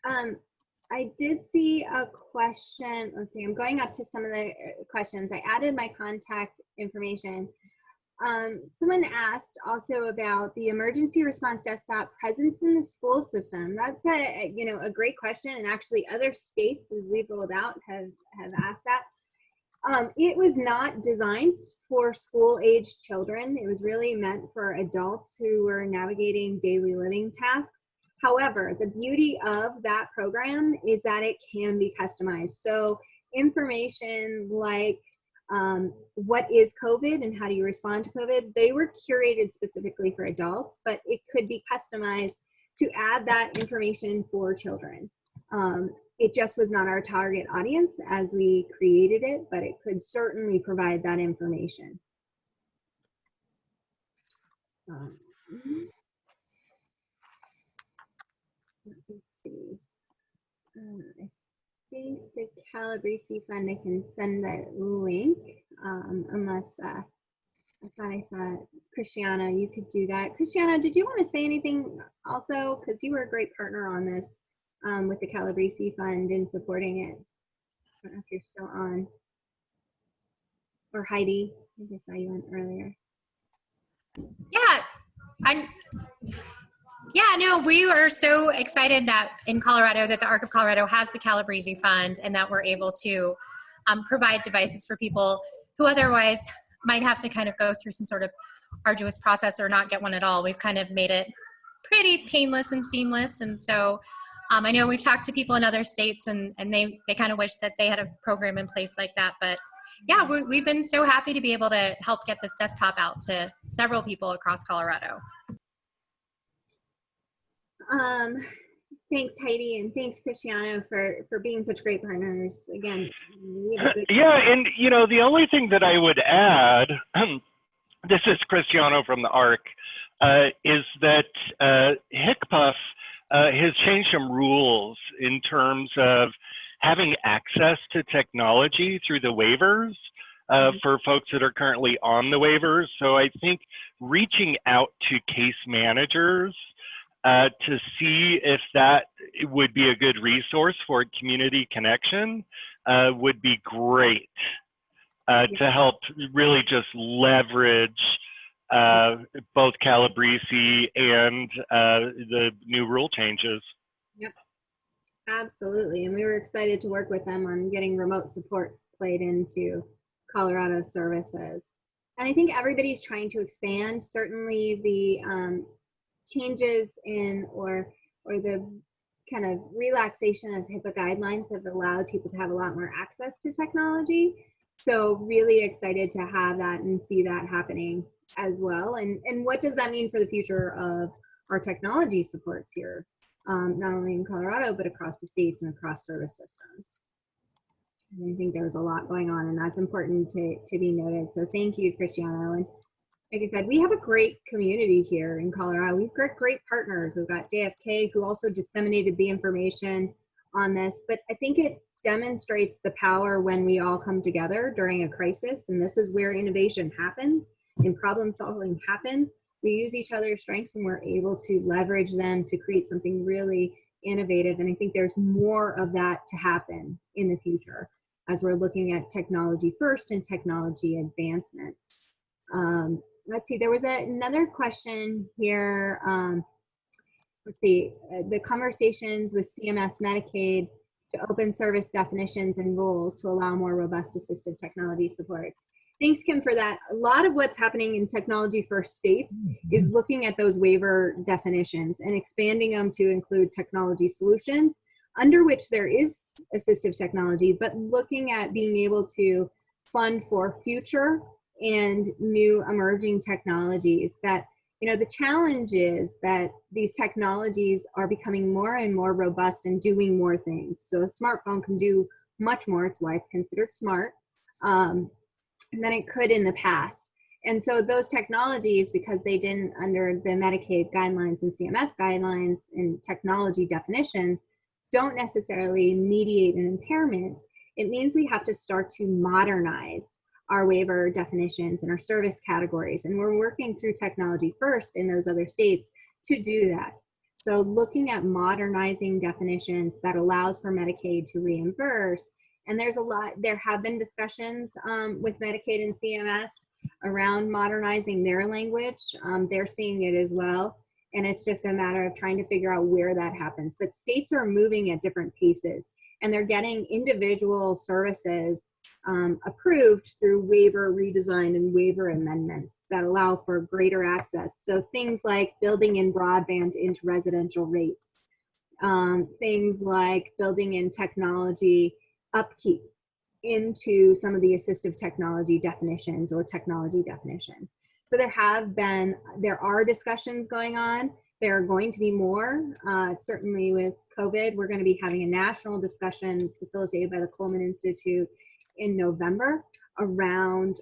I did see a question. Let's see, I'm going up to some of the questions. I added my contact information. Someone asked also about the emergency response desktop presence in the school system. That's a great question, and actually other states, as we've rolled out, have asked that. It was not designed for school-aged children. It was really meant for adults who were navigating daily living tasks. However, the beauty of that program is that it can be customized. So information like what is COVID and how do you respond to COVID, they were curated specifically for adults, but it could be customized to add that information for children. It just was not our target audience as we created it, but it could certainly provide that information. Let me see. I think the Calabrese Fund, I can send that link, unless I thought I saw Christiana, you could do that. Christiana, did you want to say anything also? Because you were a great partner on this with the Calabrese Fund in supporting it. I don't know if you're still on. Or Heidi, I think I saw you on earlier. We are so excited that in Colorado, that the ARC of Colorado has the Calabrese Fund, and that we're able to provide devices for people who otherwise might have to kind of go through some sort of arduous process or not get one at all. We've kind of made it pretty painless and seamless. And so I know we've talked to people in other states, and they kind of wish that they had a program in place like that. But yeah, we've been so happy to be able to help get this desktop out to several people across Colorado. Thanks, Heidi, and thanks, Cristiano, for being such great partners. Again, and the only thing that I would add, this is Cristiano from the ARC, is that HICPUF has changed some rules in terms of having access to technology through the waivers for folks that are currently on the waivers. So I think reaching out to case managers to see if that would be a good resource for community connection would be great to help really just leverage both Calabrese and the new rule changes. Yep, absolutely. And we were excited to work with them on getting remote supports played into Colorado services. And I think everybody's trying to expand. Certainly the changes in or the kind of relaxation of HIPAA guidelines have allowed people to have a lot more access to technology. So really excited to have that and see that happening as well. And what does that mean for the future of our technology supports here, not only in Colorado, but across the states and across service systems. And I think there's a lot going on, and that's important to be noted. So thank you, Cristiano. And like I said, we have a great community here in Colorado. We've got great partners. We've got JFK, who also disseminated the information on this. But I think it demonstrates the power when we all come together during a crisis. And this is where innovation happens and problem solving happens, we use each other's strengths and we're able to leverage them to create something really innovative. And I think there's more of that to happen in the future as we're looking at technology first and technology advancements. Let's see, there was another question here. Let's see, the conversations with CMS Medicaid to open service definitions and rules to allow more robust assistive technology supports. Thanks, Kim, for that. A lot of what's happening in technology first states is looking at those waiver definitions and expanding them to include technology solutions under which there is assistive technology, but looking at being able to fund for future and new emerging technologies. That, you know, the challenge is that these technologies are becoming more and more robust and doing more things. So a smartphone can do much more. It's why it's considered smart. Than it could in the past. And so those technologies, because they didn't under the Medicaid guidelines and CMS guidelines and technology definitions, don't necessarily mediate an impairment. It means we have to start to modernize our waiver definitions and our service categories. And we're working through technology first in those other states to do that. So looking at modernizing definitions that allows for Medicaid to reimburse. And there's a lot, there have been discussions with Medicaid and CMS around modernizing their language. They're seeing it as well. And it's just a matter of trying to figure out where that happens. But states are moving at different paces, and they're getting individual services approved through waiver redesign and waiver amendments that allow for greater access. So things like building in broadband into residential rates, things like building in technology upkeep into some of the assistive technology definitions or technology definitions. So there are discussions going on. There are going to be more, certainly with COVID. We're going to be having a national discussion facilitated by the Coleman Institute in November around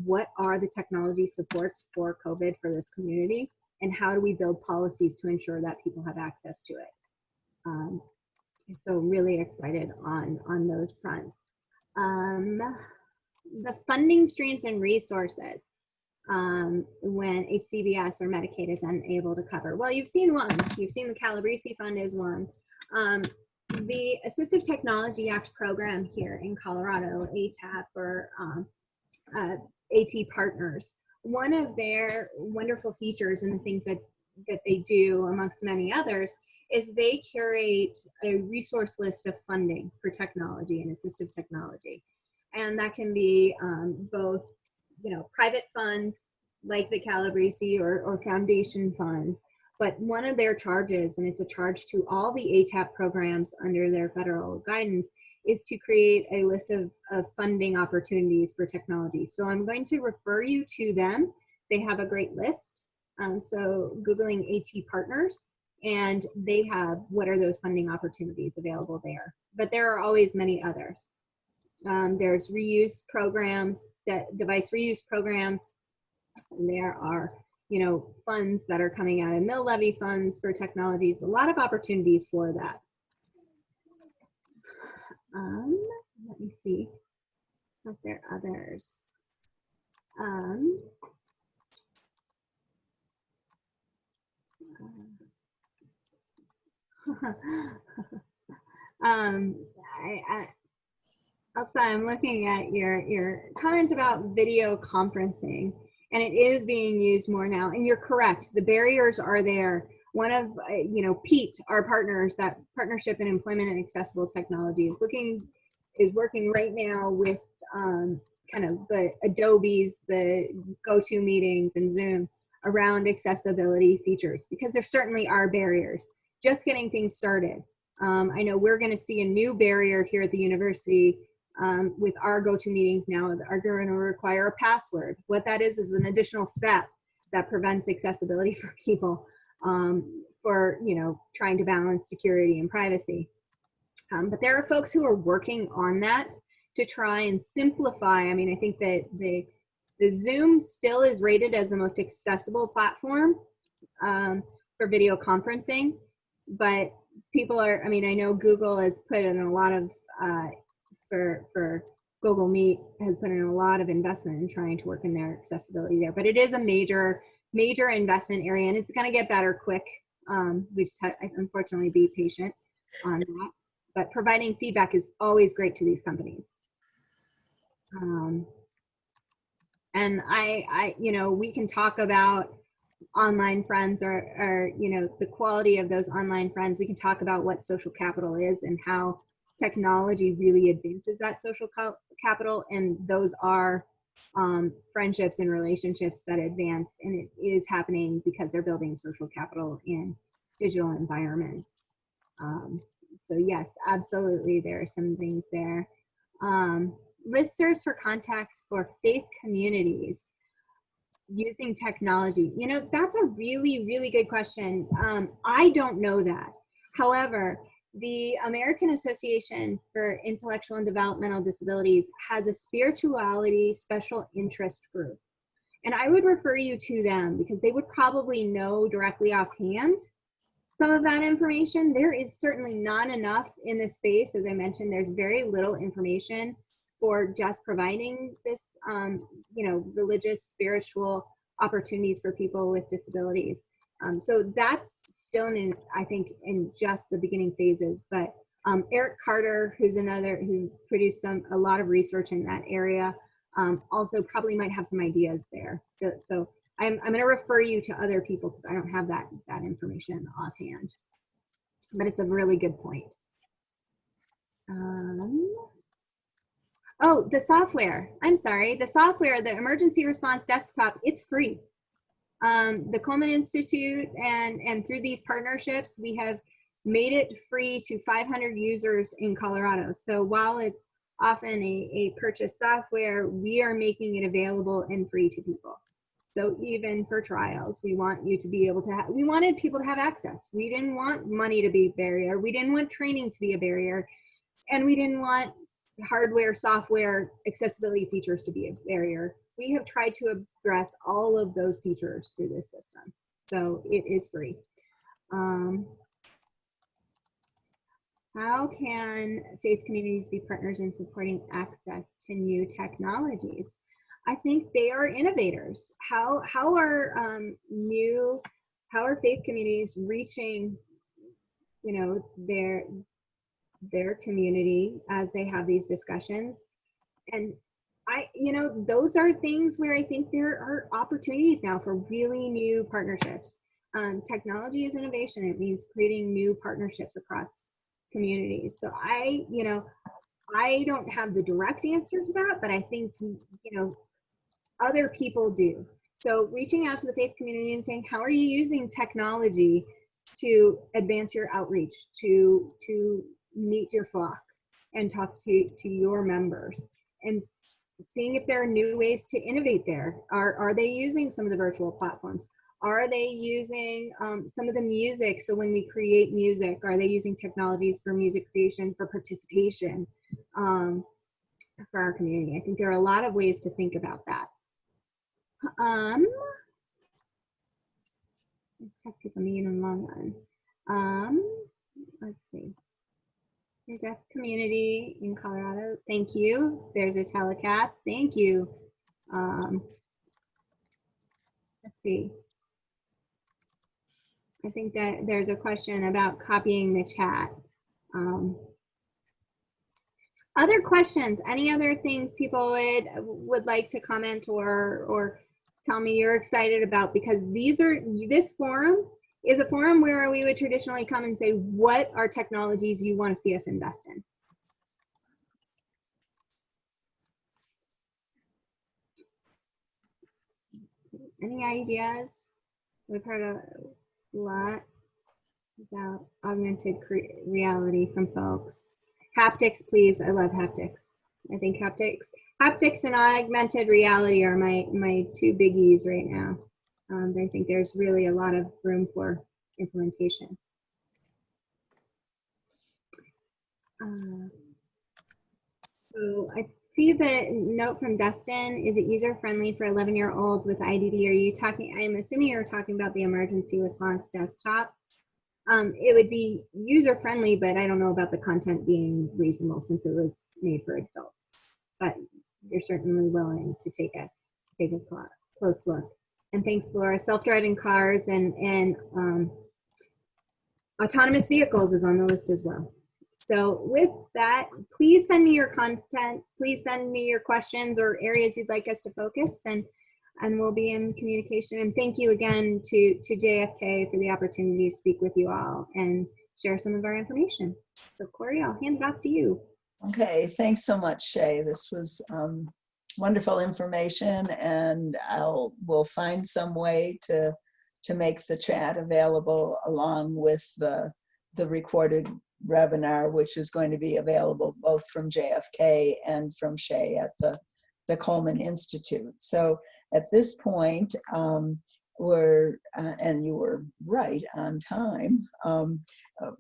what are the technology supports for COVID for this community, and how do we build policies to ensure that people have access to it. So really excited on those fronts. The funding streams and resources when HCBS or Medicaid is unable to cover. Well, you've seen one. You've seen the Calabrese Fund is one. The Assistive Technology Act program here in Colorado, ATAP or AT Partners, one of their wonderful features and the things that they do, amongst many others, is they curate a resource list of funding for technology and assistive technology. And that can be both, you know, private funds like the Calabrese or foundation funds. But one of their charges, and it's a charge to all the ATAP programs under their federal guidance, is to create a list of funding opportunities for technology. So I'm going to refer you to them. They have a great list. So Googling AT Partners, and they have what are those funding opportunities available there. But there are always many others. There's reuse programs, device reuse programs. And there are, you know, funds that are coming out of mill levy funds for technologies, a lot of opportunities for that. Let me see if there are others. Also, I'm looking at your comment about video conferencing, and it is being used more now. And you're correct; the barriers are there. One of Pete, our partners, that Partnership in Employment and Accessible Technology, is working right now with kind of the Adobe's, the GoToMeetings and Zoom around accessibility features, because there certainly are barriers. Just getting things started. I know we're going to see a new barrier here at the university with our GoToMeetings now are going to require a password. What that is an additional step that prevents accessibility for people for, trying to balance security and privacy. But there are folks who are working on that to try and simplify. I mean, I think that the Zoom still is rated as the most accessible platform for video conferencing, but people are, I know Google has put in a lot of, for Google Meet has put in a lot of investment in trying to work in their accessibility there, but it is a major major investment area, and it's going to get better quick. We just have, unfortunately, be patient on that. But providing feedback is always great to these companies. And we can talk about online friends or the quality of those online friends. We can talk about what social capital is and how technology really advances that social capital. And those are friendships and relationships that advance, and it is happening because they're building social capital in digital environments. So yes, absolutely, there are some things there. Listservs for contacts for faith communities using technology. That's a really, really good question. I don't know that. However, the American Association for Intellectual and Developmental Disabilities has a spirituality special interest group. And I would refer you to them because they would probably know directly offhand some of that information. There is certainly not enough in this space. As I mentioned, there's very little information for just providing this, religious, spiritual opportunities for people with disabilities. So that's still I think in just the beginning phases. But Eric Carter, who produced a lot of research in that area, also probably might have some ideas there. So I'm going to refer you to other people because I don't have that information offhand. But it's a really good point. Oh, the software. I'm sorry. The software, the emergency response desktop, it's free. The Coleman Institute and through these partnerships, we have made it free to 500 users in Colorado. So while it's often a purchased software, we are making it available and free to people. So even for trials, we want you to be able to we wanted people to have access. We didn't want money to be a barrier. We didn't want training to be a barrier. And we didn't want hardware, software, accessibility features to be a barrier. We have tried to address all of those features through this system. So it is free. How can faith communities be partners in supporting access to new technologies? I think they are innovators. How are faith communities reaching, their community as they have these discussions? And those are things where I think there are opportunities now for really new partnerships. Technology is innovation. It means creating new partnerships across communities. So I don't have the direct answer to that, but I think, other people do. So reaching out to the faith community and saying, how are you using technology to advance your outreach, to meet your flock and talk to your members, and seeing if there are new ways to innovate there. Are they using some of the virtual platforms? Are they using some of the music? So when we create music, are they using technologies for music creation, for participation, for our community? I think there are a lot of ways to think about that. Let's talk people need in the long run. Let's see. Your deaf community in Colorado, thank you. There's a telecast, thank you. Let's see. I think that there's a question about copying the chat. Other questions, any other things people would like to comment or tell me you're excited about? Because this forum is a forum where we would traditionally come and say, what are technologies you want to see us invest in? Any ideas? We've heard a lot about augmented reality from folks. Haptics, please. I love haptics. I think haptics and augmented reality are my two biggies right now. I think there's really a lot of room for implementation. So I see the note from Dustin. Is it user-friendly for 11-year-olds with IDD? Are you talking, I'm assuming you're talking about the emergency response desktop. It would be user-friendly, but I don't know about the content being reasonable since it was made for adults. But you're certainly willing to take a close look. And thanks, Laura. Self-driving cars and autonomous vehicles is on the list as well. So with that, please send me your content. Please send me your questions or areas you'd like us to focus, and we'll be in communication. And thank you again to JFK for the opportunity to speak with you all and share some of our information. So Corey, I'll hand it off to you. Okay, thanks so much, Shea. This was wonderful information, and we'll find some way to make the chat available along with the recorded webinar, which is going to be available both from JFK and from Shea at the Coleman Institute. So at this point, we're, and you were right on time,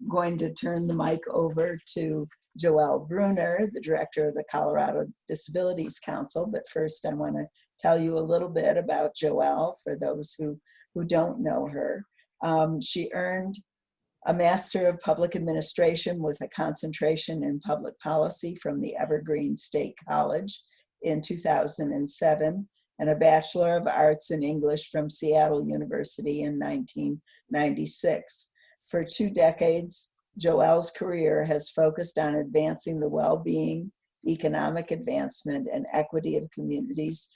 going to turn the mic over to Joelle Bruner, the director of the Colorado Disabilities Council. But first, I want to tell you a little bit about Joelle for those who don't know her. She earned a Master of Public Administration with a concentration in public policy from the Evergreen State College in 2007, and a Bachelor of Arts in English from Seattle University in 1996. For 2 decades, Joelle's career has focused on advancing the well-being, economic advancement, and equity of communities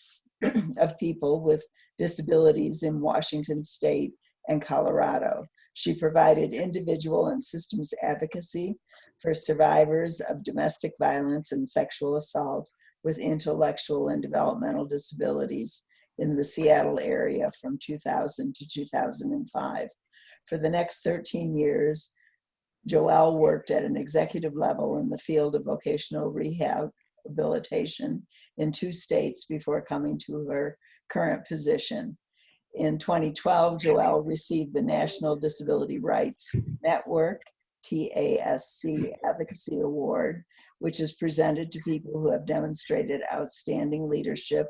of people with disabilities in Washington State and Colorado. She provided individual and systems advocacy for survivors of domestic violence and sexual assault with intellectual and developmental disabilities in the Seattle area from 2000 to 2005. For the next 13 years, Joelle worked at an executive level in the field of vocational rehabilitation in 2 states before coming to her current position. In 2012, Joelle received the National Disability Rights Network, TASC Advocacy Award, which is presented to people who have demonstrated outstanding leadership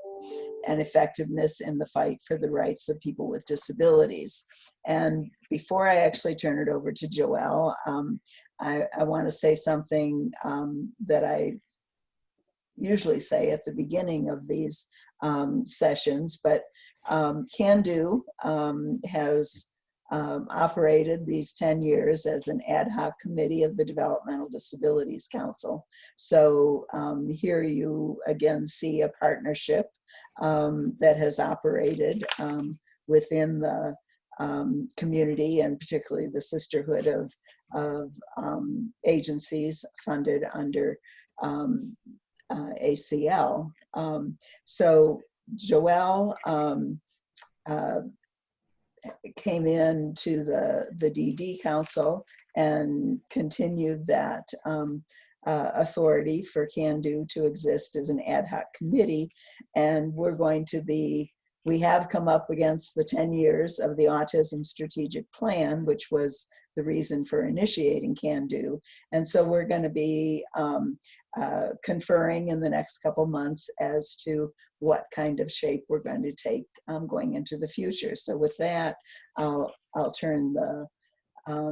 and effectiveness in the fight for the rights of people with disabilities. And before I actually turn it over to Joelle, I want to say something that I usually say at the beginning of these sessions, but CANDO has operated these 10 years as an ad hoc committee of the Developmental Disabilities Council. So here you again see a partnership that has operated within the community, and particularly the sisterhood of agencies funded under ACL. So Joelle came into the DD Council and continued that authority for CANDO to exist as an ad hoc committee. And we have come up against the 10 years of the Autism Strategic Plan, which was the reason for initiating CANDO. And so we're going to be conferring in the next couple months as to what kind of shape we're going to take going into the future. So with that, I'll turn the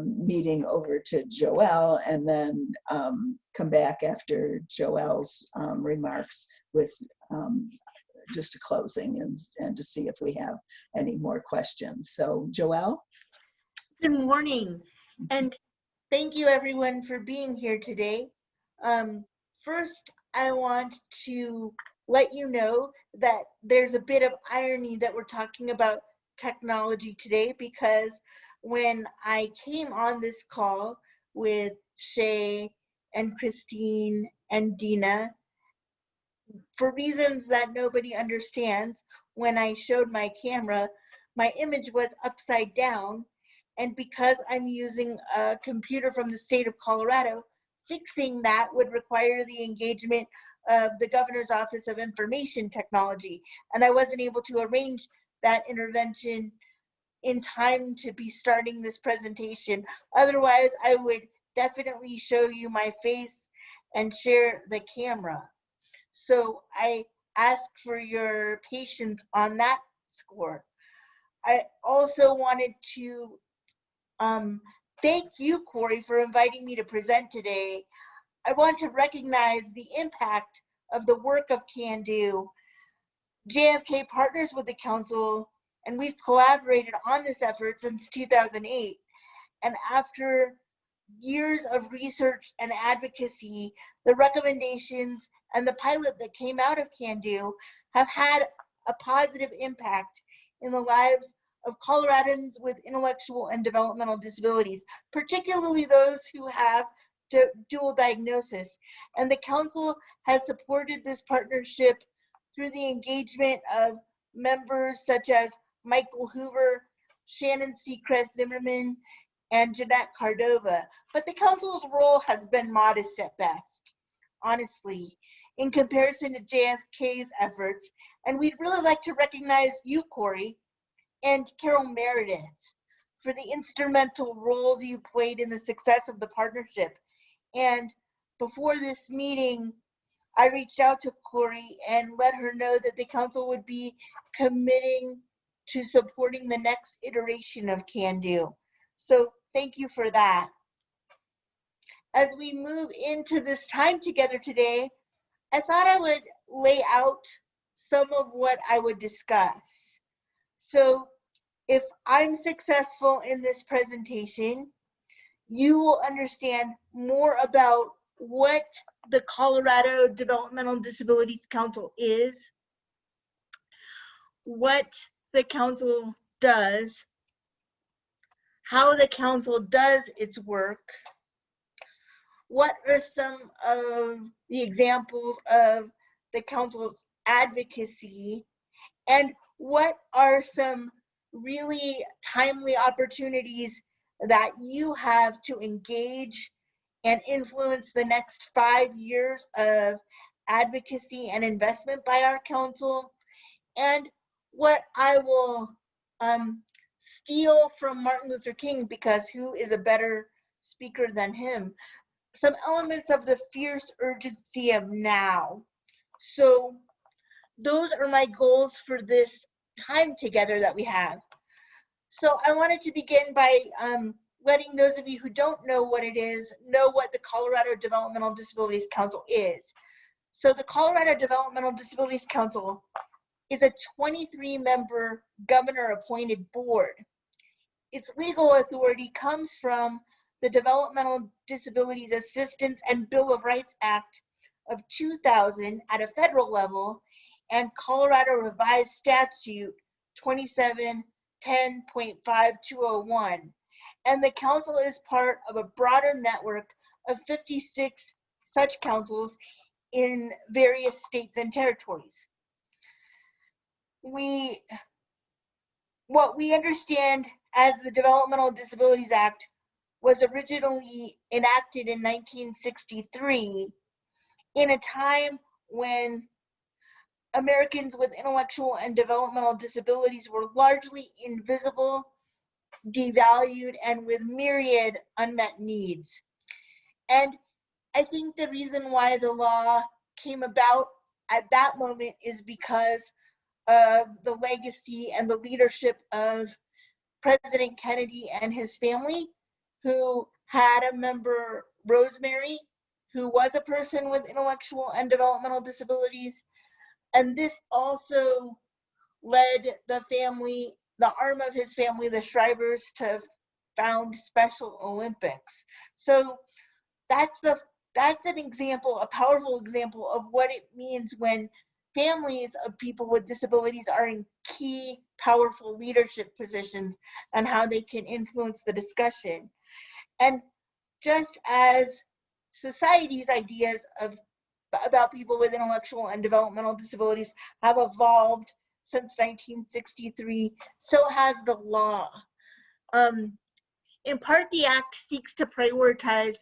meeting over to Joelle, and then come back after Joelle's remarks with just a closing and to see if we have any more questions. So Joelle? Good morning, and thank you everyone for being here today. First, I want to let you know that there's a bit of irony that we're talking about technology today, because when I came on this call with Shea and Christine and Dina, for reasons that nobody understands, when I showed my camera, my image was upside down. And because I'm using a computer from the state of Colorado, fixing that would require the engagement of the Governor's Office of Information Technology. And I wasn't able to arrange that intervention in time to be starting this presentation. Otherwise, I would definitely show you my face and share the camera. So I ask for your patience on that score. I also wanted to thank you, Corey, for inviting me to present today. I want to recognize the impact of the work of CANDO. JFK partners with the council and we've collaborated on this effort since 2008. And after years of research and advocacy, the recommendations and the pilot that came out of CANDO have had a positive impact in the lives of Coloradans with intellectual and developmental disabilities, particularly those who have dual diagnosis. And the council has supported this partnership through the engagement of members such as Michael Hoover, Shannon Seacrest Zimmerman, and Jeanette Cardova. But the council's role has been modest at best, honestly, in comparison to JFK's efforts. And we'd really like to recognize you, Corey, and Carol Meredith for the instrumental roles you played in the success of the partnership. And before this meeting, I reached out to Corey and let her know that the council would be committing to supporting the next iteration of CANDO. So thank you for that. As we move into this time together today, I thought I would lay out some of what I would discuss. So if I'm successful in this presentation, you will understand more about what the Colorado Developmental Disabilities Council is, what the council does, how the council does its work, what are some of the examples of the council's advocacy, and what are some really timely opportunities that you have to engage and influence the next 5 years of advocacy and investment by our council, and what I will steal from Martin Luther King, because who is a better speaker than him, some elements of the fierce urgency of now. So those are my goals for this time together that we have. So I wanted to begin by letting those of you who don't know what it is know what the Colorado Developmental Disabilities Council is. So the Colorado Developmental Disabilities Council is a 23-member governor-appointed board. Its legal authority comes from the Developmental Disabilities Assistance and Bill of Rights Act of 2000 at a federal level, and Colorado Revised Statute 2710.5201. And the council is part of a broader network of 56 such councils in various states and territories. What we understand as the Developmental Disabilities Act was originally enacted in 1963 in a time when Americans with intellectual and developmental disabilities were largely invisible, devalued, and with myriad unmet needs. And I think the reason why the law came about at that moment is because of the legacy and the leadership of President Kennedy and his family, who had a member, Rosemary, who was a person with intellectual and developmental disabilities. And this also led the family, the arm of his family, the Shrivers, to found Special Olympics. So that's an example, a powerful example of what it means when families of people with disabilities are in key, powerful leadership positions and how they can influence the discussion. And just as society's ideas about people with intellectual and developmental disabilities have evolved since 1963, so has the law. In part, the Act seeks to prioritize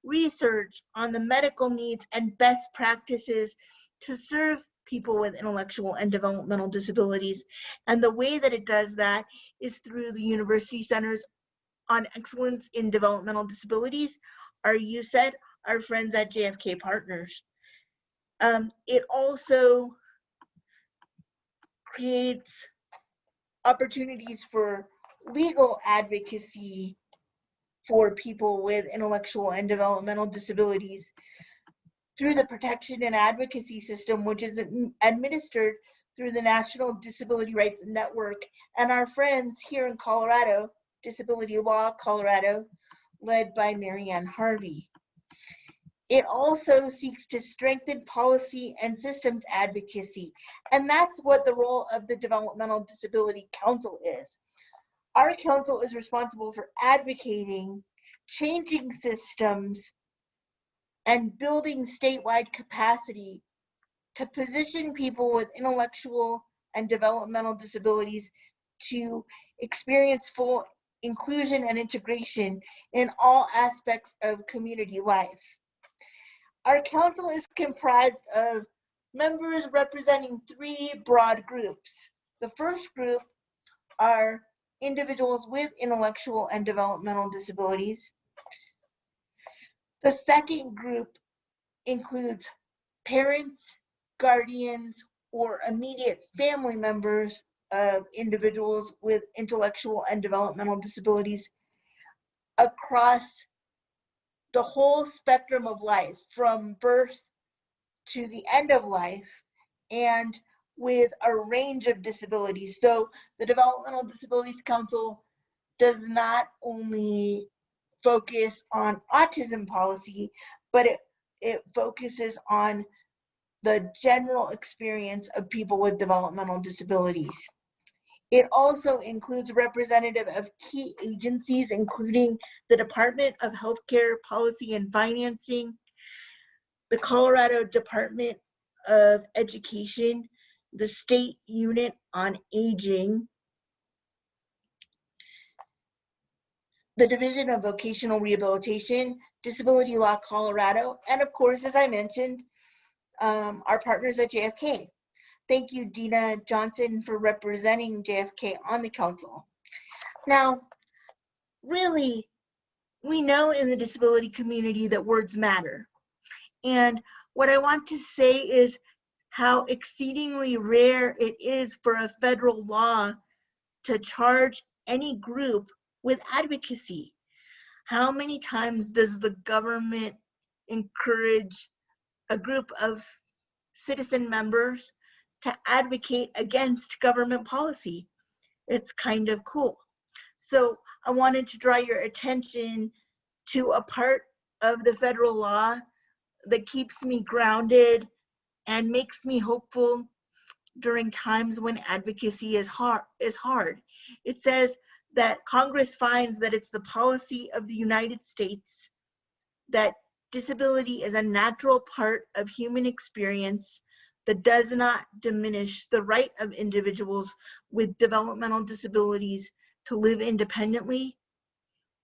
research on the medical needs and best practices to serve people with intellectual and developmental disabilities. And the way that it does that is through the University Centers on Excellence in Developmental Disabilities, our USED, our friends at JFK Partners. It also creates opportunities for legal advocacy for people with intellectual and developmental disabilities through the protection and advocacy system, which is administered through the National Disability Rights Network and our friends here in Colorado, Disability Law Colorado, led by Marianne Harvey. It also seeks to strengthen policy and systems advocacy, and that's what the role of the Developmental Disability Council is. Our council is responsible for advocating, changing systems, and building statewide capacity to position people with intellectual and developmental disabilities to experience full inclusion and integration in all aspects of community life. Our council is comprised of members representing 3 broad groups. The first group are individuals with intellectual and developmental disabilities. The second group includes parents, guardians, or immediate family members of individuals with intellectual and developmental disabilities across the whole spectrum of life, from birth to the end of life, and with a range of disabilities. So the Developmental Disabilities Council does not only focus on autism policy, but it focuses on the general experience of people with developmental disabilities. It also includes representative of key agencies, including the Department of Healthcare Policy and Financing, the Colorado Department of Education, the State Unit on Aging, the Division of Vocational Rehabilitation, Disability Law Colorado, and of course, as I mentioned, our partners at JFK. Thank you, Dina Johnson, for representing JFK on the council. Now, really, we know in the disability community that words matter. And what I want to say is how exceedingly rare it is for a federal law to charge any group with advocacy. How many times does the government encourage a group of citizen members to advocate against government policy? It's kind of cool. So I wanted to draw your attention to a part of the federal law that keeps me grounded and makes me hopeful during times when advocacy is hard. It says that Congress finds that it's the policy of the United States that disability is a natural part of human experience that does not diminish the right of individuals with developmental disabilities to live independently,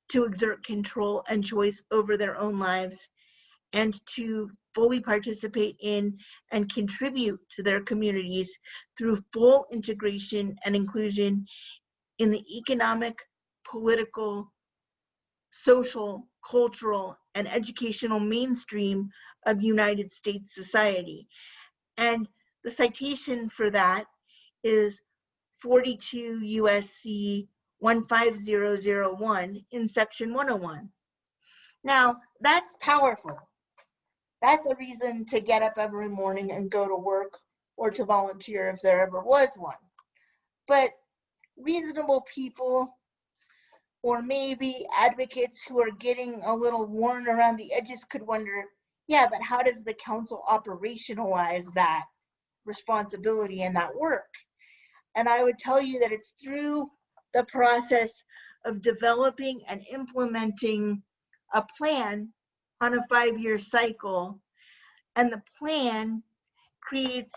to exert control and choice over their own lives, and to fully participate in and contribute to their communities through full integration and inclusion in the economic, political, social, cultural, and educational mainstream of United States society. And the citation for that is 42 USC 15001 in section 101. Now, that's powerful. That's a reason to get up every morning and go to work or to volunteer if there ever was one. But reasonable people, or maybe advocates who are getting a little worn around the edges, could wonder, yeah, but how does the council operationalize that responsibility and that work? And I would tell you that it's through the process of developing and implementing a plan on a 5-year cycle. And the plan creates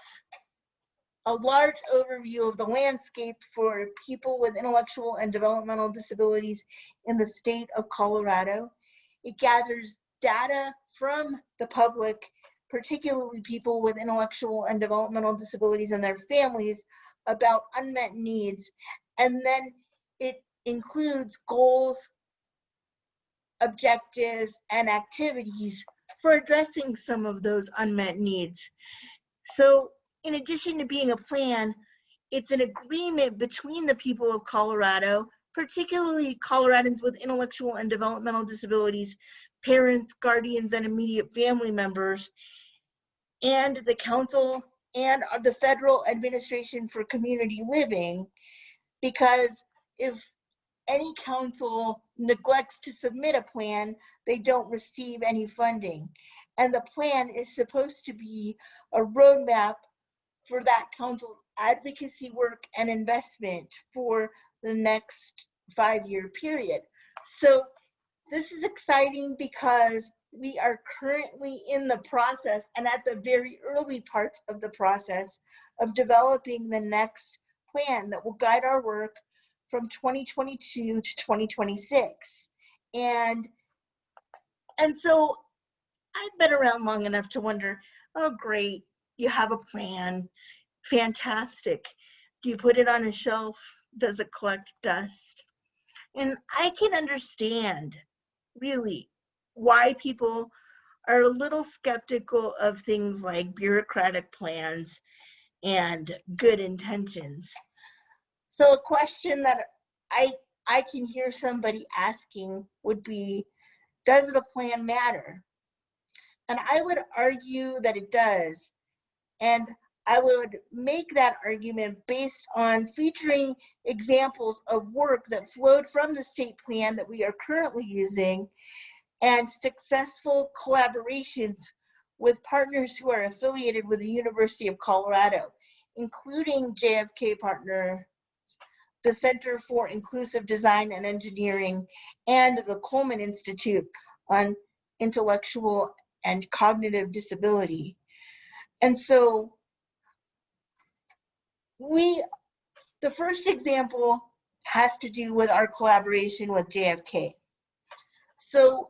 a large overview of the landscape for people with intellectual and developmental disabilities in the state of Colorado. It gathers data from the public, particularly people with intellectual and developmental disabilities and their families, about unmet needs. And then it includes goals, objectives, and activities for addressing some of those unmet needs. So in addition to being a plan, it's an agreement between the people of Colorado, particularly Coloradans with intellectual and developmental disabilities, parents, guardians, and immediate family members, and the council and the Federal Administration for Community Living, because if any council neglects to submit a plan, they don't receive any funding. And the plan is supposed to be a roadmap for that council's advocacy work and investment for the next 5-year period. So this is exciting because we are currently in the process and at the very early parts of the process of developing the next plan that will guide our work from 2022 to 2026. And so I've been around long enough to wonder, oh great, you have a plan, fantastic. Do you put it on a shelf? Does it collect dust? And I can understand really why people are a little skeptical of things like bureaucratic plans and good intentions. So a question that I can hear somebody asking would be, does the plan matter? And I would argue that it does. And I would make that argument based on featuring examples of work that flowed from the state plan that we are currently using and successful collaborations with partners who are affiliated with the University of Colorado, including JFK partner, the Center for Inclusive Design and Engineering, and the Coleman Institute on Intellectual and Cognitive Disability. And so the first example has to do with our collaboration with JFK. So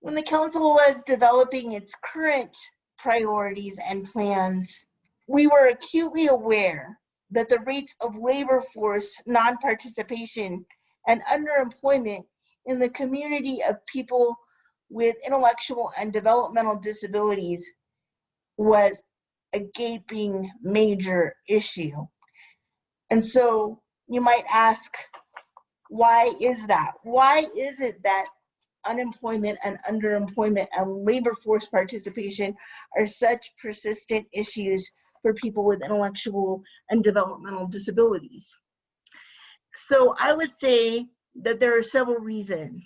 when the council was developing its current priorities and plans, we were acutely aware that the rates of labor force non-participation and underemployment in the community of people with intellectual and developmental disabilities was a gaping major issue. And so you might ask, why is that? Why is it that unemployment and underemployment and labor force participation are such persistent issues for people with intellectual and developmental disabilities? So I would say that there are several reasons.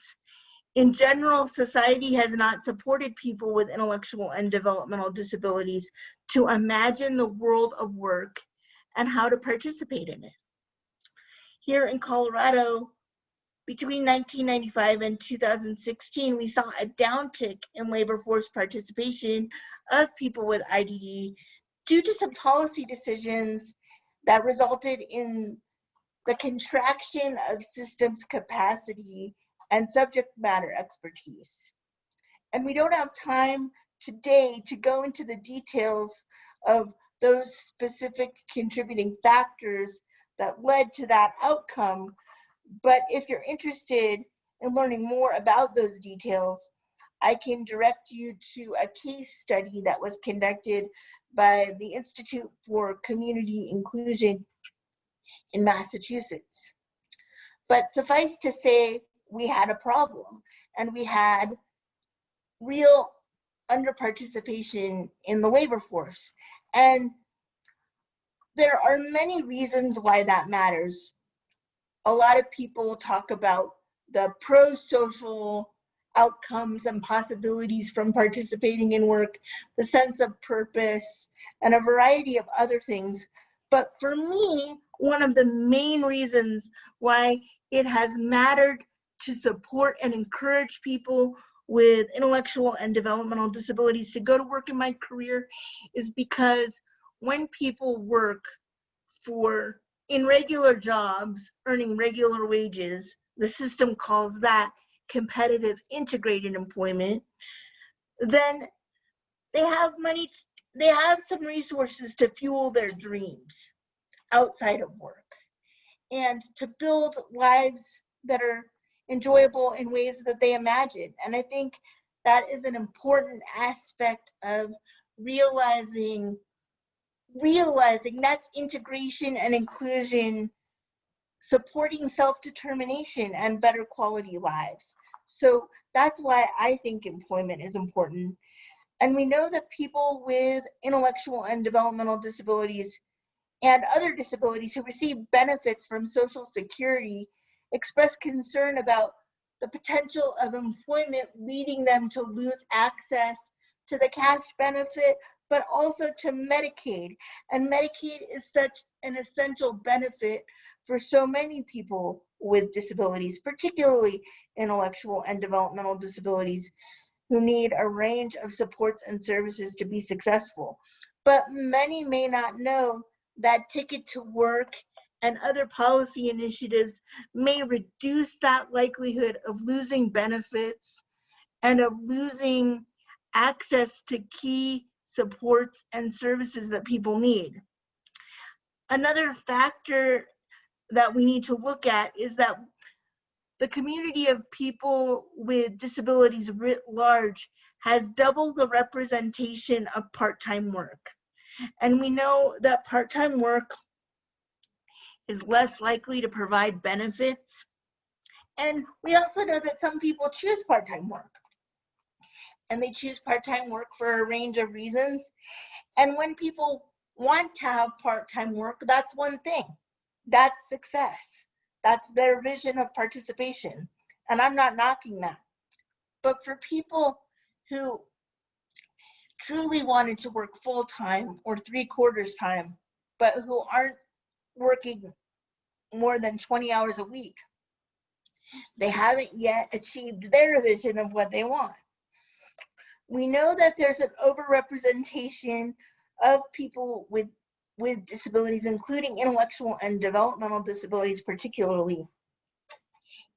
In general, society has not supported people with intellectual and developmental disabilities to imagine the world of work and how to participate in it. Here in Colorado, between 1995 and 2016, we saw a downtick in labor force participation of people with IDD due to some policy decisions that resulted in the contraction of systems capacity and subject matter expertise. And we don't have time today to go into the details of those specific contributing factors that led to that outcome. But if you're interested in learning more about those details, I can direct you to a case study that was conducted by the Institute for Community Inclusion in Massachusetts. But suffice to say, we had a problem, and we had real underparticipation in the labor force. And there are many reasons why that matters. A lot of people talk about the pro-social outcomes and possibilities from participating in work, the sense of purpose, and a variety of other things. But for me, one of the main reasons why it has mattered to support and encourage people with intellectual and developmental disabilities to go to work in my career is because when people work in regular jobs, earning regular wages, the system calls that competitive integrated employment, then they have money, they have some resources to fuel their dreams outside of work and to build lives that are enjoyable in ways that they imagine. And I think that is an important aspect of realizing that's integration and inclusion, supporting self-determination and better quality lives. So that's why I think employment is important. And we know that people with intellectual and developmental disabilities and other disabilities who receive benefits from Social Security express concern about the potential of employment leading them to lose access to the cash benefit, but also to Medicaid. And Medicaid is such an essential benefit for so many people with disabilities, particularly intellectual and developmental disabilities, who need a range of supports and services to be successful. But many may not know that Ticket to Work and other policy initiatives may reduce that likelihood of losing benefits and of losing access to key supports and services that people need. Another factor that we need to look at is that the community of people with disabilities writ large has double the representation of part-time work. And we know that part-time work is less likely to provide benefits. And we also know that some people choose part-time work. And they choose part-time work for a range of reasons. And when people want to have part-time work, that's one thing. That's success. That's their vision of participation. And I'm not knocking that. But for people who truly wanted to work full-time or 3/4 time, but who aren't working more than 20 hours a week, they haven't yet achieved their vision of what they want. We know that there's an overrepresentation of people with disabilities, including intellectual and developmental disabilities, particularly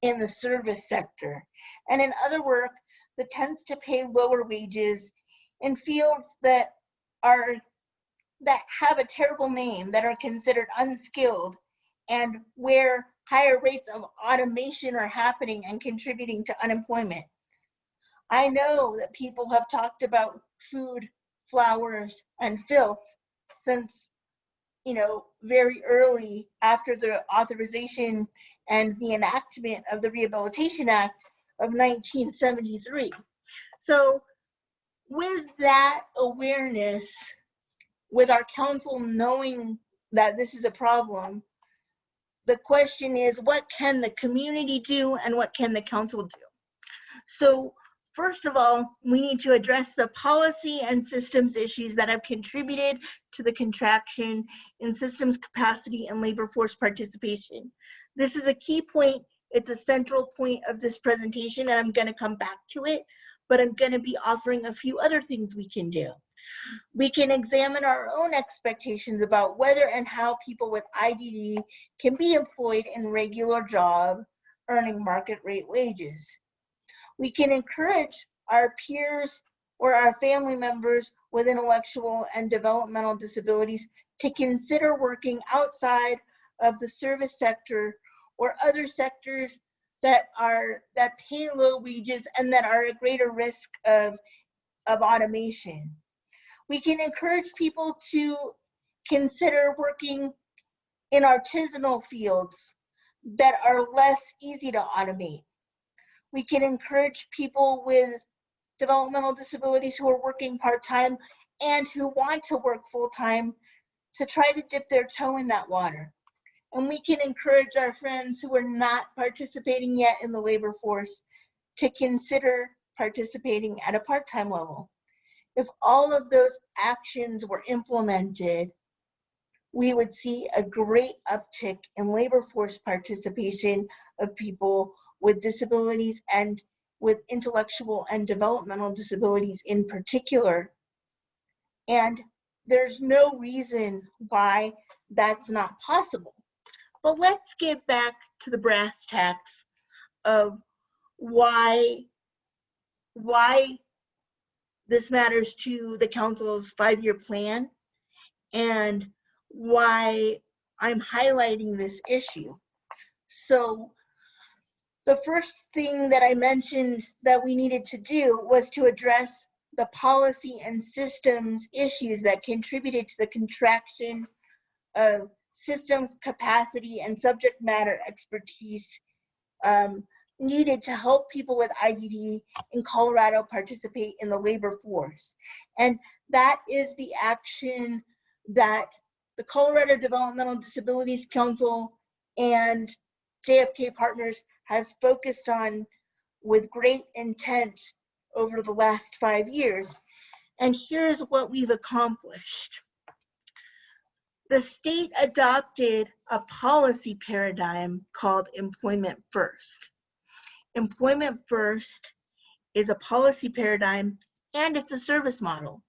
in the service sector, and in other work that tends to pay lower wages in fields that have a terrible name, that are considered unskilled, and where higher rates of automation are happening and contributing to unemployment. I know that people have talked about food, flowers, and filth since, very early after the authorization and the enactment of the Rehabilitation Act of 1973. So with that awareness, with our council knowing that this is a problem, the question is, what can the community do and what can the council do? So first of all, we need to address the policy and systems issues that have contributed to the contraction in systems capacity and labor force participation. This is a key point. It's a central point of this presentation, and I'm going to come back to it, but I'm going to be offering a few other things we can do. We can examine our own expectations about whether and how people with IDD can be employed in regular job, earning market rate wages. We can encourage our peers or our family members with intellectual and developmental disabilities to consider working outside of the service sector or other sectors that pay low wages and that are at greater risk of automation. We can encourage people to consider working in artisanal fields that are less easy to automate. We can encourage people with developmental disabilities who are working part-time and who want to work full-time to try to dip their toe in that water. And we can encourage our friends who are not participating yet in the labor force to consider participating at a part-time level. If all of those actions were implemented, we would see a great uptick in labor force participation of people with disabilities and with intellectual and developmental disabilities in particular. And there's no reason why that's not possible. But let's get back to the brass tacks of why this matters to the council's 5-year plan and why I'm highlighting this issue. So the first thing that I mentioned that we needed to do was to address the policy and systems issues that contributed to the contraction of systems capacity and subject matter expertise needed to help people with IDD in Colorado participate in the labor force. And that is the action that the Colorado Developmental Disabilities Council and JFK Partners has focused on with great intent over the last 5 years. And here's what we've accomplished. The state adopted a policy paradigm called Employment First. Employment First is a policy paradigm and it's a service model.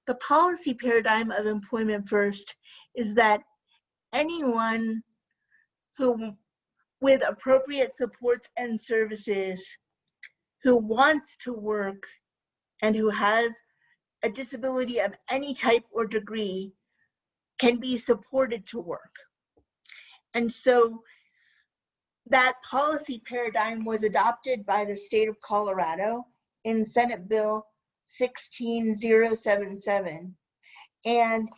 The policy paradigm of Employment First is that anyone who, with appropriate supports and services, who wants to work and who has a disability of any type or degree can be supported to work. And so that policy paradigm was adopted by the state of Colorado in Senate Bill 16077. And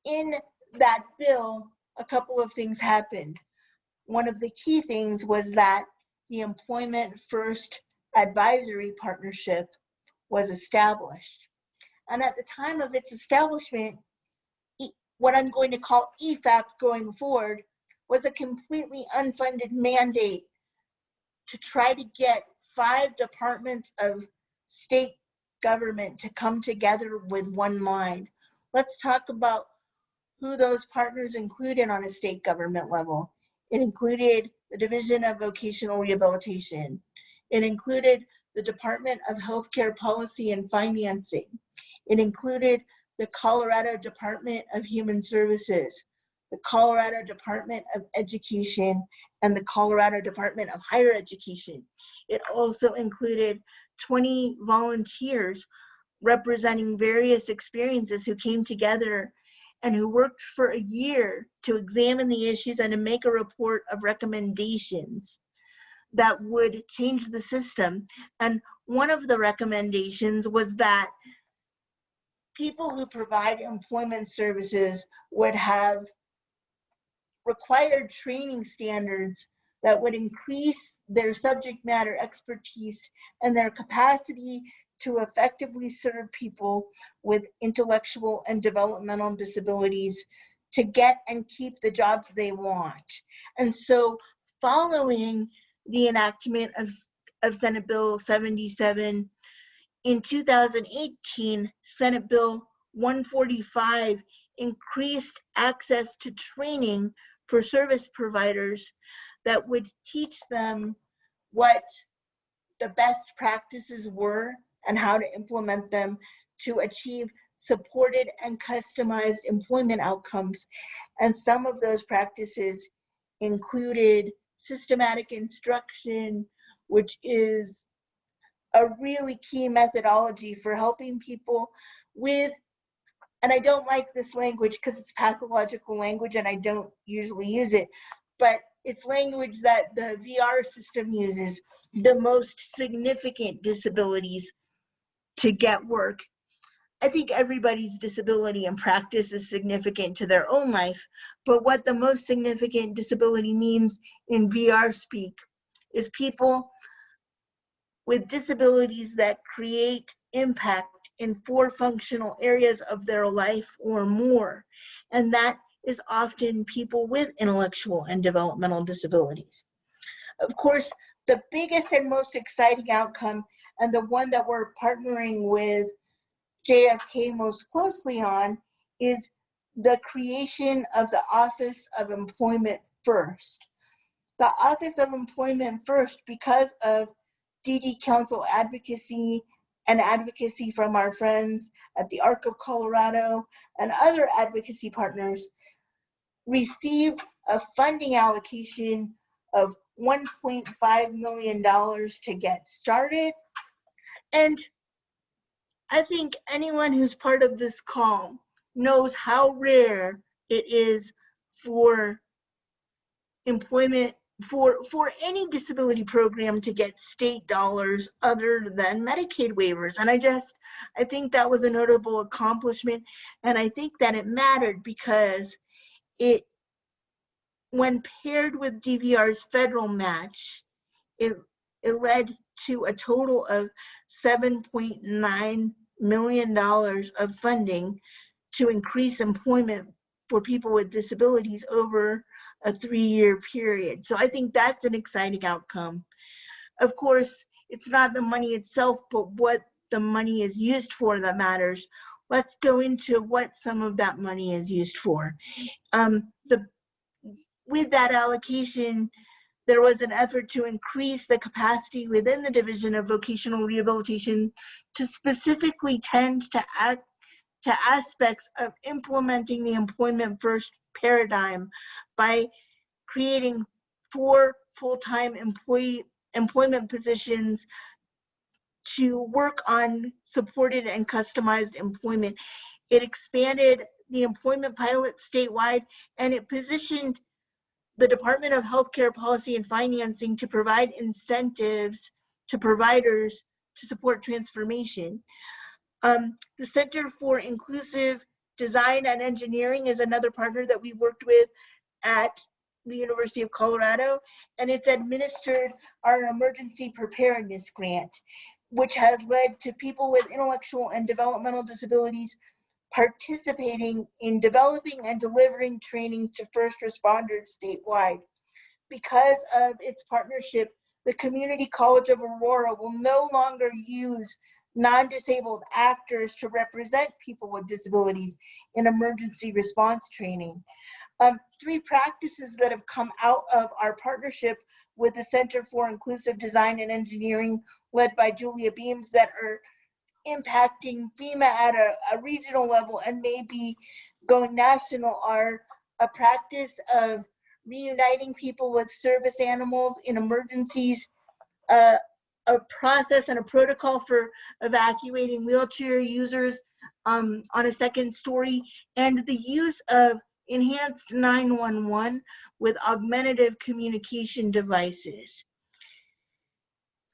in that bill, a couple of things happened. One of the key things was that the Employment First Advisory Partnership was established. And at the time of its establishment, what I'm going to call EFAP going forward was a completely unfunded mandate to try to get 5 departments of state government to come together with one mind. Let's talk about who those partners included on a state government level. It included the Division of Vocational Rehabilitation. It included the Department of Healthcare Policy and Financing. It included the Colorado Department of Human Services, the Colorado Department of Education, and the Colorado Department of Higher Education. It also included 20 volunteers representing various experiences who came together and who worked for a year to examine the issues and to make a report of recommendations that would change the system. And one of the recommendations was that people who provide employment services would have required training standards that would increase their subject matter expertise and their capacity to effectively serve people with intellectual and developmental disabilities to get and keep the jobs they want. And so following the enactment of Senate Bill 77, in 2018, Senate Bill 145 increased access to training for service providers that would teach them what the best practices were and how to implement them to achieve supported and customized employment outcomes. And some of those practices included systematic instruction, which is a really key methodology for helping people with, and I don't like this language because it's pathological language and I don't usually use it, but it's language that the VR system uses, the most significant disabilities to get work. I think everybody's disability and practice is significant to their own life, but what the most significant disability means in VR speak is people with disabilities that create impact in 4 functional areas of their life or more. And that is often people with intellectual and developmental disabilities. Of course, the biggest and most exciting outcome, and the one that we're partnering with JFK most closely on, is the creation of the Office of Employment First. The Office of Employment First, because of DD Council advocacy and advocacy from our friends at the ARC of Colorado and other advocacy partners, received a funding allocation of $1.5 million to get started. And I think anyone who's part of this call knows how rare it is for employment, for any disability program to get state dollars other than Medicaid waivers. And I think that was a notable accomplishment. And I think that it mattered because when paired with DVR's federal match, it it led to a total of $7.9 million of funding to increase employment for people with disabilities over a 3-year period. So I think that's an exciting outcome. Of course, it's not the money itself, but what the money is used for that matters. Let's go into what some of that money is used for. With that allocation, there was an effort to increase the capacity within the Division of Vocational Rehabilitation to specifically tend to aspects of implementing the employment first paradigm by creating 4 full-time employment positions to work on supported and customized employment. It expanded the employment pilot statewide, and it positioned the Department of Healthcare Policy and Financing to provide incentives to providers to support transformation. The Center for Inclusive Design and Engineering is another partner that we worked with at the University of Colorado, and it's administered our emergency preparedness grant, which has led to people with intellectual and developmental disabilities participating in developing and delivering training to first responders statewide. Because of its partnership, the Community College of Aurora will no longer use non-disabled actors to represent people with disabilities in emergency response training. 3 practices that have come out of our partnership with the Center for Inclusive Design and Engineering, led by Julia Beams, that are impacting FEMA at a regional level and maybe going national, are a practice of reuniting people with service animals in emergencies, a process and a protocol for evacuating wheelchair users on a second story, and the use of enhanced 911 with augmentative communication devices.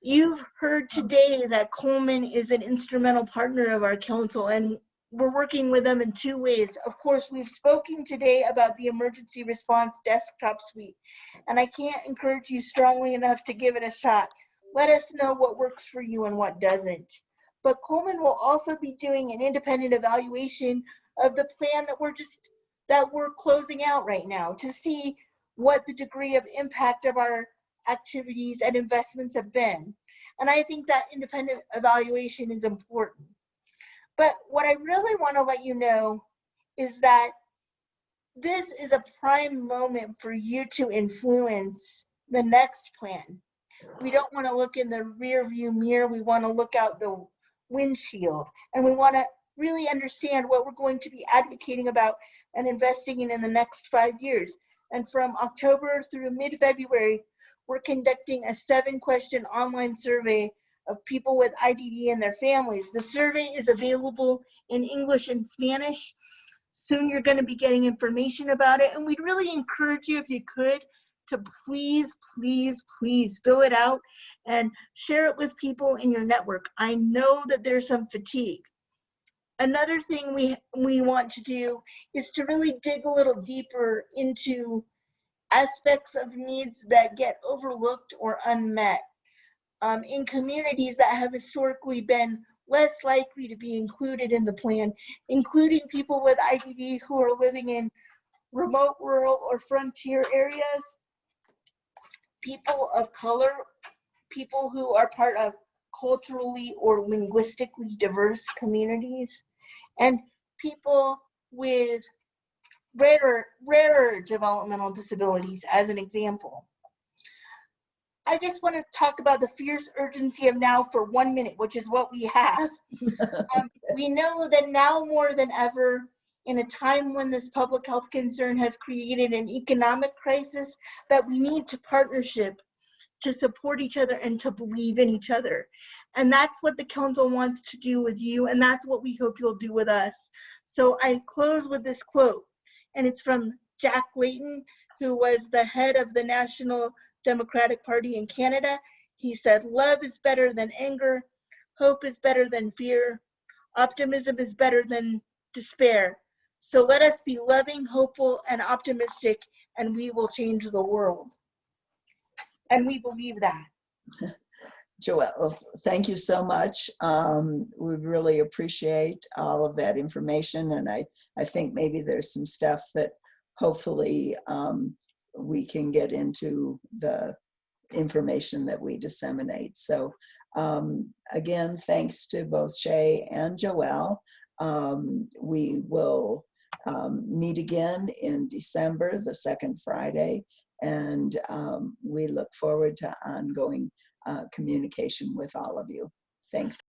You've heard today that Coleman is an instrumental partner of our council, and we're working with them in 2 ways. Of course, we've spoken today about the emergency response desktop suite, and I can't encourage you strongly enough to give it a shot. Let us know what works for you and what doesn't. But Coleman will also be doing an independent evaluation of the plan that we're closing out right now to see what the degree of impact of our activities and investments have been. And I think that independent evaluation is important. But what I really want to let you know is that this is a prime moment for you to influence the next plan. We don't want to look in the rear view mirror. We want to look out the windshield, and we want to really understand what we're going to be advocating about and investing in the next 5 years. And from October through mid-February, we're conducting a 7-question online survey of people with IDD and their families. The survey is available in English and Spanish. Soon you're going to be getting information about it, and we'd really encourage you, if you could, to please, please, please fill it out and share it with people in your network. I know that there's some fatigue. Another thing we want to do is to really dig a little deeper into aspects of needs that get overlooked or unmet in communities that have historically been less likely to be included in the plan, including people with IDD who are living in remote, rural, or frontier areas, people of color, people who are part of culturally or linguistically diverse communities, and people with rarer developmental disabilities, as an example. I just want to talk about the fierce urgency of now for 1 minute, which is what we have. We know that now more than ever, in a time when this public health concern has created an economic crisis, that we need to partnership to support each other and to believe in each other. And that's what the council wants to do with you, and that's what we hope you'll do with us. So I close with this quote, and it's from Jack Layton, who was the head of the National Democratic Party in Canada. He said, "Love is better than anger, hope is better than fear, optimism is better than despair. So let us be loving, hopeful, and optimistic, and we will change the world." And we believe that. Joelle, thank you so much. We really appreciate all of that information, and I think maybe there's some stuff that hopefully we can get into the information that we disseminate. So again, thanks to both Shea and Joelle. We will meet again in December, the second Friday, and we look forward to ongoing communication with all of you. Thanks.